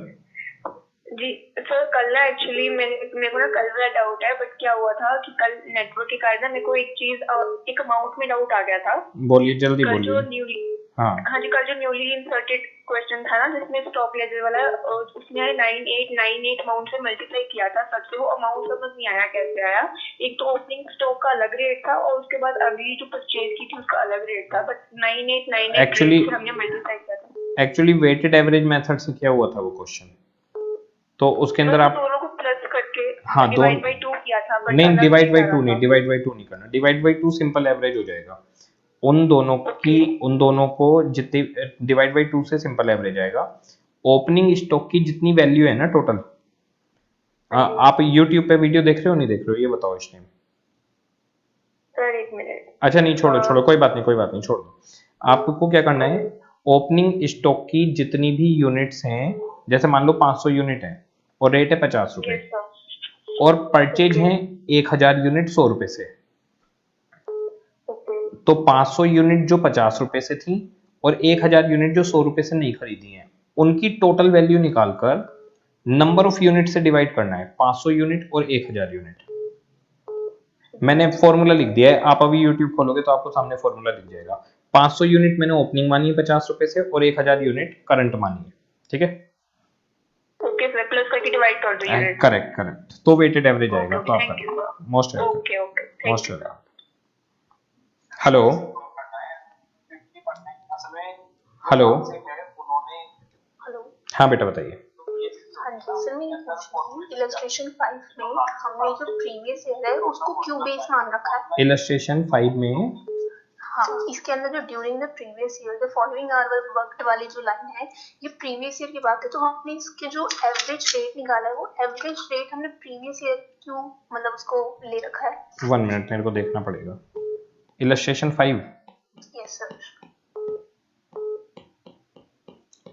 S4: जी सर, कल ना एक्चुअली मेरे को ना कल वाला डाउट है, बट क्या हुआ था कि कल नेटवर्क के कारण ना मेरे को एक चीज एक अमाउंट में डाउट आ गया था।
S1: बोलिए जल्दी
S4: कल जो
S1: बोलिए।
S4: न्यूली
S1: हाँ
S4: हाँ जी, कल जो न्यूली इंसर्टेड क्वेश्चन था ना, जिसमें स्टॉक लेजर वाला, उसने 9898 अमाउंट से मल्टीप्लाई किया था। सबसे वो अमाउंट समझ नहीं आया कैसे आया। एक तो ओपनिंग स्टॉक का अलग रेट था, और उसके बाद अगली जो परचेज की थी उसका अलग रेट था, बट 9898
S1: Actually-
S4: से हमने मल्टीप्लाई किया था।
S1: एक्चुअली वेटेड एवरेज मेथड से किया हुआ था वो क्वेश्चन, तो उसके अंदर आप
S4: दोनों को प्लस करके
S1: हाँ
S4: डिवाइड बाय 2 किया था, but
S1: नहीं,
S4: अलग
S1: डिवाइड बाई
S4: नहीं
S1: टू
S4: आ
S1: नहीं,
S4: रहा
S1: डिवाइड बाई टू नहीं करना। Divide by two simple average हो जाएगा। उन दोनों को जितनी डिवाइड बाई टू से सिंपल एवरेज आएगा। ओपनिंग स्टॉक की जितनी वैल्यू है ना टोटल, आप यूट्यूब पे वीडियो देख रहे हो नहीं देख रहे हो, ये बताओ इस टाइम।
S4: सर एक मिनट।
S1: अच्छा नहीं, छोड़ो कोई बात नहीं, छोड़ दो। आपको क्या करना है, ओपनिंग स्टॉक की जितनी भी यूनिट्स हैं, जैसे मान लो 500 यूनिट है और रेट है 50 रुपए, और परचेज हैं 1000 यूनिट 100 रुपए से, तो 500 यूनिट जो 50 रुपए से थी और 1000 यूनिट जो 100 रुपए से नहीं खरीदी हैं, उनकी टोटल वैल्यू निकालकर नंबर ऑफ यूनिट से डिवाइड करना है। 500 यूनिट और 1000 यूनिट। मैंने फॉर्मूला लिख दिया है, आप अभी यूट्यूब खोलोगे तो आपको सामने फॉर्मूला दिख जाएगा। 500 यूनिट मैंने ओपनिंग मानी है 50 रुपए से, और 1000 यूनिट करंट मानी है। ठीक है,
S4: ओके सर, प्लस करके डिवाइड कर दो यूनिट।
S1: करेक्ट, तो वेटेड एवरेज आएगा। तो आपका most welcome.
S4: Okay
S1: most welcome. Hello hello.
S4: Hello.
S1: हाँ बेटा बताइए।
S4: हाँ जी सर, मैं ये पूछ रही हूँ, इलस्ट्रेशन 5 में हमने जो प्रीवियस ईयर है उसको क्यों बेस मान रखा है?
S1: इलस्ट्रेशन 5 में
S4: हाँ, इसके अंदर जो during the previous year the following are worked वाली जो लाइन है, ये प्रीवियस ईयर की बात है, तो हमने इसके जो एवरेज रेट निकाला है, वो एवरेज रेट हमने प्रीवियस ईयर क्यों मतलब उसको ले रखा है?
S1: 1 मिनट मेरे को देखना पड़ेगा। Illustration 5
S4: yes sir.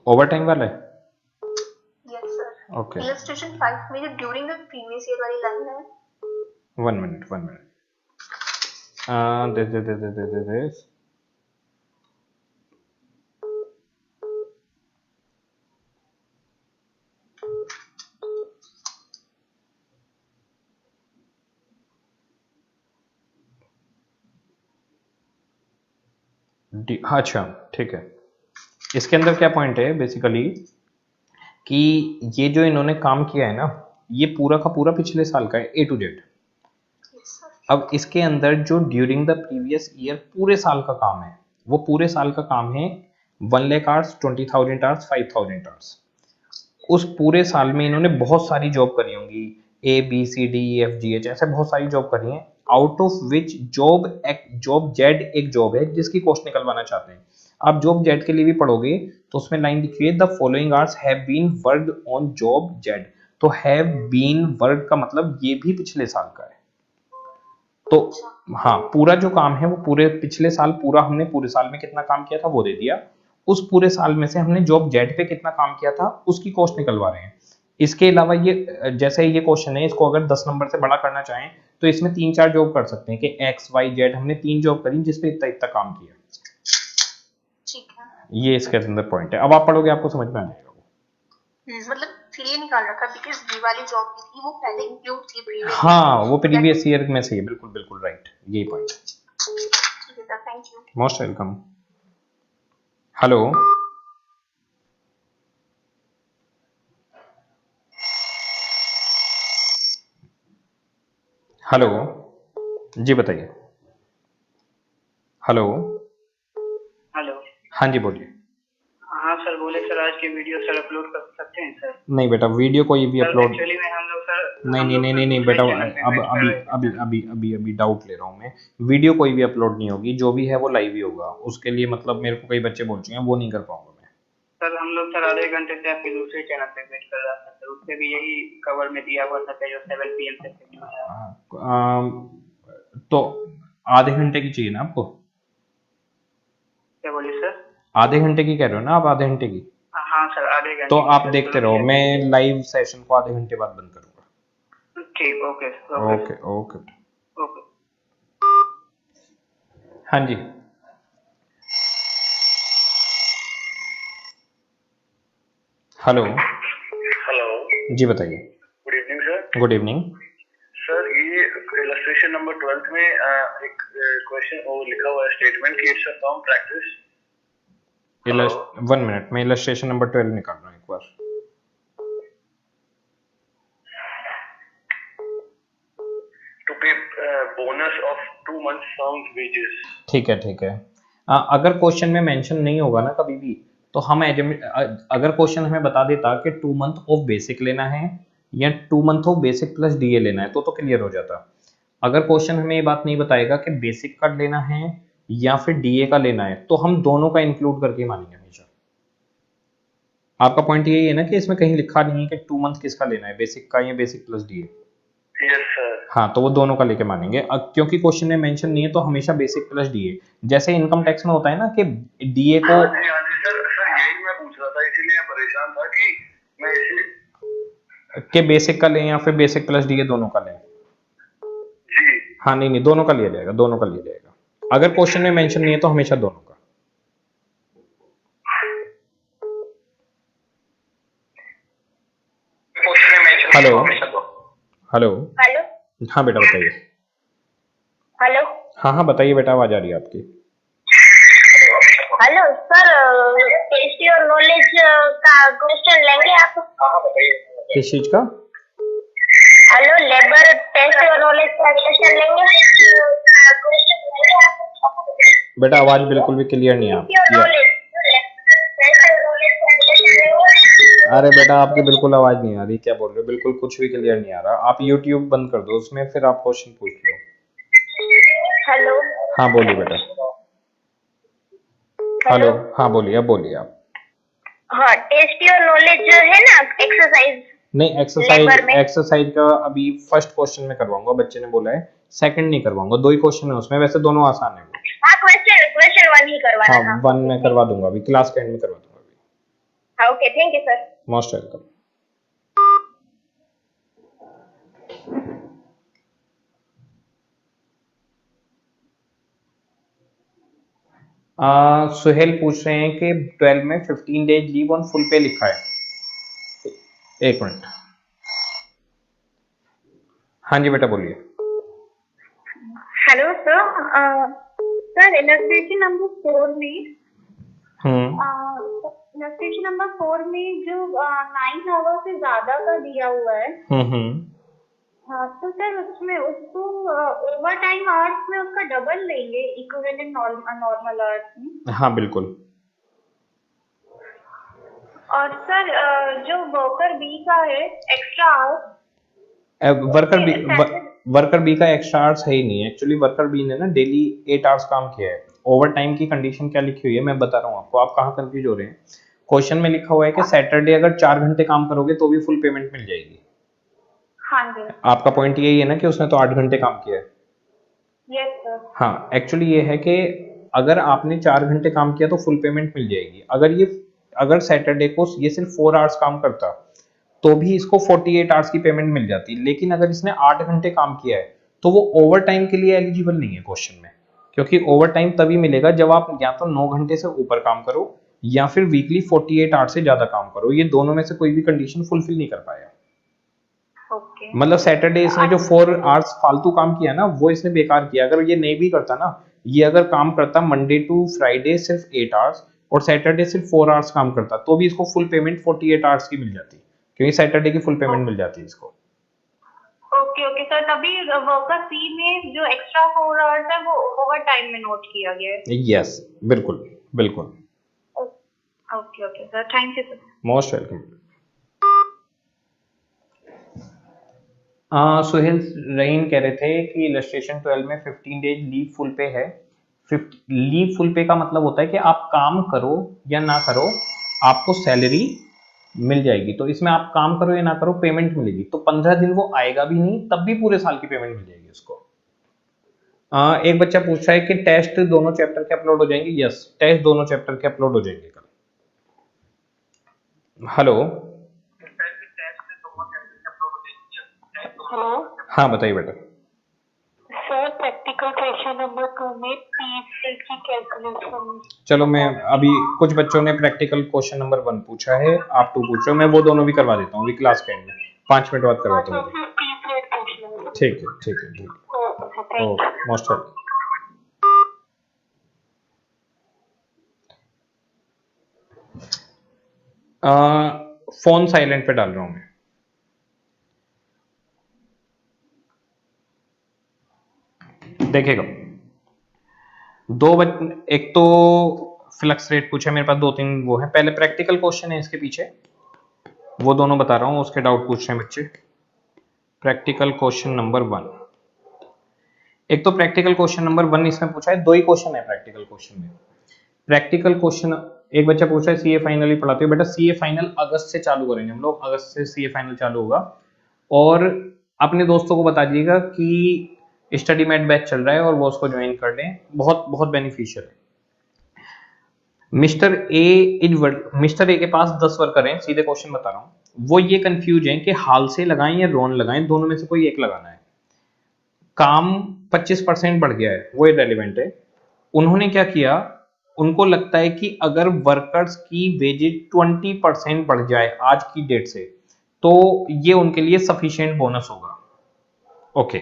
S1: Over time वाला है।
S4: Yes sir.
S1: ओके,
S4: इलस्ट्रेशन 5 में जो ड्यूरिंग द प्रीवियस ईयर वाली लाइन है।
S1: 1 मिनट दे अच्छा ठीक है। इसके अंदर क्या पॉइंट है बेसिकली, कि ये जो इन्होंने काम किया है ना, ये पूरा का पूरा पिछले साल का है A to Z। अब इसके अंदर जो ड्यूरिंग द प्रीवियस ईयर पूरे साल का काम है, वो पूरे साल का काम है 1 लाख आवर्स, 20,000 आवर्स, 5,000 आवर्स। उस पूरे साल में इन्होंने बहुत सारी जॉब करी होंगी, ABCDEFGH ऐसे बहुत सारी जॉब करी हैं, out of which job Z एक जॉब है जिसकी कॉस्ट निकलवाना चाहते हैं। आप जॉब जेड के लिए भी पढ़ोगे तो उसमें लाइन लिखी है the following hours have been worked on job Z. तो हैव बीन वर्कड का मतलब ये भी पिछले साल का है। तो हाँ, पूरा जो काम है वो पूरे पिछले साल, पूरा हमने पूरे साल में कितना काम किया था वो दे दिया। उस पूरे साल में से हमने जॉब जेड पे कितना काम किया था उसकी कॉस्ट निकलवा रहे हैं। इसके अलावा ये जैसे ये क्वेश्चन है, इसको अगर 10 नंबर से बड़ा करना चाहें तो इसमें 3-4 जॉब कर सकते हैं कि एक्स वाई जेड, हमने 3 जॉब करी जिसपे इतना इतना काम किया।
S5: ठीक है।
S1: ये इसके अंदर पॉइंट है। अब आप पढ़ोगे आपको समझ में आ जाएगा।
S5: मतलब फिर ये निकाल रखा बिकॉज़ ये वाली जॉब भी थी वो पहले इंक्लूड थी प्रीवियस।
S1: हाँ, वो प्रीवियस ईयर में से है, बिल्कुल बिल्कुल राइट, यही पॉइंट।
S5: ठीक है sir, thank you.
S1: Most welcome. Hello, hello जी बताइए। Hello,
S6: hello.
S1: हाँ जी बोलिए।
S6: हाँ सर बोले सर, आज की वीडियो सर अपलोड कर सकते हैं सर?
S1: नहीं बेटा, वीडियो कोई भी अपलोड
S6: एक्चुअली में हम लोग सर
S1: नहीं बेटा, अभी डाउट ले रहा हूँ मैं। वीडियो कोई भी अपलोड नहीं होगी, जो भी है वो लाइव ही होगा। उसके लिए मतलब मेरे को कई बच्चे बोल चुके हैं, वो नहीं कर पाऊंगा मैं।
S6: सर हम लोग सर आधे घंटे से आपके दूसरे चैनल पे वेट कर रहा था सर, उससे भी यही कवर में दिया हुआ था जो 7 PM से schedule है।
S1: तो आधे घंटे की चाहिए ना आपको?
S6: क्या बोलिए सर?
S1: आधे घंटे की कह रहे हो ना आप? आधे घंटे की?
S6: हाँ सर आधे घंटे।
S1: तो आप देखते रहो, मैं लाइव सेशन को आधे घंटे बाद बंद करूंगा।
S6: ठीक, ओके
S1: ओके ओके
S6: ओके।
S1: हाँ जी, हेलो
S2: हेलो
S1: जी बताइए।
S2: Good evening sir.
S1: Good evening
S2: sir ये इलस्ट्रेशन नंबर 12 में एक क्वेश्चन वो लिखा हुआ है स्टेटमेंट कि it's a firm practice.
S1: 1 minute में इलस्ट्रेशन नंबर 12 निकाल रहा हूँ एक बार।
S2: टू पे bonus of 2 months firms wages.
S1: ठीक है। अगर क्वेश्चन में मेंशन नहीं होगा ना कभी भी, तो हम अगर क्वेश्चन हमें बता देता कि 2 month ऑफ बेसिक लेना है या 2 month of basic plus DA लेना है तो क्लियर हो जाता। अगर क्वेश्चन हमें ये बात नहीं बताएगा कि बेसिक का लेना है या फिर डीए का लेना है, तो हम दोनों का इंक्लूड करके मानेंगे हमेशा। आपका पॉइंट यही है ना कि इसमें कहीं लिखा नहीं है कि 2 month किसका लेना है, बेसिक का या basic plus DA.
S2: Yes sir.
S1: हाँ, तो वो दोनों का लेके मानेंगे। क्योंकि क्वेश्चन में मेंशन नहीं है तो हमेशा बेसिक प्लस डीए। जैसे इनकम टैक्स में होता है ना कि डीए को
S2: सर यही मैं पूछ रहा था, इसीलिए मैं परेशान था कि मैं इसे
S1: कि बेसिक का लें या फिर बेसिक प्लस डीए दोनों का लें।
S2: जी
S1: हाँ नहीं दोनों का लिया जाएगा, दोनों का लिया जाएगा। अगर क्वेश्चन में मेंशन नहीं है तो हमेशा दोनों का। हेलो हेलो
S4: हेलो
S1: हाँ बेटा बताइए।
S4: हेलो
S1: हाँ बताइए बेटा, आवाज आ रही है आपकी।
S4: हेलो सर, टेस्ट और नॉलेज का क्वेश्चन लेंगे आप?
S2: हाँ बताइए।
S1: किस चीज का?
S4: हेलो, लेबर टेस्ट और नॉलेज का क्वेश्चन लेंगे?
S1: बेटा आवाज बिल्कुल भी क्लियर नहीं आ रही। अरे बेटा आपकी बिल्कुल आवाज नहीं आ रही, क्या बोल रहे हो? बिल्कुल कुछ भी क्लियर नहीं आ रहा। आप YouTube बंद कर दो, उसमें फिर आप क्वेश्चन पूछ लो।
S4: हेलो
S1: हाँ बोलिए बेटा। हेलो हाँ बोलिए, अब बोलिए आप।
S4: हाँ, टेस्ट और नॉलेज जो है ना, एक्सरसाइज।
S1: नहीं एक्सरसाइज का अभी फर्स्ट क्वेश्चन में करवाऊंगा, बच्चे ने बोला है। सेकंड नहीं करवाऊंगा, 2 ही क्वेश्चन है उसमें, वैसे दोनों आसान है।
S4: हाँ, क्वेश्चन 1 ही करवाना।
S1: हाँ 1 में करवा दूंगा, अभी क्लास के एंड में करवा दूंगा अभी।
S4: हाँ okay, thank you sir.
S1: Most welcome. Suhail पूछ रहे हैं कि 12 में 15 डेज लीव ऑन फुल पे लिखा है। एक मिनट। हाँ जी बेटा बोलिए।
S4: हेलो सर, इलस्ट्रेशन नंबर 4 में इलस्ट्रेशन नंबर 4 में जो 9 आवर से ज्यादा का दिया हुआ है, हाँ तो सर उसमें उसको ओवर टाइम आवर्स में उसका डबल लेंगे इक्विवेलेंट नॉर्मल आवर्स में?
S1: हाँ बिल्कुल।
S4: और सर जो वर्कर बी का है एक्स्ट्रा आवर्स,
S1: वर्कर बी का एक्स्ट्रा आवर्स है ही नहीं है। एक्चुअली वर्कर बी ने ना डेली 8 आवर्स काम किया है। ओवर टाइम की कंडीशन क्या लिखी हुई है मैं बता रहा हूँ आपको, आप कहाँ कंफ्यूज हो रहे हैं। क्वेश्चन में लिखा हुआ है कि सैटरडे अगर 4 घंटे काम करोगे तो भी फुल पेमेंट मिल जाएगी।
S4: हाँ जी।
S1: आपका पॉइंट यही है ना कि उसने तो 8 घंटे काम किया है।
S4: Yes sir.
S1: हाँ एक्चुअली ये है कि अगर आपने 4 घंटे काम किया तो फुल पेमेंट मिल जाएगी। अगर सैटरडे को ये सिर्फ 4 आवर्स काम करता तो भी इसको 48 आवर्स की पेमेंट मिल जाती है। लेकिन अगर इसने 8 घंटे काम किया है तो वो ओवर टाइम के लिए एलिजिबल नहीं है क्वेश्चन में, क्योंकि ओवर टाइम तभी मिलेगा जब आप या तो 9 घंटे से ऊपर काम करो या फिर वीकली 48 आवर्स से ज्यादा काम करो। ये दोनों में से कोई भी कंडीशन फुलफिल नहीं कर पाया।
S4: ओके
S1: मतलब सैटरडे इसने जो 4 आवर्स फालतू काम किया ना वो इसने बेकार किया। अगर ये नहीं भी करता ना, ये अगर काम करता मंडे टू फ्राइडे सिर्फ 8 आवर्स और सैटरडे सिर्फ 4 आवर्स काम करता, तो भी इसको फुल पेमेंट 48 आवर्स की मिल जाती, क्योंकि सैटरडे की फुल पेमेंट मिल जाती है इसको।
S4: ओके ओके सर, तभी वर्कर सी में जो एक्स्ट्रा 4 आवर्स है वो ओवर टाइम में नोट किया गया है।
S1: यस, बिल्कुल बिल्कुल।
S4: Okay okay sir, thank you sir.
S1: Most welcome. Suhail Raheen कह रहे थे कि इलस्ट्रेशन 12 में 15 डेज लीव फुल पे है। लीव फुल पे का मतलब होता है कि आप काम करो या ना करो आपको सैलरी मिल जाएगी। तो इसमें आप काम करो या ना करो पेमेंट मिलेगी। तो 15 दिन वो आएगा भी नहीं तब भी पूरे साल की पेमेंट मिल जाएगी उसको। एक बच्चा पूछ रहा है कि टेस्ट दोनों चैप्टर के अपलोड हो जाएंगे। यस, टेस्ट दोनों चैप्टर के अपलोड हो जाएंगे कल। हेलो
S4: हेलो
S1: हाँ बताइए बेटा।
S4: सर, प्रैक्टिकल क्वेश्चन नंबर 2 में पी सेल की कैलकुलेशन।
S1: चलो मैं अभी कुछ बच्चों ने प्रैक्टिकल क्वेश्चन नंबर 1 पूछा है, आप 2 पूछ रहे हो, मैं वो दोनों भी करवा देता हूँ अभी क्लास के एंड में 5 मिनट बाद करवाता हूँ। ठीक है ठीक है ठीक है, okay most welcome. Phone silent पे डाल रहा हूं मैं। देखिएगा एक तो फ्लक्स रेट पूछा मेरे पास, 2-3 वो है। पहले प्रैक्टिकल क्वेश्चन है इसके पीछे, वो दोनों बता रहा हूं, उसके डाउट पूछ रहे हैं बच्चे। प्रैक्टिकल क्वेश्चन नंबर 1, एक तो प्रैक्टिकल क्वेश्चन नंबर 1 इसमें पूछा है, 2 ही क्वेश्चन है प्रैक्टिकल क्वेश्चन में। प्रैक्टिकल क्वेश्चन एक बच्चा पूछ रहा है सीए फाइनल ही पढ़ाते हो बेटा। सीए फाइनल अगस्त से चालू करेंगे हम लोग, अगस्त से सीए फाइनल चालू होगा। और अपने दोस्तों को बता दीजिएगा कि स्टडी मैट बैच चल रहा है और वो उसको ज्वाइन कर लें, बहुत बहुत बेनिफिशियल है। मिस्टर ए के पास 10 वर्कर हैं, सीधे क्वेश्चन बता रहा हूं। वो ये कंफ्यूज हैं कि हाल से लगाएं या रोन लगाएं, दोनों में से कोई एक लगाना है। काम 25% बढ़ गया है, वो इररिलेवेंट है। उन्होंने क्या किया, उनको लगता है कि अगर वर्कर्स की वेजेज 20% बढ़ जाए आज की डेट से तो ये उनके लिए सफिशिएंट बोनस होगा। ओके,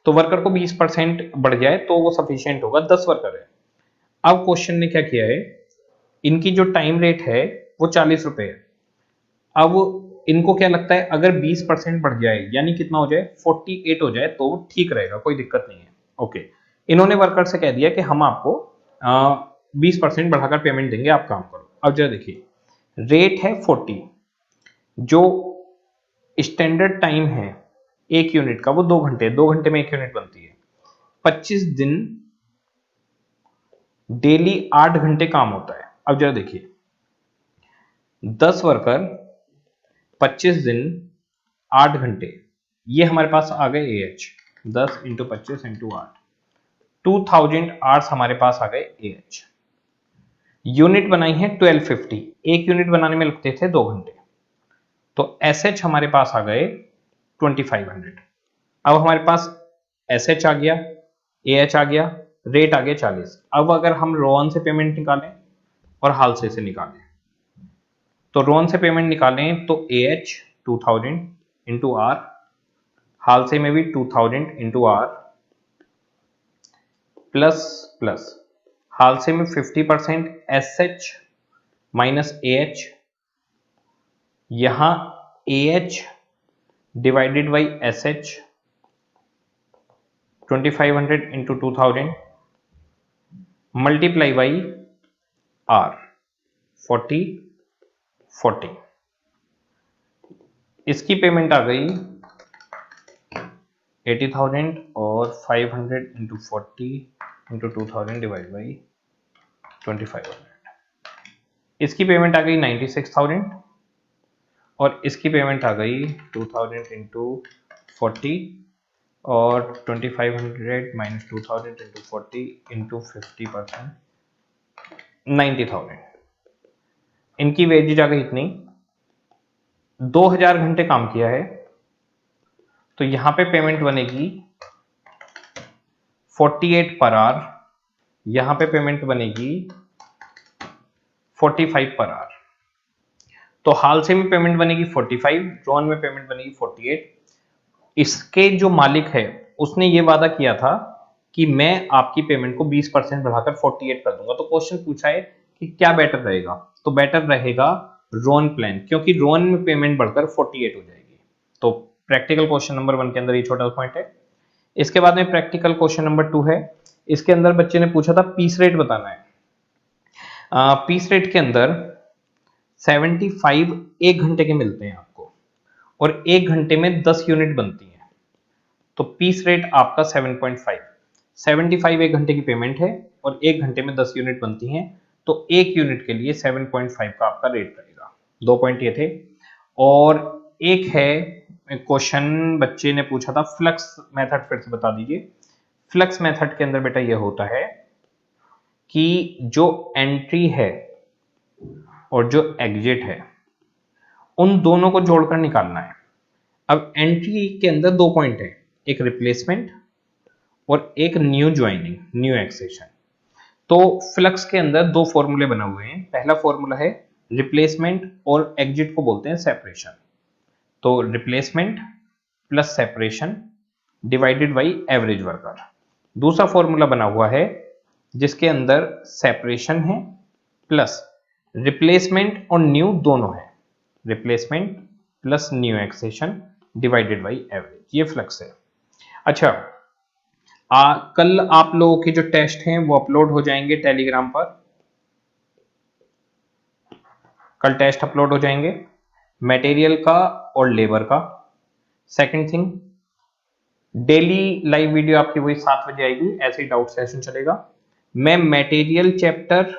S1: तो वर्कर को 20% बढ़ जाए तो वो सफिशिएंट होगा। 10 वर्कर है। अब क्वेश्चन ने क्या किया है, इनकी जो टाइम रेट है वो 40 रुपए है। अब इनको क्या लगता है अगर 20% बढ़ जाए यानी कितना हो जाए 48 हो जाए तो ठीक रहेगा, कोई दिक्कत नहीं है। ओके, इन्होंने वर्कर से कह दिया कि हम आपको 20% बढ़ाकर पेमेंट देंगे, आप काम करो। अब जरा देखिए, रेट है 40, जो स्टैंडर्ड टाइम है 1 यूनिट का वो 2 घंटे, 2 घंटे में 1 यूनिट बनती है। 25 दिन डेली 8 घंटे काम होता है। अब जरा देखिए 10 वर्कर 25 दिन 8 घंटे, ये हमारे पास आ गए AH 10 × 25 × 8, 2000 आवर्स हमारे पास आ गए AH। यूनिट बनाई है 1250, एक यूनिट बनाने में लगते थे 2 घंटे, तो SH हमारे पास आ गए 2500। अब हमारे पास SH आ गया, AH आ गया, रेट आ गया 40। अब अगर हम रोहन से पेमेंट निकालें और हालसे से निकालें, तो रोहन से पेमेंट निकालें तो AH 2000 × R, हालसे में भी 2000 × R प्लस प्लस हालसे में 50% SH माइनस AH, यहां AH divided by SH 2500 × 2000 multiply by R 40। इसकी पेमेंट आ गई 80,000 और 500 × 40 × 2000 डिवाइड बाई 2500। इसकी पेमेंट आ गई 96,000 और इसकी पेमेंट आ गई 2000 × 40 और 2500 माइनस 2000 × 40 × 50%, 90,000। इनकी वेजेज आ गई इतनी 2000 घंटे काम किया है तो यहां पे पेमेंट बनेगी 48 पर आवर, यहां पे पेमेंट बनेगी 45 पर आवर। तो हाल से में पेमेंट बनेगी 45, ड्रोन में पेमेंट बनेगी 48। इसके जो मालिक है उसने ये वादा किया था कि मैं आपकी पेमेंट को 20% बढ़ाकर 48 कर दूंगा। तो क्वेश्चन पूछा है कि क्या बेटर रहेगा, तो बेटर रहेगा रोन प्लान, क्योंकि रोन में पेमेंट बढ़कर 48 हो जाएगी। तो प्रैक्टिकल क्वेश्चन नंबर 1 के अंदर ये छोटा पॉइंट है। इसके बाद में प्रैक्टिकल क्वेश्चन नंबर 2 है। इसके अंदर बच्चे ने पूछा था पीस रेट बताना है। पीस रेट के अंदर 75 एक घंटे के मिलते हैं आपको और एक घंटे में 10 यूनिट बनती है। तो पीस रेट आपका 7.5, 75 एक घंटे की पेमेंट है और एक घंटे में 10 यूनिट बनती हैं, तो एक यूनिट के लिए 7.5 का आपका रेट रहेगा। 2 पॉइंट ये थे। और एक है क्वेश्चन बच्चे ने पूछा था फ्लक्स मेथड, फिर से बता दीजिए। फ्लक्स मेथड के अंदर बेटा ये होता है कि जो एंट्री है और जो एग्जिट है उन दोनों को जोड़कर निकालना है। अब एंट्री के अंदर 2 पॉइंट है, एक रिप्लेसमेंट और एक न्यू ज्वाइनिंग, न्यू एक्सेशन। तो फ्लक्स के अंदर 2 फॉर्मूले बने हुए हैं। पहला फॉर्मूला है रिप्लेसमेंट और एग्जिट को बोलते हैं सेपरेशन। तो replacement plus separation divided by average worker. दूसरा फॉर्मूला बना हुआ है जिसके अंदर सेपरेशन है प्लस रिप्लेसमेंट और न्यू दोनों है, replacement plus new accession divided by average. ये फ्लक्स है। अच्छा, कल आप लोगों के जो टेस्ट हैं वो अपलोड हो जाएंगे टेलीग्राम पर। कल टेस्ट अपलोड हो जाएंगे मटेरियल का और लेबर का। Second thing, daily live video आपकी वही 7 बजे आएगी, ऐसे ही डाउट सेशन चलेगा। मैं मटेरियल चैप्टर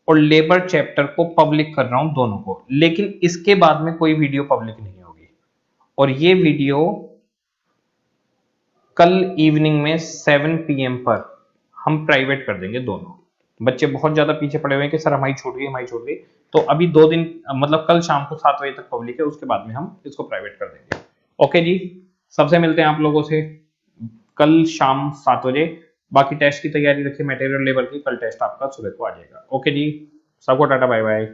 S1: और लेबर चैप्टर को पब्लिक कर रहा हूं दोनों को, लेकिन इसके बाद में कोई वीडियो पब्लिक नहीं होगी। और ये वीडियो कल इवनिंग में 7 PM पर हम प्राइवेट कर देंगे दोनों। बच्चे बहुत ज्यादा पीछे पड़े हुए हैं कि सर हमारी छूट गई, हमारी छूट गई। तो अभी 2 दिन, मतलब कल शाम को 7 बजे तक पब्लिक है, उसके बाद में हम इसको प्राइवेट कर देंगे। ओके जी, सबसे मिलते हैं आप लोगों से कल शाम 7 बजे। बाकी टेस्ट की तैयारी रखिए मटेरियल लेबर की, कल टेस्ट आपका सुबह को आ जाएगा। ओके जी, सबको टाटा बाय बाय।